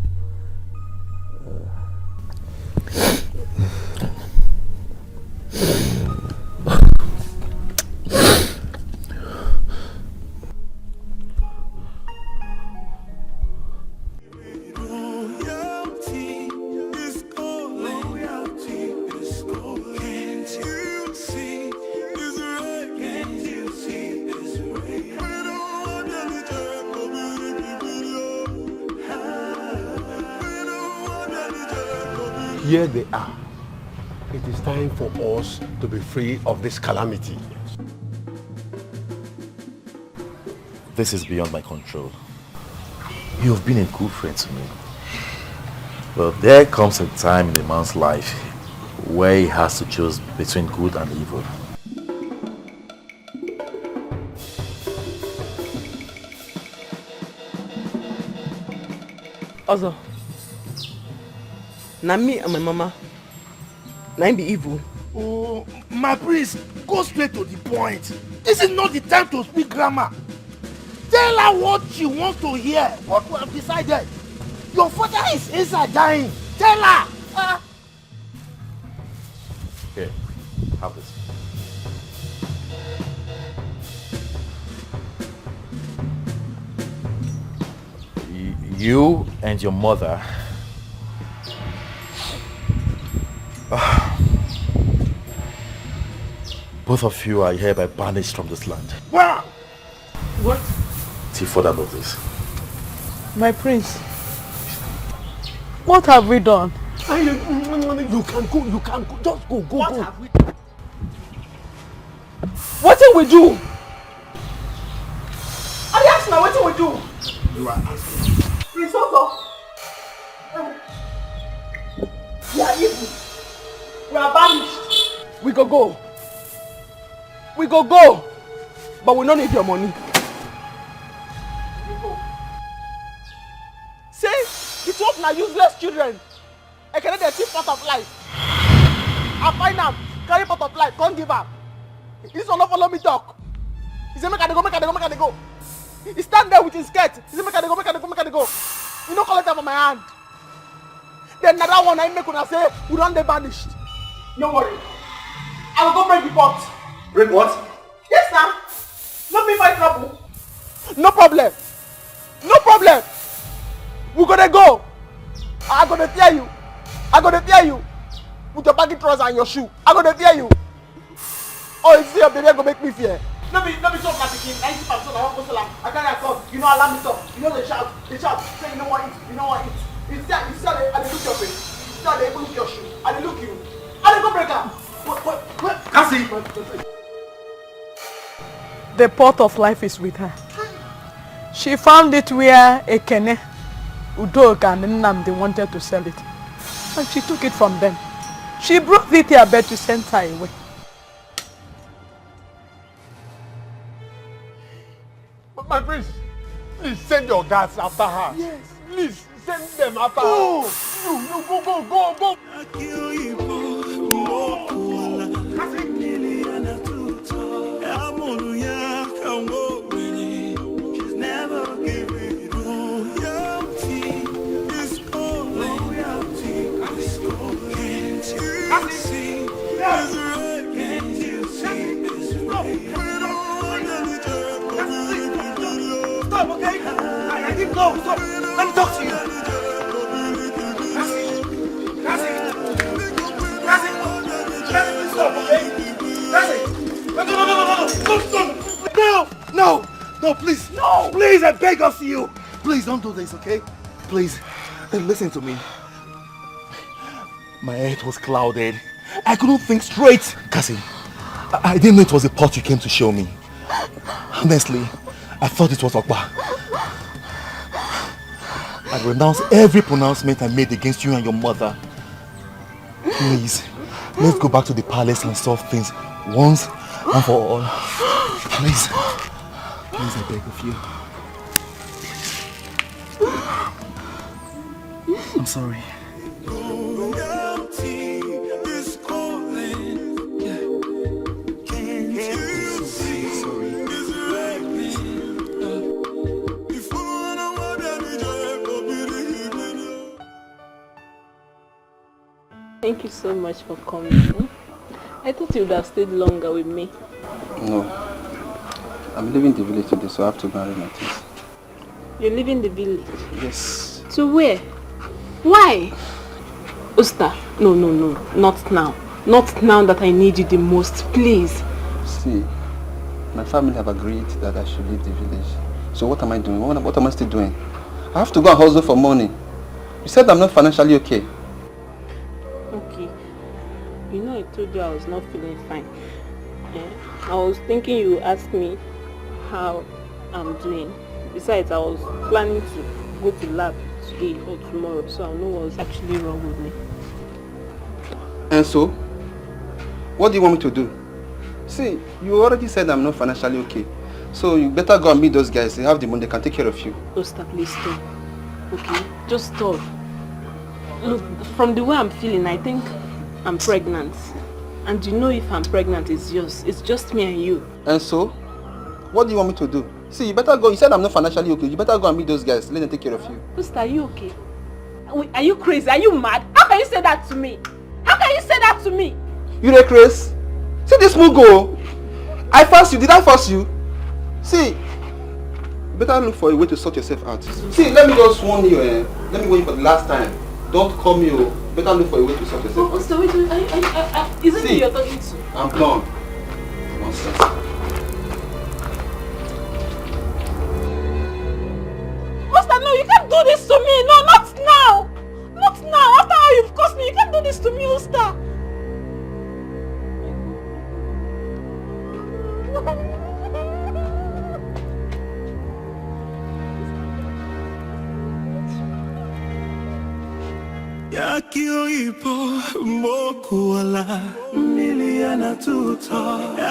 Here they are. It is time for us to be free of this calamity. This is beyond my control. You have been a good friend to me. Well, there comes a time in a man's life where he has to choose between good and evil. Ozo, Na me and my mama. Na him be evil. Oh, my priest, go straight to the point. This is not the time to speak grammar. Tell her what she wants to hear, what we have decided. Your father is inside dying. Tell her. Here, have this. You and your mother both of you are hereby banished from this land. Wow! What? Till further notice. My prince. What have we done? You can go, just go. What have we done? What did we do? I asked now, what did we do? You are asking. Prince Otto. We are evil. We are banished. We go. We go. But we don't need your money. We go. Say, it was my useless children. I carry the thief part of life. I find them, carry part of life, can't give up. This one not follow me talk. He say, make I go. He stand there with his skirt. He say, make I go. You don't collect them from my hand. Then another one I make when I say, we don't be banished. No worry. I will go break the pot. Break what? Yes, sir. Not me fight trouble. No problem. We gonna go. I gonna tear you. With your baggy trousers and your shoe. I gonna tear you. Oh, you see your baby, I gonna make me fear. No be talk like again. 90% I want to sell them. I can't talk. You know, allow me talk. You know they shout. Say you know what it. You see, I look your face. You see, I look your shoe. I look you. I go break up. What? Cassie. The pot of life is with her. She found it where Ekene, Udoka and Nnamdi wanted to sell it. And she took it from them. She brought it here but to send her away. But my prince, please send your guards after her. Yes. Please send them after her. Go. She's never giving royalty. Is calling. Royalty is calling. Can't you see? Is right. Can't you see? Is right. Stop, okay? I didn't go. Stop. Let me talk to you. Cassie, stop, okay? Cassie, no, please. No, please, I beg of you. Please don't do this, okay? Please, listen to me. My head was clouded. I couldn't think straight. Cassie, I didn't know it was a pot you came to show me. Honestly, I thought it was Okpa. I renounce every pronouncement I made against you and your mother. Please, let's go back to the palace and solve things once and for all. Please, I beg of you. I'm sorry. Royalty is calling. Can't you see? Is right. Thank you so much for coming. I thought you would have stayed longer with me. No. I'm leaving the village today, so I have to marry my things. You're leaving the village? Yes. To where? Why? Usta, no. Not now. Not now that I need you the most. Please. See, my family have agreed that I should leave the village. So what am I doing? What am I still doing? I have to go and hustle for money. You said I'm not financially okay. Okay. You know I told you I was not feeling fine. I was thinking you asked me how I'm doing. Besides, I was planning to go to lab today or tomorrow, so I know what's actually wrong with me. And so, what do you want me to do? See, you already said I'm not financially okay. So you better go and meet those guys. They have the money, they can take care of you. Osta, please stop. Okay? Just stop. Look, from the way I'm feeling, I think I'm pregnant. And you know if I'm pregnant, it's yours. It's just me and you. And so? What do you want me to do? See, you better go. You said I'm not financially okay. You better go and meet those guys. Let them take care of you. Sister, are you okay? Are you crazy? Are you mad? How can you say that to me? How can you say that to me? You dey crazy? See this mugo. I forced you. Did I force you? See, you better look for a way to sort yourself out. See, let me just warn you. Let me warn you for the last time. Don't call me. Better look for a way to sort yourself out. Sister, wait. Isn't it you're talking to? I'm done. Nonsense. Master, no, you can't do this to me. No, not now. Not now. After how you've caused me, you can't do this to me, Master. Yakio ipo mokuala miliana tuta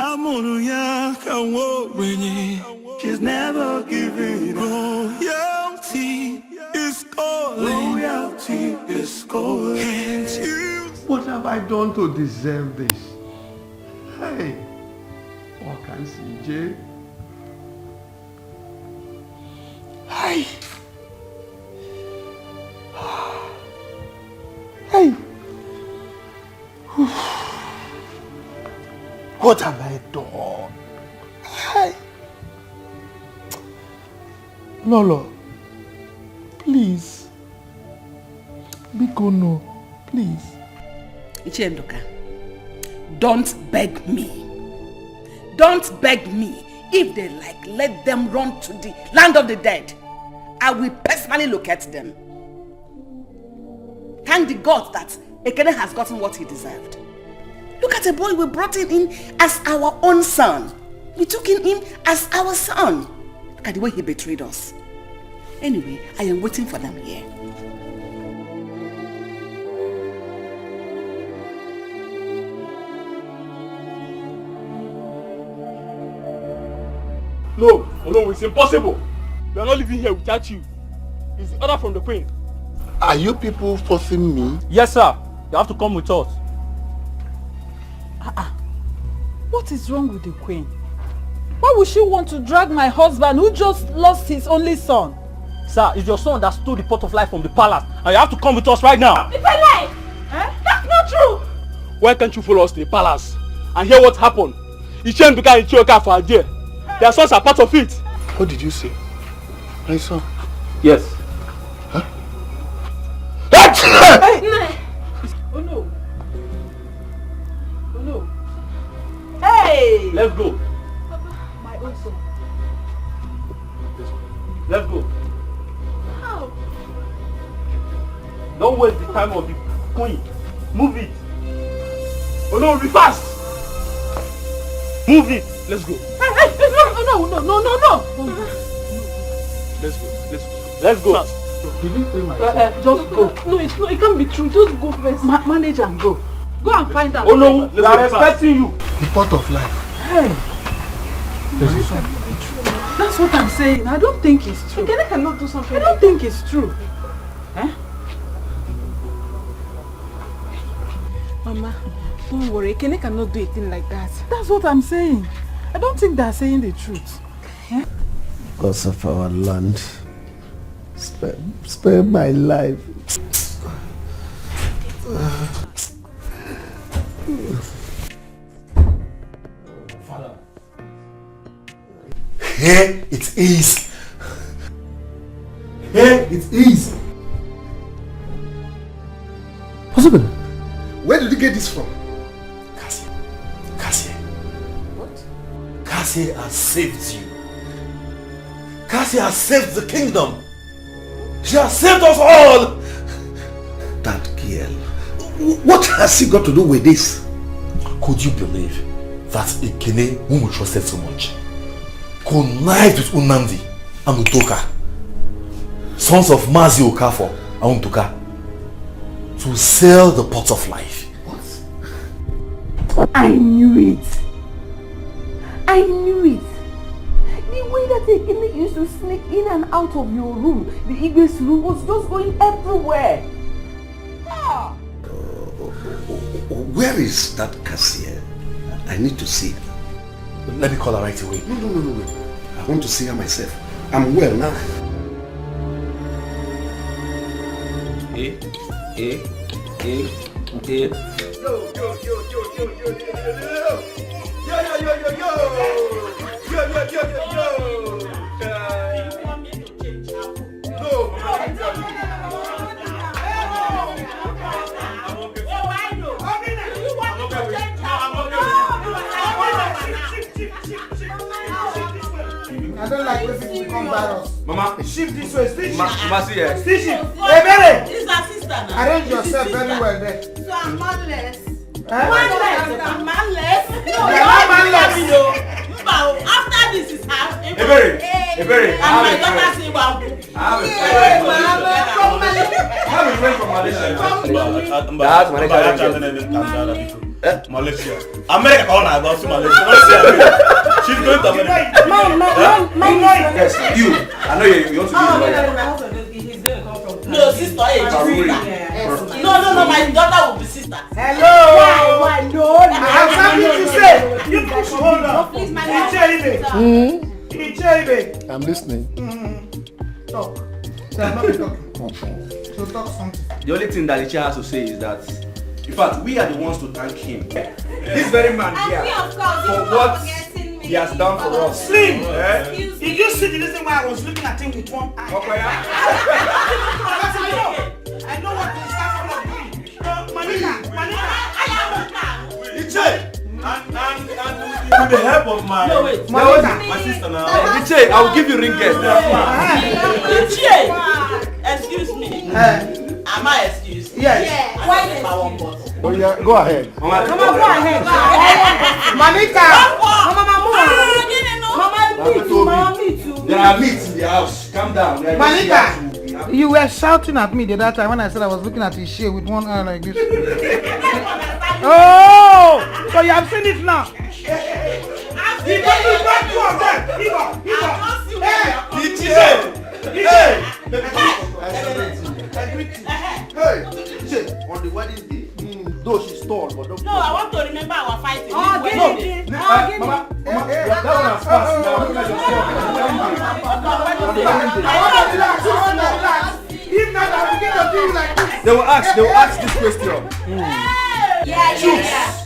amunu ya kawo wenye. She's never giving royalty is calling. Royalty is calling. Can't you? What have I done to deserve this? Hey, what can CJ? Hey. Hey. What have I done? Hey. Lolo, please. Biko no, please. Ichendoka, don't beg me. Don't beg me. If they like, let them run to the land of the dead. I will personally locate them. Thank the God that Ekene has gotten what he deserved. Look at the boy we brought him in as our own son. We took him in as our son. Look at the way he betrayed us. Anyway, I am waiting for them here. No, it's impossible. We are not living here without you. It's the order from the queen. Are you people forcing me? Yes, sir. You have to come with us. What is wrong with the queen? Why would she want to drag my husband who just lost his only son? Sir, it's your son that stole the pot of life from the palace, and you have to come with us right now. It's a lie! That's not true! Why can't you follow us to the palace and hear what happened? Ichen began in Chioka for a day. Their sons are part of it. What did you say? My son? Yes. Hey! Oh no. Oh no. Hey! Let's go. My own son. Let's go. How? Don't waste the time of the queen. Move it. Oh no, be fast. Move it. Let's go. No. Let's go. Let's go. Just go. No, it can't be true. Just go first. Manage and go. Go and find out. Oh no, we are expecting you. The pot of life. Hey. That's what I'm saying. I don't think it's true. Ekene cannot do something. I don't think it's true. Mama, don't worry. Ekene cannot do a thing like that. That's what I'm saying. I don't think they're saying the truth. Because of our land. Spare my life. Father. Here it is. Here it is. What's happening? Where did you get this from? Cassie. What? Cassie has saved you. Cassie has saved the kingdom. She has saved us all. That girl. What has she got to do with this? Could you believe that Ekene, whom we trusted so much, connived with Unandi and Utoka, sons of Mazi Okafor and Utoka, to sell the pot of life? I knew it. I knew it. The way that Ekene used to sneak in and out of your room, the Igwe's room, was just going everywhere. Where is that cashier? I need to see her. Let me call her right away. No. I want to see her myself. I'm well now. I don't like when people become virus. Mama, Shift this way, still shift. Mama, see here. Still shift. Hey, Mary! This is our sister now. Arrange yourself very well there. So I'm manless. Eh? Manless. I'm manless. No, you're not manless. After this is half. Ebere. And my daughter say wow. I have a friend from Malaysia. That's Malaysia. Malaysia. America call her about Malaysia. She's going to America. Yes, you. I know you want to be a lawyer. My husband, he's going to come from. No, sister. No, my daughter will be sister. Hello. Why? No. I have something to say. You push. Hold on. Please, my Ichebe. I'm listening. Talk. So I'm not talking. So talk something. The only thing that Ichebe has to say is that, in fact, we are the ones to thank him. This very man here for what he has done for us. Slim! Did you see the reason why I was looking at him with one eye? I know what this is doing. Manina! Iche! And with the help of my sister now. Iche, I will give you ring guest. Iche! Excuse me. Am I excused? Yes. Why is one bottle? Oh yeah, go ahead. Come on, go ahead. Manita! Mama, me too. There are meats in the house. Calm down. Manita! You were shouting at me the other time when I said I was looking at his shade with one eye like this. Oh! So you have seen it now? Hey, on the wedding day, though she's tall, but don't. No, I want to remember our fighting. Oh, Mama, that one has passed. Now look at yourself. If not, I'll begin to do like this. They will ask this question. Yeah.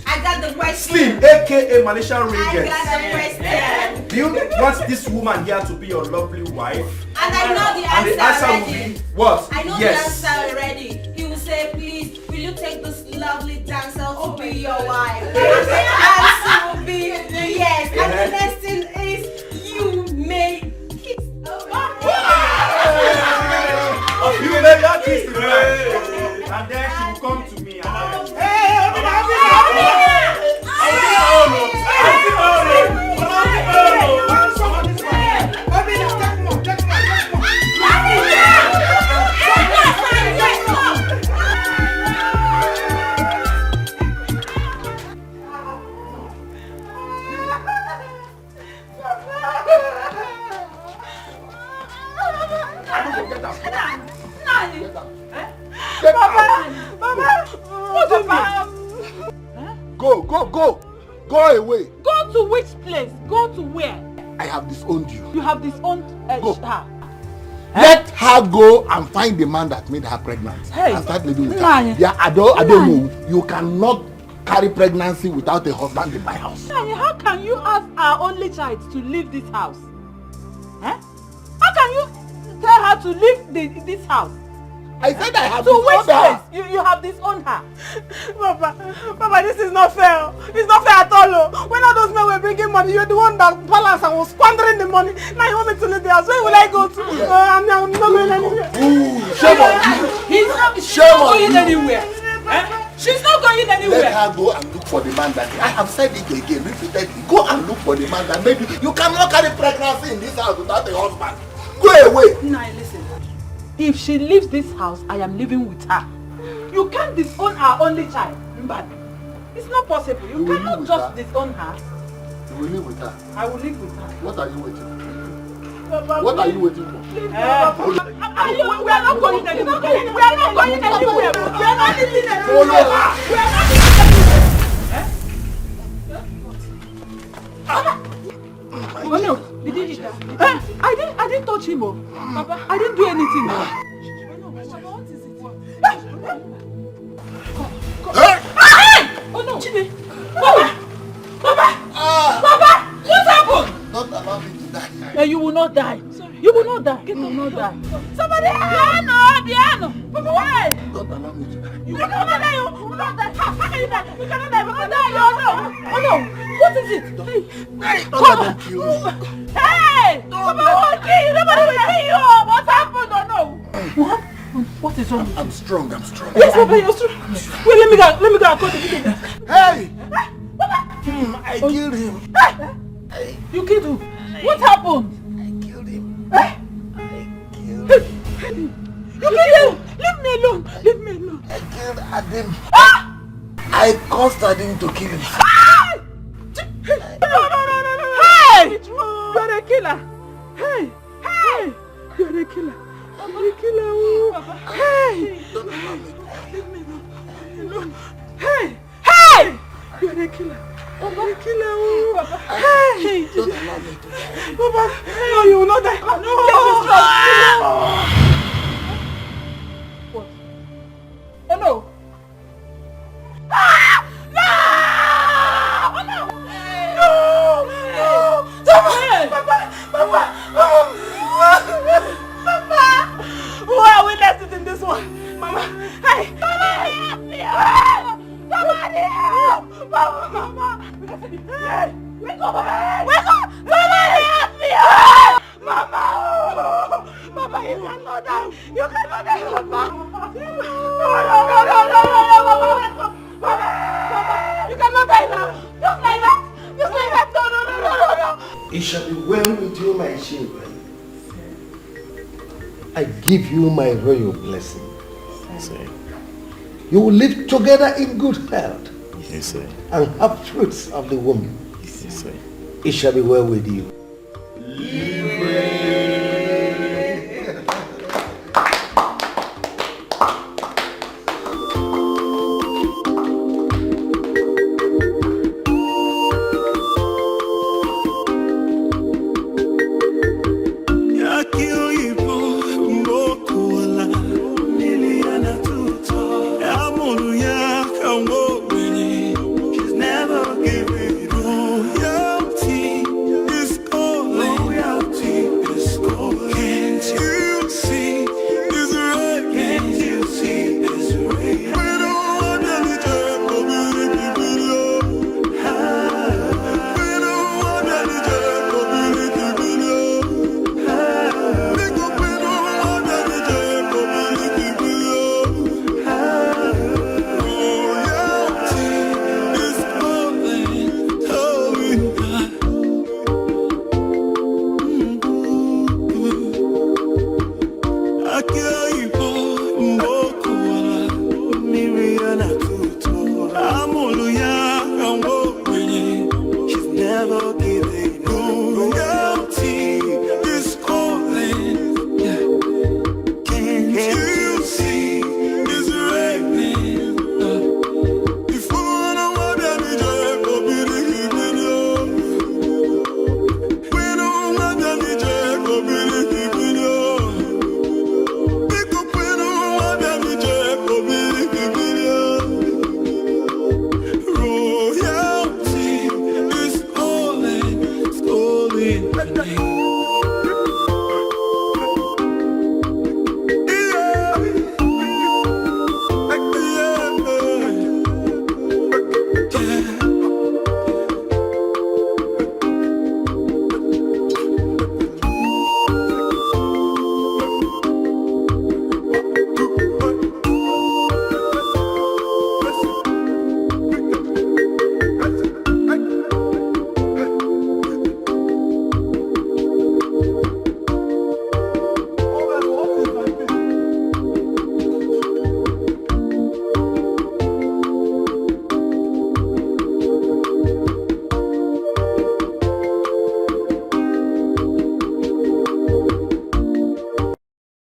I got the question. Slim, aka Malaysian ring I guest. got the question. Do you want this woman here to be your lovely wife? And I know the And the answer already. will be what? I know the answer already. He will say, please, will you take this lovely dancer to be your wife? And the answer will be yes. And the next thing is, you may kiss You will let her kiss the man. And then she will come to me and I will Go away. Go to which place? Go to where? I have disowned you. You have disowned her. Let her go and find the man that made her pregnant and start living with her. Yeah, I don't know. You cannot carry pregnancy without a husband in my house. How can you ask our only child to leave this house? How can you tell her to leave this house? I said I have disowned her. To which place? You have disowned her. Papa, this is not fair. It's not fair at all. When all those men were bringing money, you're the one that balanced and was squandering the money. Now you want me to leave the house. Where will I go to? I'm not going anywhere. Shame on you. She's not going anywhere. She's not going anywhere. Let her go and look for the man that I have said it again repeatedly. Go and look for the man that maybe you cannot carry pregnancy in this house without a husband. Go away. Now listen. If she leaves this house, I am living with her. You can't disown our only child. But it's not possible. You cannot just disown her. You will live with her. I will live with her. What are you waiting for? Papa, what are you waiting for? We are not going anywhere. We are not going anywhere. We are not living anywhere. We are not living anywhere. didn't touch him, oh. Papa, I didn't do anything. Papa, what is it? Oh no, Chidi. Papa! What happened? Don't allow me to die. You will not die. Sorry. You will not die. You will not die. Somebody! Piano! Papa, why? Don't allow me to die. You will not die. You will not die. How can you die? You cannot die. You cannot die. Oh no! What is it? Hey! Don't let them kill me. Hey! Papa won't kill you. Nobody will kill you. What happened? Oh no! What? What is wrong? I'm strong. I'm strong. Yes, Papa, you're strong. Wait, let me go. Let me go and call the video. Hey! I killed him. You killed him? What happened? I killed him. You killed him? Leave me alone. Leave me alone. I killed Adim. I caused Adim to kill him. No. Hey! You're a killer. Hey! You're a killer. I'm a killer. Hey! Don't allow me. Leave me alone. Hey! You're a killer. I'm a killer. Hey! Don't allow me to die. Papa, no, you will not die. No! What? Oh no! No! Oh no! No! Papa! Who are witnesses in this one? Mama! Hey! Somebody help me! Somebody help! Mama! Hey! Wake up! Somebody help me! Mama! Papa, you cannot die! You cannot die! Papa! No! Papa! You cannot die now! Just like that! No! It shall be well with you, my children. I give you my royal blessing. You will live together in good health. Yes, sir. And have fruits of the womb. Yes, sir. It shall be well with you.